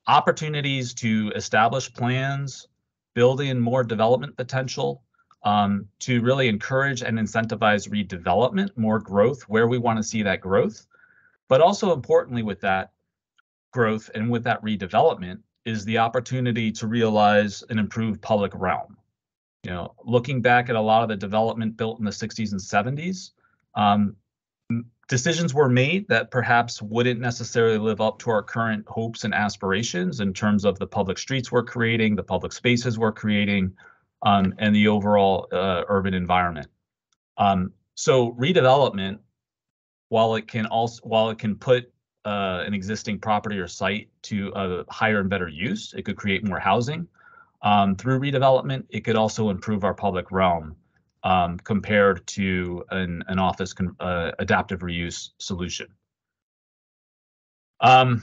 Opportunities to establish plans, build in more development potential, to really encourage and incentivize redevelopment, more growth where we want to see that growth. But also importantly with that growth and with that redevelopment is the opportunity to realize an improved public realm. You know, looking back at a lot of the development built in the 60s and 70s, decisions were made that perhaps wouldn't necessarily live up to our current hopes and aspirations in terms of the public streets we're creating, the public spaces we're creating, and the overall urban environment. So redevelopment, while it can put an existing property or site to a higher and better use, it could create more housing. Through redevelopment, it could also improve our public realm compared to an office adaptive reuse solution. A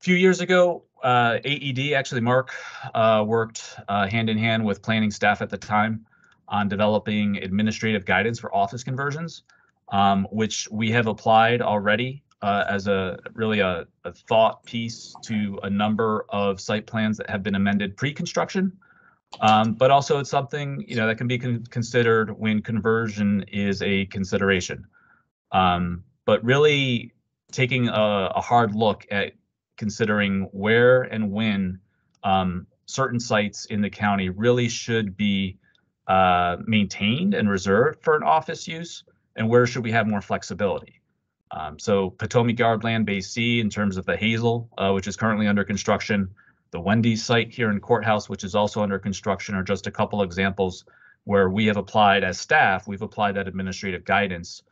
few years ago, AED, actually Mark worked hand in hand with planning staff at the time on developing administrative guidance for office conversions, which we have applied already as a thought piece to a number of site plans that have been amended pre-construction. But also it's something, you know, that can be considered when conversion is a consideration. But really taking a hard look at considering where and when certain sites in the county really should be maintained and reserved for an office use, and where should we have more flexibility. So Potomac Yardland Bay C in terms of the Hazel, which is currently under construction, the Wendy's site here in Courthouse, which is also under construction, are just a couple examples where we have applied as staff, we've applied that administrative guidance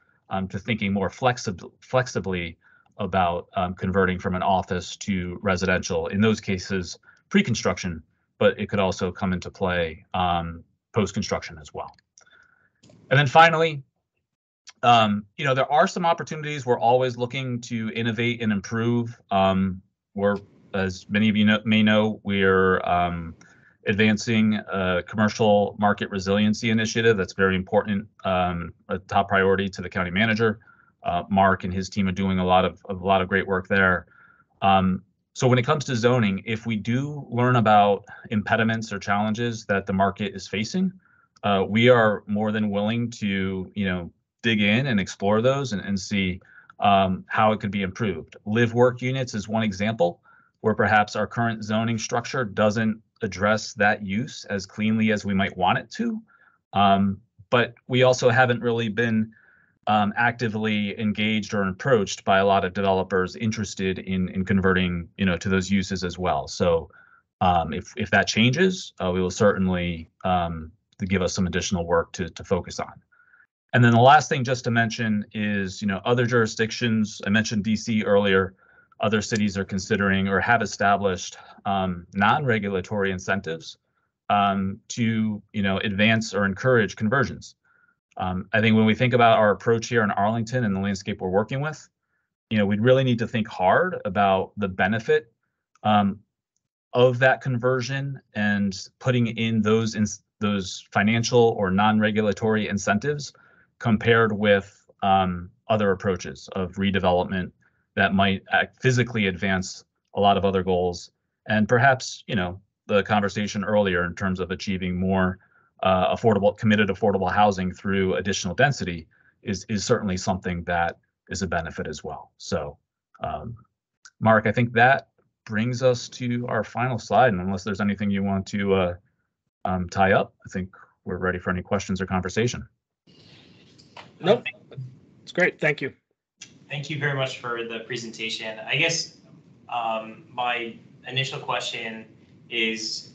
to thinking more flexibly about converting from an office to residential. In those cases, pre-construction, but it could also come into play post-construction as well. And then finally, you know, there are some opportunities. We're always looking to innovate and improve. We're, as many of you may know, we're advancing a commercial market resiliency initiative that's very important, a top priority to the county manager. Mark and his team are doing a lot of great work there. So when it comes to zoning, if we do learn about impediments or challenges that the market is facing, we are more than willing to, you know, dig in and explore those and see how it could be improved. Live work units is one example where perhaps our current zoning structure doesn't address that use as cleanly as we might want it to. But we also haven't really been actively engaged or approached by a lot of developers interested in converting, you know, to those uses as well. So if that changes, we will certainly give us some additional work to focus on. And then the last thing just to mention is, you know, other jurisdictions. I mentioned DC earlier. Other cities are considering or have established non-regulatory incentives to, you know, advance or encourage conversions. I think when we think about our approach here in Arlington and the landscape we're working with, you know, we'd really need to think hard about the benefit of that conversion and putting in those financial or non-regulatory incentives compared with other approaches of redevelopment that might physically advance a lot of other goals. And perhaps, you know, the conversation earlier in terms of achieving more committed affordable housing through additional density is certainly something that is a benefit as well. So, Mark, I think that brings us to our final slide. And unless there's anything you want to tie up, I think we're ready for any questions or conversation. Nope, it's great. Thank you. Thank you very much for the presentation. I guess my initial question is,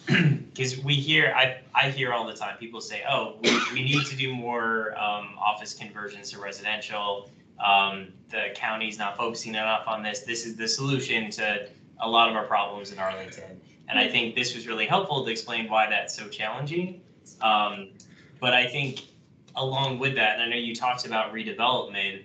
because I hear all the time people say, oh, we need to do more office conversions to residential. The county's not focusing enough on this. This is the solution to a lot of our problems in Arlington. And I think this was really helpful to explain why that's so challenging. But I think along with that, and I know you talked about redevelopment,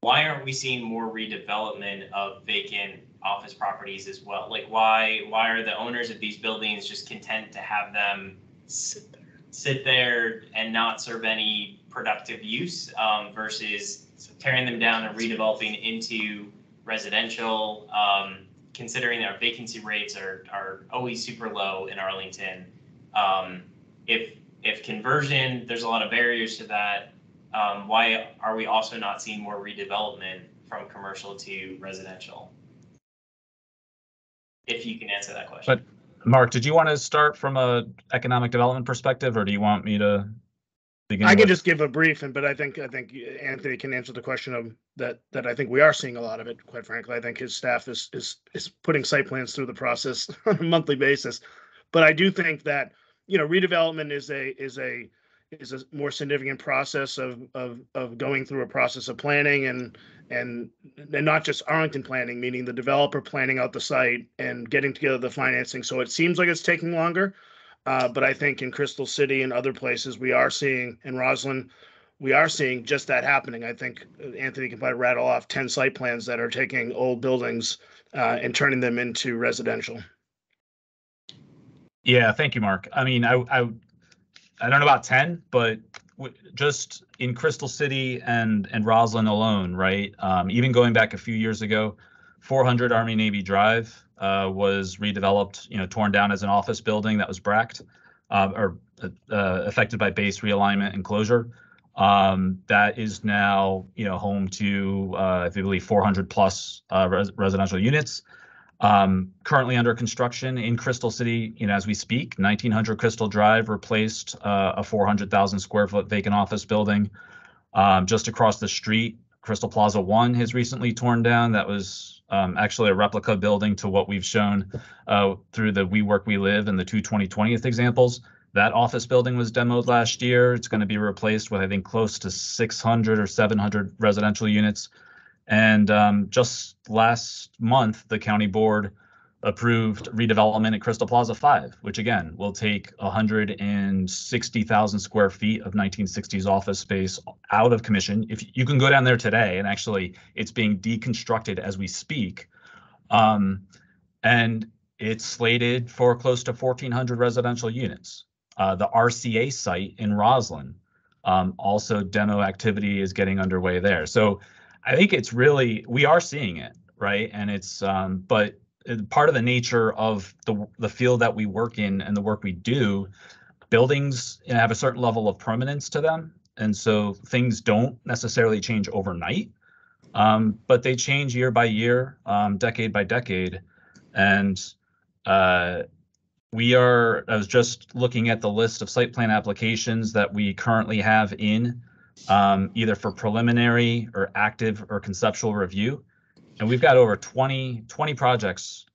why aren't we seeing more redevelopment of vacant office properties as well? Like why are the owners of these buildings just content to have them sit there and not serve any productive use versus tearing them down and redeveloping into residential, considering that our vacancy rates are always super low in Arlington. If conversion, there's a lot of barriers to that. Why are we also not seeing more redevelopment from commercial to residential? If you can answer that question. But Mark, did you want to start from a economic development perspective, or do you want me to begin? I can just give a brief, but I think Anthony can answer the question of that I think we are seeing a lot of it. Quite frankly, I think his staff is putting site plans through the process on a monthly basis. But I do think that redevelopment is a more significant process of going through a process of planning and not just Arlington planning, meaning the developer planning out the site and getting together the financing. So it seems like it's taking longer. But I think in Crystal City and other places we are seeing, in Roslyn, we are seeing just that happening. I think Anthony can probably rattle off 10 site plans that are taking old buildings and turning them into residential. Yeah, thank you, Mark. I mean, I don't know about 10, but just in Crystal City and Roslyn alone, right? Even going back a few years ago, 400 Army Navy Drive was redeveloped, torn down as an office building that was bracked or affected by base realignment and closure. That is now, home to, I believe, 400 plus residential units. Currently under construction in Crystal City, as we speak, 1900 Crystal Drive replaced a 400,000 square foot vacant office building. Just across the street, Crystal Plaza 1 has recently torn down. That was actually a replica building to what we've shown through the We Work, We Live and the 2020th examples. That office building was demoed last year. It's going to be replaced with, I think, close to 600 or 700 residential units. And just last month, the county board approved redevelopment at Crystal Plaza 5, which again will take 160,000 square feet of 1960s office space out of commission. If you can go down there today, and actually it's being deconstructed as we speak, and it's slated for close to 1,400 residential units. The RCA site in Roslyn, also demo activity is getting underway there. So I think it's really, we are seeing it, right? And it's, but part of the nature of the field that we work in and the work we do, buildings have a certain level of permanence to them. And so things don't necessarily change overnight, but they change year by year, decade by decade. And I was just looking at the list of site plan applications that we currently have in, either for preliminary or active or conceptual review. And we've got over 20 projects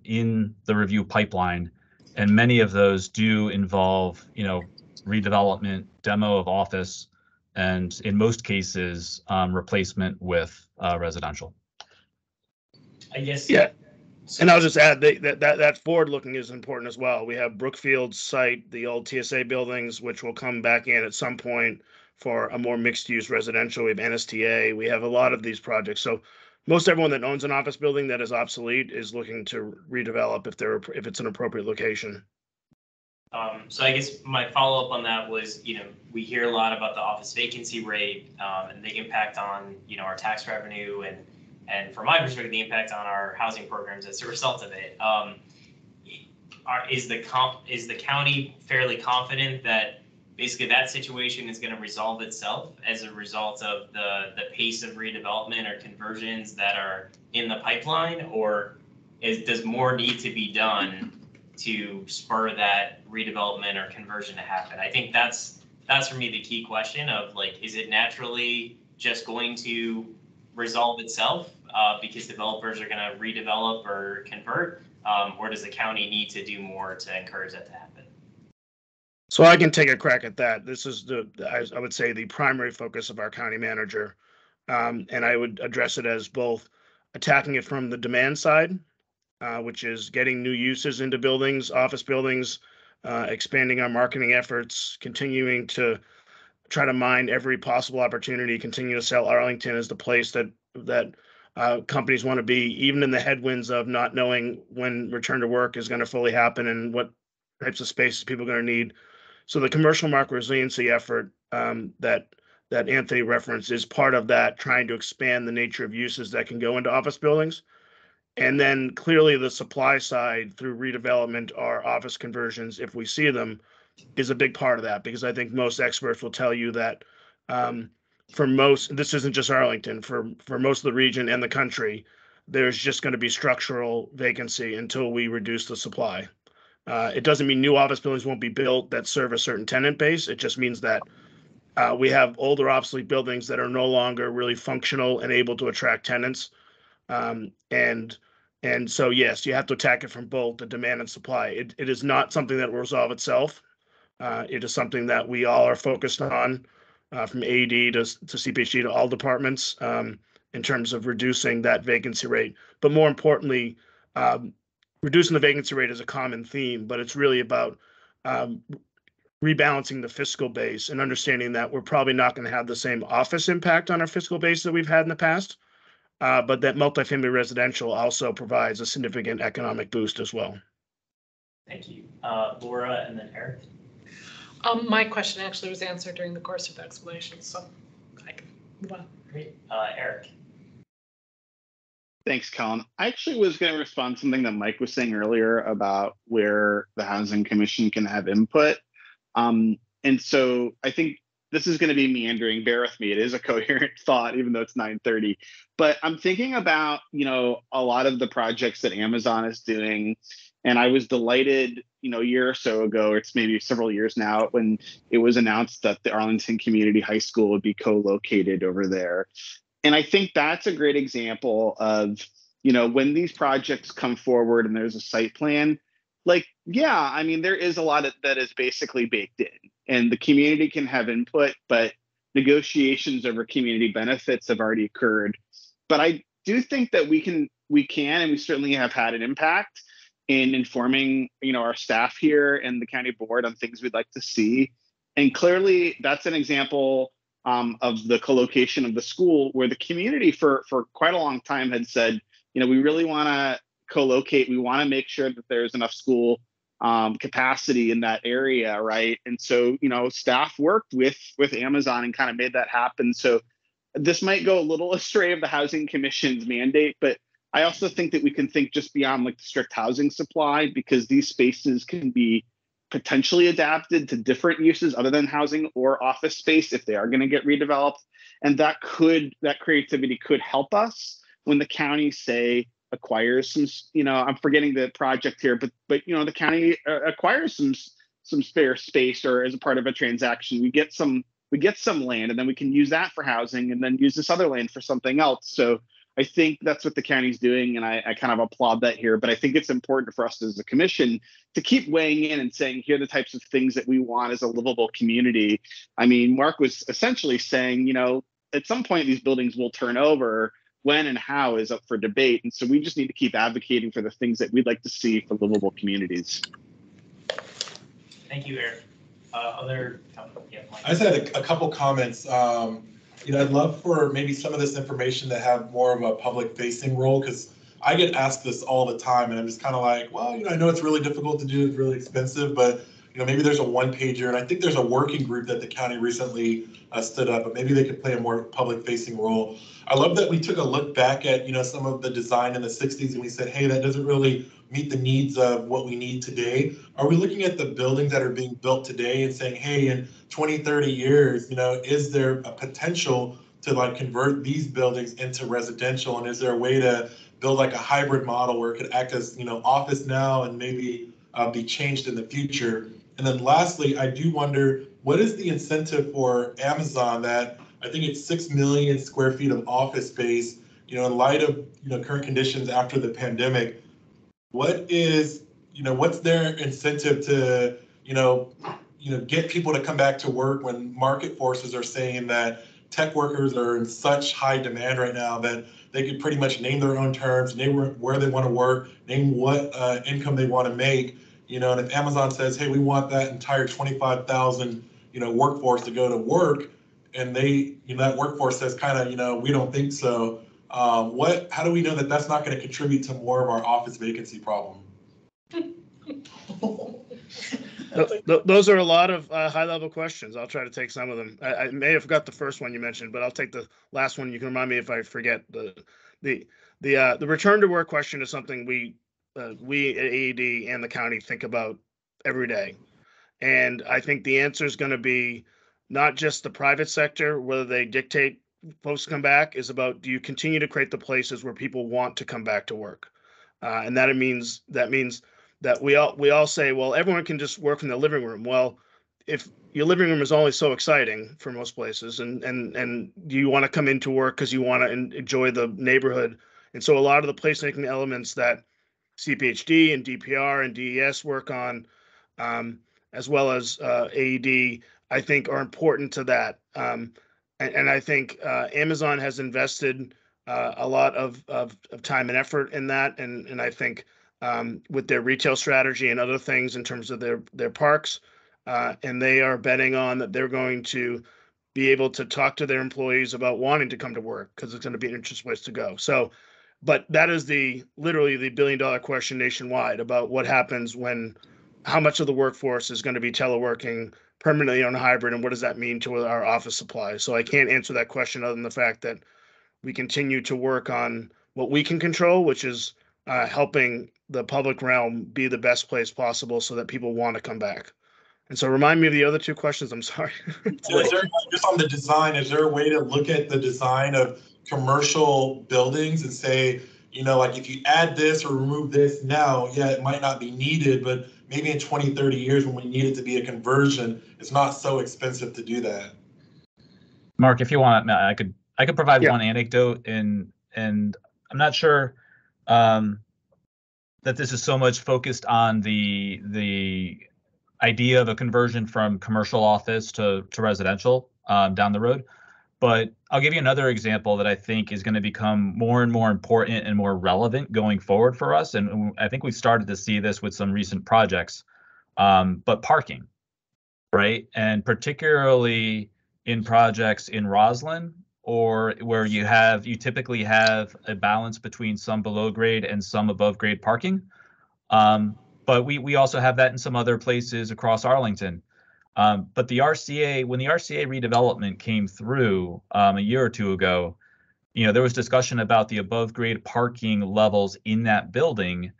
in the review pipeline. And many of those do involve, redevelopment, demo of office, and in most cases, replacement with residential. I guess. Yeah. And I'll just add that forward looking is important as well. We have Brookfield's site, the old TSA buildings, which will come back in at some point for a more mixed use residential. We have NSTA. We have a lot of these projects. So most everyone that owns an office building that is obsolete is looking to redevelop if it's an appropriate location. So I guess my follow up on that was, we hear a lot about the office vacancy rate and the impact on, our tax revenue and from my perspective, the impact on our housing programs as a result of it. Is the county fairly confident that basically that situation is going to resolve itself as a result of the pace of redevelopment or conversions that are in the pipeline, or does more need to be done to spur that redevelopment or conversion to happen? I think that's for me the key question of is it naturally just going to resolve itself because developers are going to redevelop or convert, or does the county need to do more to encourage that to happen? So I can take a crack at that. This is I would say the primary focus of our county manager. And I would address it as both attacking it from the demand side which is getting new uses into buildings, office buildings, expanding our marketing efforts, continuing to try to mine every possible opportunity, continue to sell Arlington as the place that companies want to be, even in the headwinds of not knowing when return to work is going to fully happen and what types of spaces people are going to need. So the commercial market resiliency effort that Anthony referenced is part of that, trying to expand the nature of uses that can go into office buildings. And then clearly the supply side through redevelopment or office conversions, if we see them, is a big part of that, because I think most experts will tell you that for most, this isn't just Arlington, for most of the region and the country, there's just going to be structural vacancy until we reduce the supply. It doesn't mean new office buildings won't be built that serve a certain tenant base. It just means that we have older obsolete buildings that are no longer really functional and able to attract tenants. And so, yes, you have to attack it from both the demand and supply. It is not something that will resolve itself. It is something that we all are focused on, from AD to CPHG to all departments, in terms of reducing that vacancy rate. But more importantly, reducing the vacancy rate is a common theme, but it's really about rebalancing the fiscal base and understanding that we're probably not going to have the same office impact on our fiscal base that we've had in the past, but that multifamily residential also provides a significant economic boost as well. Thank you. Laura and then Eric. My question actually was answered during the course of the explanation, so I can move on. Great. Eric. Thanks, Colin. I actually was going to respond to something that Mike was saying earlier about where the Housing Commission can have input. And so I think this is going to be meandering. Bear with me. It is a coherent thought, even though it's 9:30. But I'm thinking about, a lot of the projects that Amazon is doing. And I was delighted, a year or so ago, it's maybe several years now, when it was announced that the Arlington Community High School would be co-located over there. And I think that's a great example of, when these projects come forward and there's a site plan, there is a lot that is basically baked in, and the community can have input, but negotiations over community benefits have already occurred. But I do think that we can, and we certainly have had an impact in informing, our staff here and the county board on things we'd like to see. And clearly that's an example of the co-location of the school, where the community for quite a long time had said, we really want to co-locate. We want to make sure that there's enough school capacity in that area, right? And so, staff worked with Amazon and kind of made that happen. So this might go a little astray of the Housing Commission's mandate, but I also think that we can think just beyond the strict housing supply, because these spaces can be potentially adapted to different uses other than housing or office space if they are going to get redeveloped. And that creativity could help us when the county, say, acquires some, I'm forgetting the project here, but the county acquires some spare space, or as a part of a transaction, we get some land, and then we can use that for housing and then use this other land for something else. So I think that's what the county's doing, and I kind of applaud that here. But I think it's important for us as a commission to keep weighing in and saying, here are the types of things that we want as a livable community. I mean, Mark was essentially saying, at some point these buildings will turn over. When and how is up for debate. And so we just need to keep advocating for the things that we'd like to see for livable communities. Thank you, Eric. I just had a couple comments. I'd love for maybe some of this information to have more of a public facing role, because I get asked this all the time, and I'm just kind of like, well, I know it's really difficult to do, it's really expensive, but maybe there's a one-pager, and I think there's a working group that the county recently stood up, but maybe they could play a more public-facing role. I love that we took a look back at, some of the design in the 60s, and we said, hey, that doesn't really meet the needs of what we need today. Are we looking at the buildings that are being built today and saying, hey, in 20, 30 years, is there a potential to convert these buildings into residential? And is there a way to build a hybrid model where it could act as, office now and maybe be changed in the future? And then lastly, I do wonder, what is the incentive for Amazon that I think it's 6 million square feet of office space, in light of, current conditions after the pandemic? What is, what's their incentive to, get people to come back to work when market forces are saying that tech workers are in such high demand right now that they could pretty much name their own terms, name where they want to work, name what income they want to make. You know, and if Amazon says, hey, we want that entire 25,000, workforce to go to work, and they, that workforce says kind of, we don't think so. How do we know that that's not going to contribute to more of our office vacancy problem? Those are a lot of high-level questions. I'll try to take some of them. I may have forgot the first one you mentioned, but I'll take the last one. You can remind me if I forget. The return to work question is something we at AED and the county think about every day, and I think the answer is going to be not just the private sector, whether they dictate folks to come back, is about, do you continue to create the places where people want to come back to work, and that means that we all say, well, everyone can just work from the living room. Well, if your living room is only so exciting for most places, and you want to come into work because you want to enjoy the neighborhood, and so a lot of the placemaking elements that CPHD and DPR and DES work on, as well as AED, I think are important to that. And I think Amazon has invested a lot of time and effort in that, and I think with their retail strategy and other things in terms of their parks, and they are betting on that they're going to be able to talk to their employees about wanting to come to work because it's going to be an interesting place to go. So, but that is literally the billion-dollar question nationwide about what happens when, how much of the workforce is going to be teleworking permanently on hybrid, and what does that mean to our office supply? So I can't answer that question other than the fact that we continue to work on what we can control, which is helping the public realm be the best place possible so that people want to come back. And so remind me of the other two questions. I'm sorry. Just on the design, is there a way to look at the design of commercial buildings and say, like if you add this or remove this now, yeah, it might not be needed, but maybe in 20, 30 years when we need it to be a conversion, it's not so expensive to do that. Mark, if you want, I could provide one anecdote, and I'm not sure that this is so much focused on the idea of a conversion from commercial office to residential down the road. But I'll give you another example that I think is going to become more and more important and more relevant going forward for us. And I think we've started to see this with some recent projects, but parking, right? And particularly in projects in Roslyn, or where you typically have a balance between some below grade and some above grade parking. But we also have that in some other places across Arlington. But the RCA, when the RCA redevelopment came through a year or two ago, there was discussion about the above grade parking levels in that building,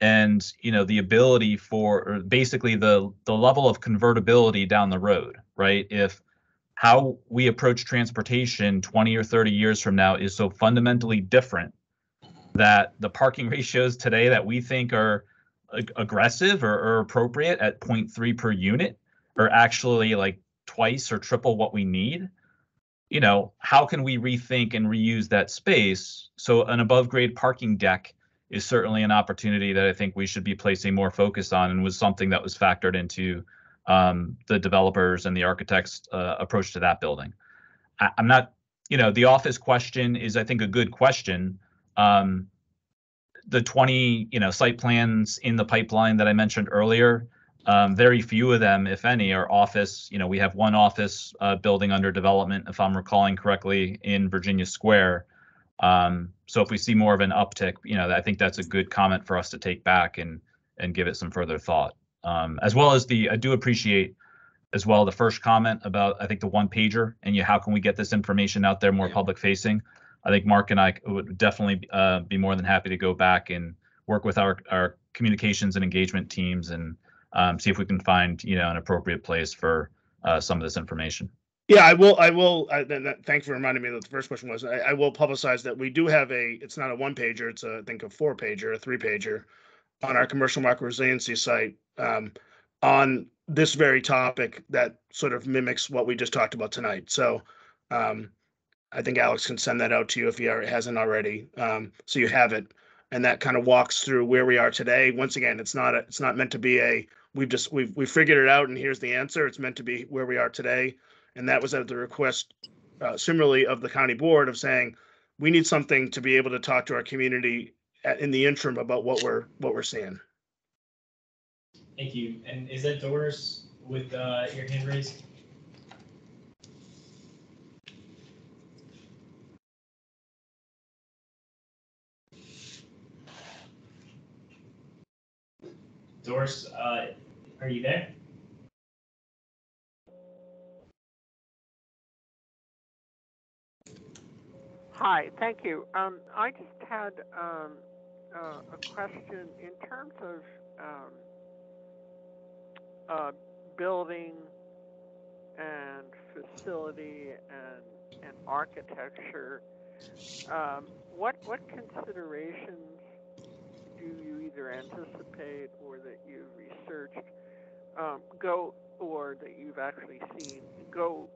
and the ability for basically the level of convertibility down the road, right? If how we approach transportation 20 or 30 years from now is so fundamentally different that the parking ratios today that we think are aggressive or appropriate at 0.3 per unit are actually like twice or triple what we need. How can we rethink and reuse that space? So an above grade parking deck is certainly an opportunity that I think we should be placing more focus on, and was something that was factored into the developers and the architects' approach to that building. I'm not, the office question is, I think, a good question. The 20, site plans in the pipeline that I mentioned earlier, very few of them, if any, are office. We have one office building under development, if I'm recalling correctly, in Virginia Square. So if we see more of an uptick, I think that's a good comment for us to take back and give it some further thought. As well as I do appreciate as well the first comment about, I think, the one pager and how can we get this information out there more public facing. I think Mark and I would definitely be more than happy to go back and work with our communications and engagement teams and see if we can find an appropriate place for some of this information. Yeah, I will. Thanks for reminding me that the first question was. I will publicize that we do have it's not a one pager. It's I think a 4-pager, a 3-pager, on our commercial market resiliency site on this very topic that sort of mimics what we just talked about tonight. So I think Alex can send that out to you if he hasn't already, so you have it, and that kind of walks through where we are today. Once again, it's not meant to be we've figured it out and here's the answer. It's meant to be where we are today, and that was at the request, similarly, of the county board of saying, we need something to be able to talk to our community in the interim about what we're seeing. Thank you. And is that Doris with your hand raised? Doris, are you there? Hi, thank you. I just had a question in terms of building and facility and architecture. What considerations do you either anticipate or that you've researched go or that you've actually seen go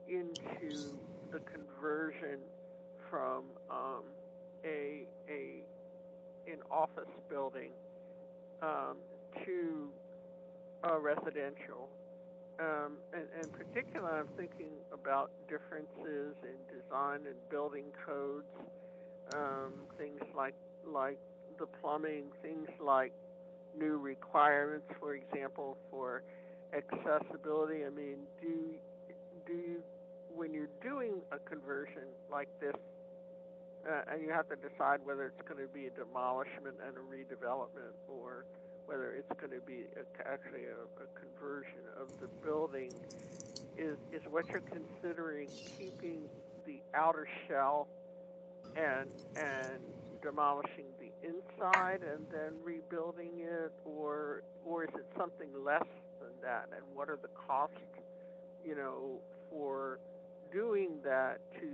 into the conversion from an office building to a residential? And in particular, I'm thinking about differences in design and building codes, things like the plumbing, things like new requirements, for example, for accessibility. I mean, do you when you're doing a conversion like this, and you have to decide whether it's going to be a demolishment and a redevelopment, or whether it's going to be actually a conversion of the building, is what you're considering keeping the outer shell and demolishing the inside and then rebuilding it, or is it something less than that? And what are the costs, for doing that to,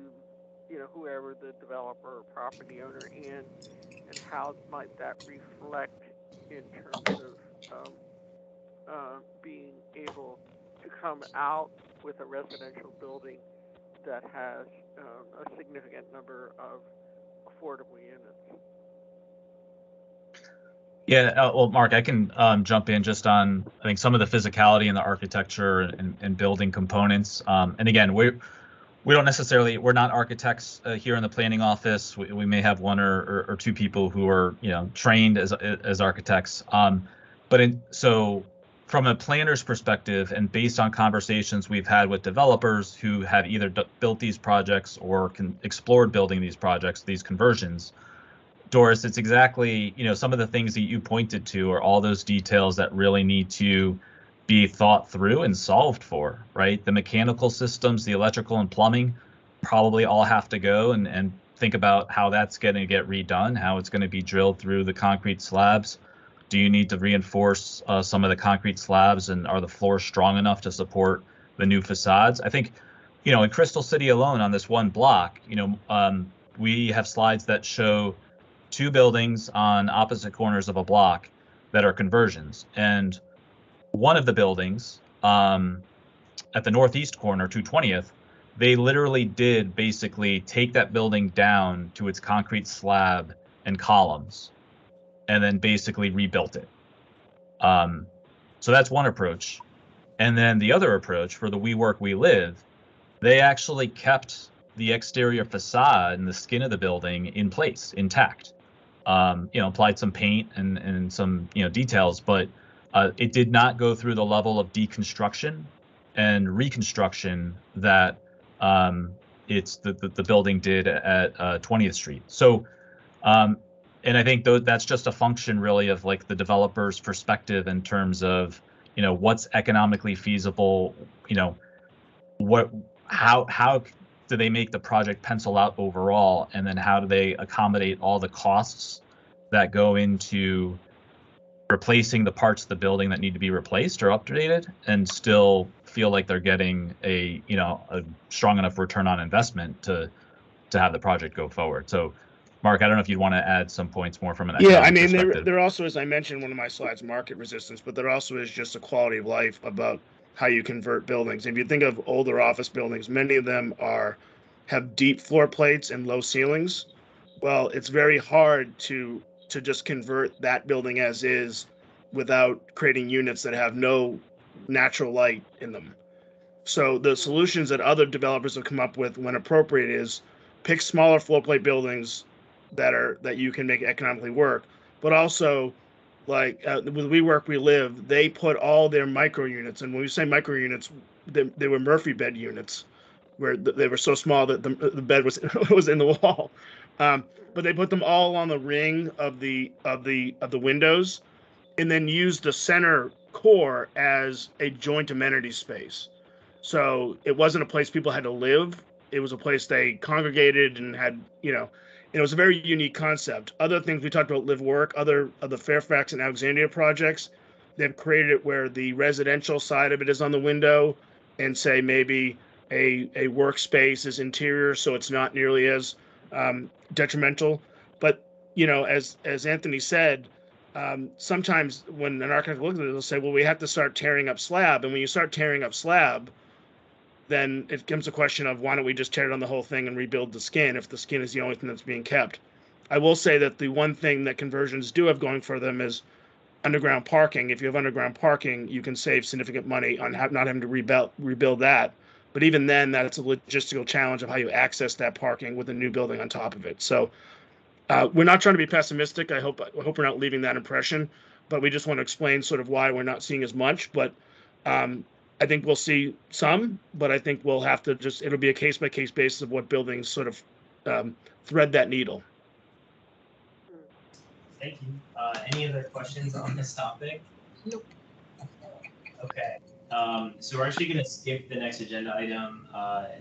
whoever the developer or property owner, and how might that reflect in terms of being able to come out with a residential building that has a significant number of affordable units? Yeah, well, Mark, I can jump in just on, I think, some of the physicality and the architecture and building components. And again, we don't necessarily, we're not architects here in the planning office. We may have one or two people who are, trained as architects. So from a planner's perspective, and based on conversations we've had with developers who have either built these projects or explored building these projects, these conversions, Doris, it's exactly, some of the things that you pointed to are all those details that really need to be thought through and solved for, right? The mechanical systems, the electrical and plumbing probably all have to go and think about how that's going to get redone, how it's going to be drilled through the concrete slabs. Do you need to reinforce some of the concrete slabs, and are the floors strong enough to support the new facades? I think, in Crystal City alone on this one block, we have slides that show 2 buildings on opposite corners of a block that are conversions. And one of the buildings at the northeast corner, 220th, they literally did basically take that building down to its concrete slab and columns and then basically rebuilt it. So that's one approach. And then the other approach for the We Work, We Live, they actually kept the exterior facade and the skin of the building in place, intact. Applied some paint and some, details, but it did not go through the level of deconstruction and reconstruction that it's the building did at 20th Street. So, and I think that's just a function really of like the developer's perspective in terms of, what's economically feasible, how do they make the project pencil out overall, and then how do they accommodate all the costs that go into replacing the parts of the building that need to be replaced or updated, and still feel like they're getting a strong enough return on investment to have the project go forward. So, Mark, I don't know if you'd want to add some points more from an economic perspective. There also is, I mentioned in one of my slides, market resistance, but there also is just a quality of life about how you convert buildings. If you think of older office buildings, many of them have deep floor plates and low ceilings. Well, it's very hard to just convert that building as is without creating units that have no natural light in them. So the solutions that other developers have come up with when appropriate is pick smaller floor plate buildings that you can make economically work, but also like with WeWork We Live, they put all their micro units, and when we say micro units, they were Murphy bed units, where they were so small that the bed was was in the wall, but they put them all on the ring of the windows, and then used the center core as a joint amenity space. So it wasn't a place people had to live. It was a place they congregated and had, it was a very unique concept. Other things we talked about live work, other of the Fairfax and Alexandria projects, they've created it where the residential side of it is on the window, and say maybe a workspace is interior, so it's not nearly as detrimental. But as Anthony said, sometimes when an architect looks at it, they'll say, well, we have to start tearing up slab. And when you start tearing up slab, then it comes a question of why don't we just tear down the whole thing and rebuild the skin if the skin is the only thing that's being kept. I will say that the one thing that conversions do have going for them is underground parking. If you have underground parking, you can save significant money on not having to rebuild that. But even then, that's a logistical challenge of how you access that parking with a new building on top of it. So we're not trying to be pessimistic. I hope we're not leaving that impression, but we just want to explain sort of why we're not seeing as much. But I think we'll see some, but I think we'll have to it'll be a case by case basis of what buildings sort of thread that needle. Thank you. Any other questions on this topic? Nope. Okay. So we're actually going to skip the next agenda item,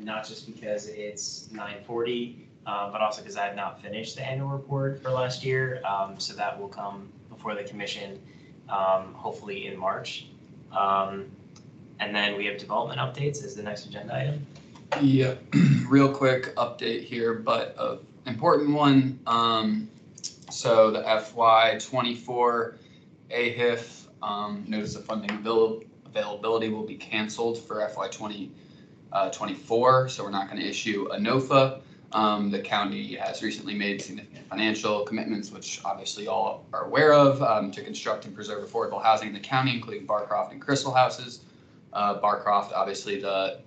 not just because it's 9:40, but also because I have not finished the annual report for last year. So that will come before the commission, hopefully in March. And then we have development updates as the next agenda item. Yeah, real quick update here, but an important one. So the FY24 AHIF notice of funding availability will be canceled for FY24. So we're not going to issue a NOFA. The county has recently made significant financial commitments, which obviously all are aware of, to construct and preserve affordable housing in the county, including Barcroft and Crystal houses. Barcroft, obviously the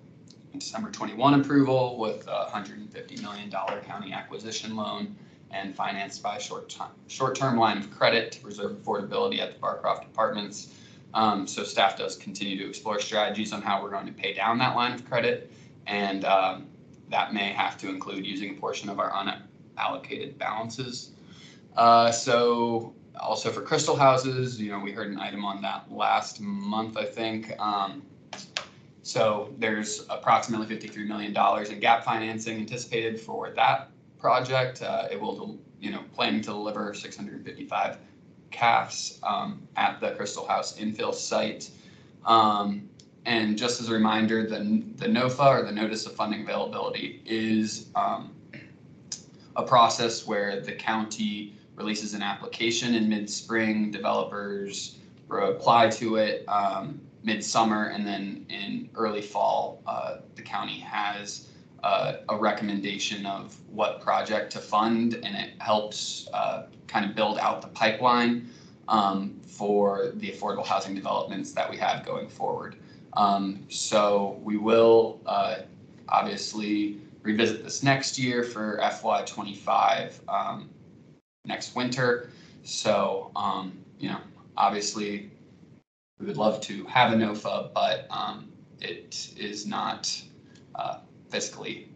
December 21 approval with a $150 million county acquisition loan and financed by a short-term line of credit to preserve affordability at the Barcroft apartments. So staff does continue to explore strategies on how we're going to pay down that line of credit, and that may have to include using a portion of our unallocated balances. So also for Crystal houses, we heard an item on that last month, I think. So there's approximately $53 million in gap financing anticipated for that project. It will, planning to deliver 655 CAFs at the Crystal House infill site. And just as a reminder, the NOFA, or the Notice of Funding Availability, is a process where the county releases an application in mid-spring. Developers apply to it mid-summer, and then in early fall, the county has a recommendation of what project to fund, and it helps kind of build out the pipeline for the affordable housing developments that we have going forward. So we will obviously revisit this next year for FY25 next winter. So, obviously we would love to have a NOFA, but it is not fiscally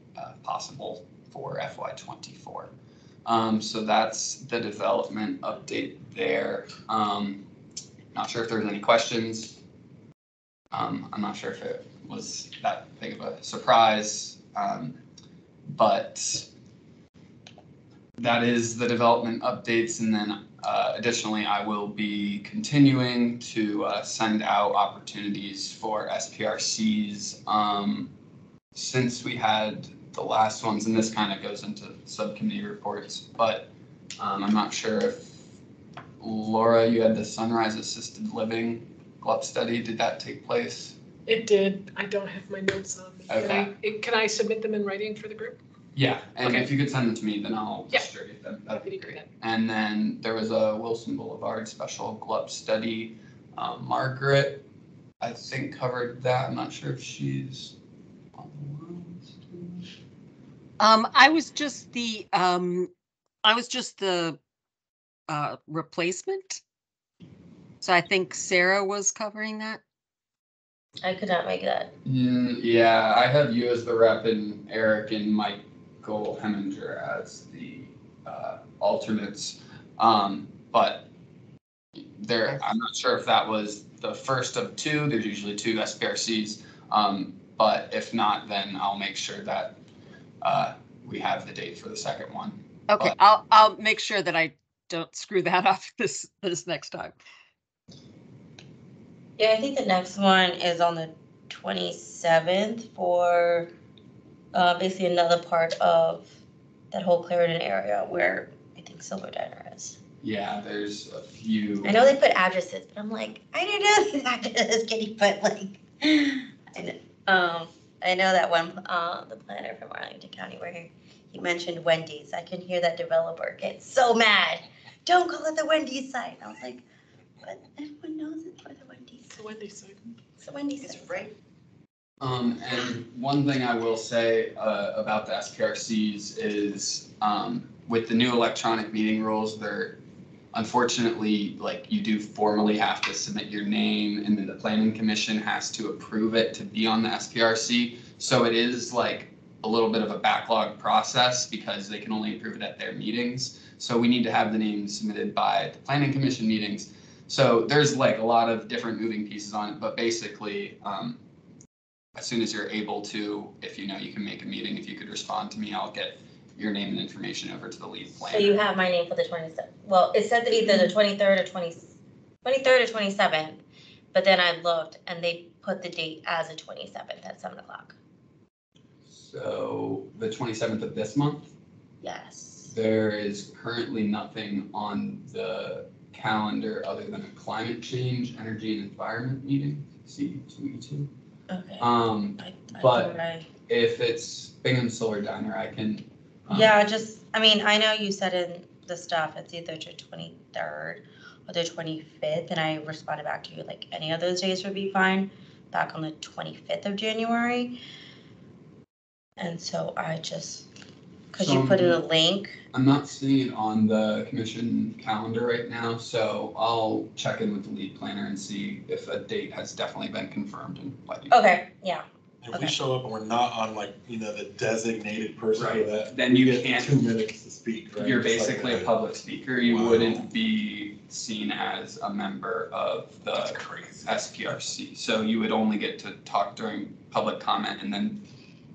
possible for FY24. So that's the development update there. Not sure if there's any questions. I'm not sure if it was that big of a surprise, but that is the development updates. And then additionally, I will be continuing to send out opportunities for SPRCs since we had the last ones, and this kind of goes into subcommittee reports, but I'm not sure if, Laura, you had the Sunrise Assisted Living GLUP study. Did that take place? It did. I don't have my notes on me. Okay. Can I submit them in writing for the group? Yeah, and Okay. if you could send them to me, then I'll distribute them. That'd be great. And then there was a Wilson Boulevard special GLUP study. Margaret, I think, covered that. I'm not sure if she's on the line. I was just the replacement. So I think Sarah was covering that. I could not make that. Yeah, I have you as the rep and Eric and Michael Heminger as the alternates. But I'm not sure if that was the first of two. There's usually two SPRCs. But if not, then I'll make sure that we have the date for the second one. Okay, But I'll make sure that I don't screw that up this next time. Yeah, I think the next one is on the 27th for basically another part of that whole Clarendon area where I think Silver Diner is. yeah, there's a few. I know they put addresses, but I'm like, I didn't know the address getting put like. I know that one, the planner from Arlington County where he mentioned Wendy's. I can hear that developer get so mad. Don't call it the Wendy's site. I was like, but everyone knows it's for the Wendy's. It's the Wendy's site. It's the Wendy's site. Right. And one thing I will say about the SPRCs is with the new electronic meeting rules, they're unfortunately, like, you do formally have to submit your name, and then the planning commission has to approve it to be on the SPRC. So it is like a little bit of a backlog process because they can only approve it at their meetings. So we need to have the name submitted by the planning commission meetings. So there's like a lot of different moving pieces on it, but basically, as soon as you're able to, if you know you can make a meeting, if you could respond to me, I'll get your name and information over to the lead planner. So you have my name for the 27th. Well, it said that either the 23rd or 23rd or 27th, but then I looked and they put the date as the 27th at 7 o'clock. So the 27th of this month? Yes. There is currently nothing on the calendar other than a climate change, energy and environment meeting, C2E2. Okay. But if it's Bingham Solar Diner, I can. Yeah, I mean, I know you said in the stuff it's either the 23rd or the 25th, and I responded back to you like any of those days would be fine, back on the 25th of January. And so I just, because you put in a link. I'm not seeing it on the commission calendar right now, so I'll check in with the lead planner and see if a date has definitely been confirmed and let you know. Okay, yeah. If we show up and we're not on the designated person for that, then you get can't 2 minutes to speak, right? You're Just like basically that. a public speaker. You wouldn't be seen as a member of the SPRC. So you would only get to talk during public comment, and then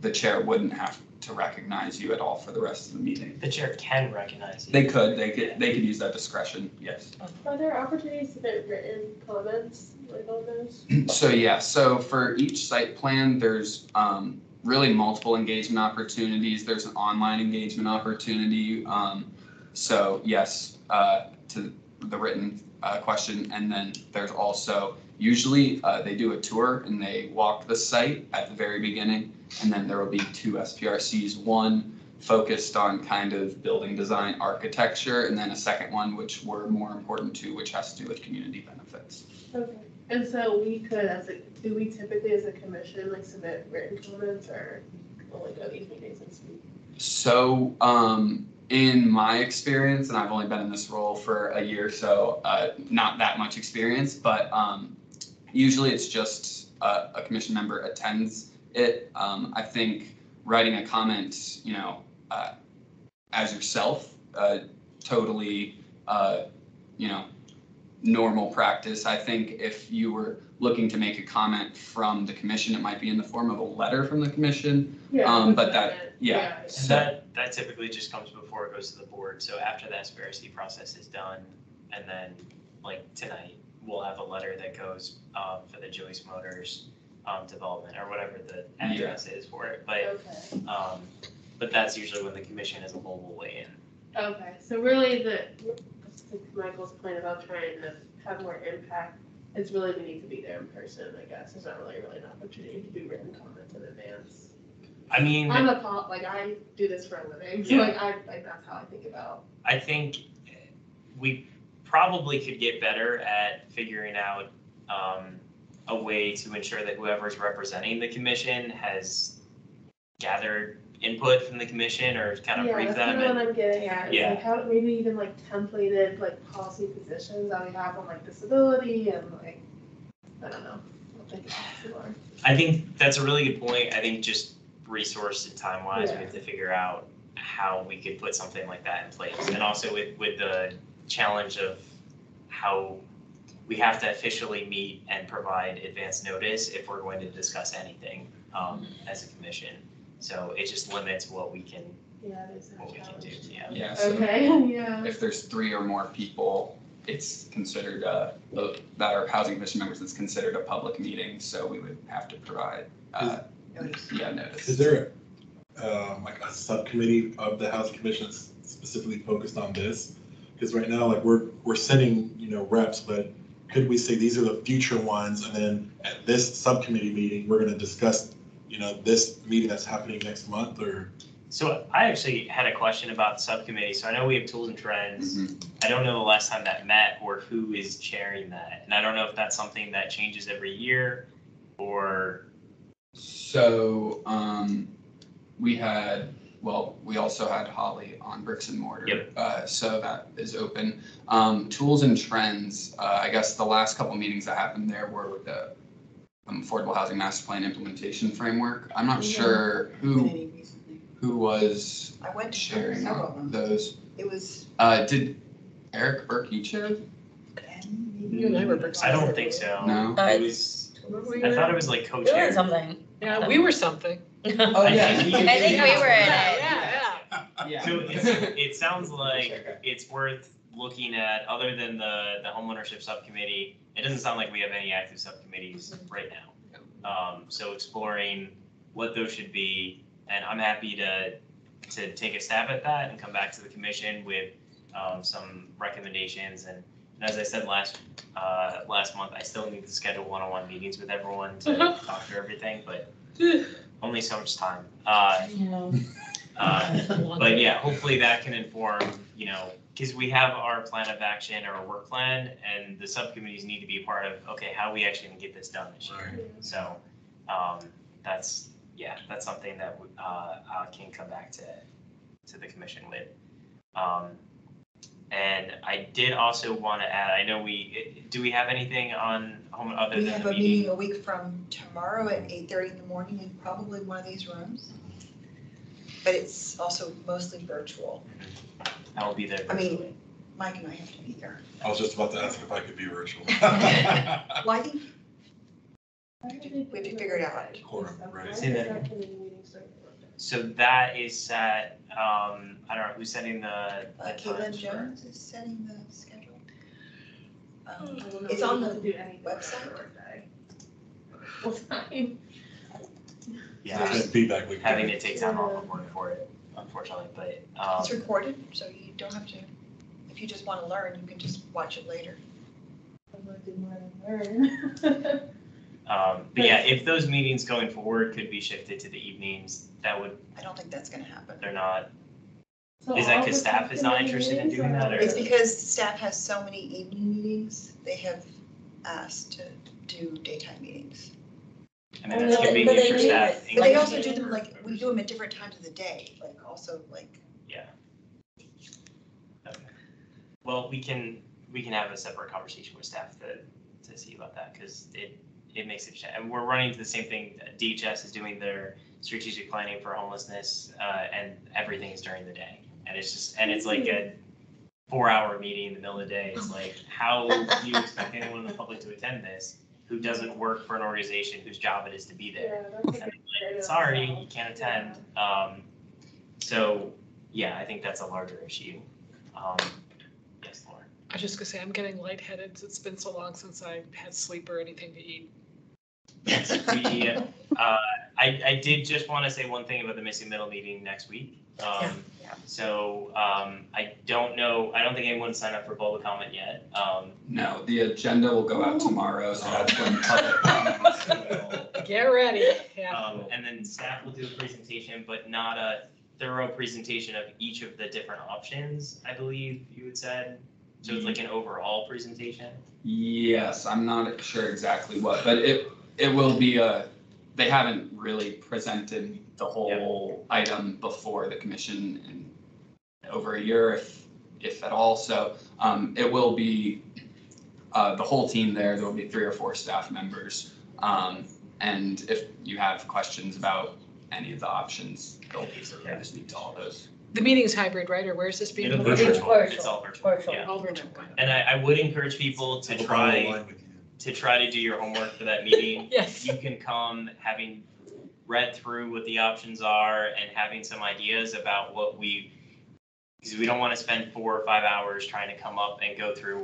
the chair wouldn't have to recognize you at all for the rest of the meeting. The chair can recognize you. They could use that discretion, yes. Are there opportunities to submit written comments like on those? So yeah, so for each site plan, there's really multiple engagement opportunities. There's an online engagement opportunity. So yes, to the written question, and then there's also usually they do a tour and they walk the site at the very beginning, and then there will be 2 SPRCs, one focused on kind of building design architecture, and then a second one which we're more important to, which has to do with community benefits. Okay. And so we could, do we typically as a commission like submit written comments or only go to these meetings and speak? So in my experience, and I've only been in this role for a year, so not that much experience, but usually it's just a commission member attends it. I think writing a comment, as yourself, totally, normal practice. I think if you were looking to make a comment from the commission, it might be in the form of a letter from the commission. Yeah, But that, yeah. And that typically just comes before it goes to the board. So after the SPRC process is done, and then like tonight, we'll have a letter that goes for the Joyce Motors development or whatever the address is for it. But that's usually when the commission as a whole will weigh in. Okay, so really Michael's point about trying to have more impact, it's really we need to be there in person, I guess. There's not really an opportunity to do written comments in advance. I mean, I do this for a living, so Yeah. that's how I think about. I think we probably could get better at figuring out a way to ensure that whoever's representing the commission has gathered input from the commission or kind of Yeah, brief that's them. kind of and- what I'm getting at. Is Yeah. like how maybe even like templated like policy positions that we have on like disability and like I don't know. I don't think it's possible. I think that's a really good point. I think just resource and time wise, Yeah. we have to figure out how we could put something like that in place. And also with the challenge of how we have to officially meet and provide advance notice if we're going to discuss anything as a commission. So it just limits what we can Yeah, it is. what we can do. Yeah. Yeah. So Okay. Yeah. if there's 3 or more people, it's considered that are housing commission members. It's considered a public meeting, so we would have to provide notice. Is there like a subcommittee of the housing commission that's specifically focused on this? Because right now, like we're sending reps, but could we say these are the future ones, and then at this subcommittee meeting we're going to discuss this meeting that's happening next month? Or So I actually had a question about the subcommittee. So I know we have tools and trends. I don't know the last time that met or who is chairing that. And I don't know if that's something that changes every year or. So we also had Holly on bricks and mortar. Yep. So that is open. Tools and trends, I guess the last couple meetings that happened there were with the Affordable Housing Master Plan Implementation Framework. I'm not sure who was I went to sharing several of them. those. It was. Did Eric Berkey chair? You and I were bricks. I don't think so. No. It was. I thought it was like Doing co-chair. something. Yeah, we were something. Oh, yeah. I think we were in it. Yeah. So it sounds like it's worth looking at, other than the homeownership subcommittee, it doesn't sound like we have any active subcommittees right now. So exploring what those should be, and I'm happy to take a stab at that and come back to the commission with some recommendations. And as I said last month, I still need to schedule one-on-one meetings with everyone to talk through everything, but only so much time. But yeah, hopefully that can inform, because we have our plan of action or our work plan, and the subcommittees need to be a part of, okay, how are we actually gonna get this done this year? So that's something that I can come back to the commission with. And I did also want to add, I know do we have anything on home other We than have the a meeting? meeting a week from tomorrow at 8:30 in the morning in probably one of these rooms. But it's also mostly virtual. I will be there I virtually. mean, Mike and I have to be there. I was just about to ask if I could be virtual. Well, I think we have to figure it out. Say that again. So that is set, I don't know, who's setting the Caitlin times for- Jones is setting the schedule. It's on the website. Yeah, feedback we having to take time off of work for it, unfortunately, but It's recorded, so you don't have to, if you just want to learn, you can just watch it later. but yeah, if those meetings going forward could be shifted to the evenings, that would, I don't think that's gonna happen. they're not. Is that because staff is not interested in doing that, or? It's because staff has so many evening meetings, they have asked to do daytime meetings. I mean, that's convenient for staff. But they also do them, like, we do them at different times of the day, like, also, like. Yeah. Okay. Well, we can have a separate conversation with staff to see about that, because it makes it, and we're running into the same thing. DHS is doing their strategic planning for homelessness, and everything is during the day. And it's like a 4-hour meeting in the middle of the day. It's like, how do you expect anyone in the public to attend this who doesn't work for an organization whose job it is to be there? And like, sorry, you can't attend. So yeah, I think that's a larger issue. Yes, Lauren. I was just gonna say, I'm getting lightheaded. It's been so long since I had sleep or anything to eat. I did just want to say one thing about the missing middle meeting next week. So I don't know, I don't think anyone signed up for public comment yet. No, the agenda will go out tomorrow, so that's when public comments will. Get ready. Yeah. And then staff will do a presentation, but not a thorough presentation of each of the different options, I believe you had said. So it's like an overall presentation? Yes, I'm not sure exactly what, but it will be they haven't really presented the whole item before the commission in over a year, if at all. So it will be the whole team there. There will be 3 or 4 staff members. And if you have questions about any of the options, they'll be prepared to speak to all those. The meeting's hybrid, right? Or where's this being? It's held? virtual. It's all virtual. Yeah. All virtual. And I would encourage people to try to do your homework for that meeting. Yes. You can come having read through what the options are and having some ideas about because we don't want to spend 4 or 5 hours trying to come up and go through,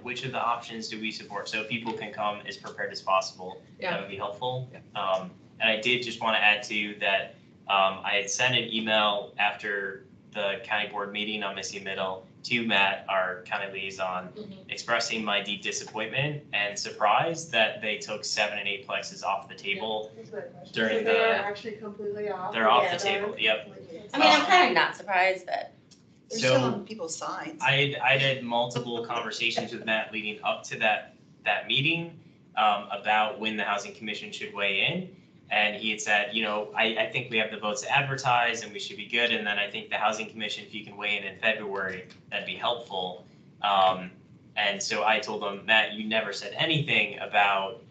which of the options do we support? So people can come as prepared as possible. Yeah. That would be helpful. And I did just want to add to that, I had sent an email after the county board meeting on Missy Middle to Matt, our county liaison, expressing my deep disappointment and surprise that they took 7 and 8 plexes off the table during They are actually completely off. They're off the table. Yep. I mean, I'm kind of not surprised that. They're So, still on people's signs. I had multiple conversations with Matt leading up to that meeting about when the housing commission should weigh in. And he had said, I think we have the votes to advertise and we should be good. And then I think the housing commission, if you can weigh in February, that'd be helpful. And so I told him, Matt, you never said anything about,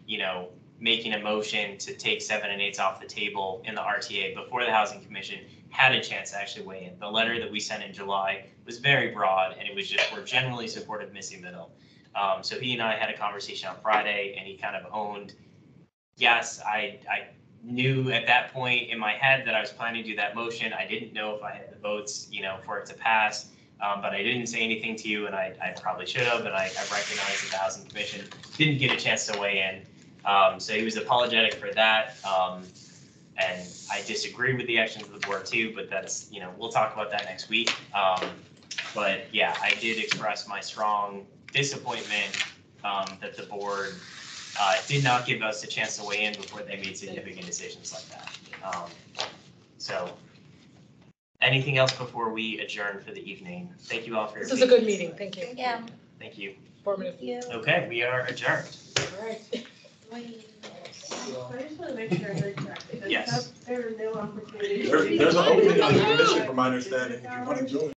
making a motion to take 7 and 8s off the table in the RTA before the housing commission had a chance to actually weigh in. The letter that we sent in July was very broad and it was just, we're generally supportive of Missy Middle. So he and I had a conversation on Friday and he kind of owned, yes, I knew at that point in my head that I was planning to do that motion. I didn't know if I had the votes, for it to pass, but I didn't say anything to you and I probably should have, and I recognized that the housing commission didn't get a chance to weigh in. So he was apologetic for that. And I disagree with the actions of the board too, but that's, we'll talk about that next week. But yeah, I did express my strong disappointment that the board did not give us a chance to weigh in before they made significant decisions like that. So anything else before we adjourn for the evening? Thank you all for your This was a good meeting. Thank you. Yeah. Thank you. Informative. Okay, we are adjourned. All right. I just want to make sure I heard correctly. Yes. There are no opportunities. There's an opening on the commission from my understanding, if you want to join.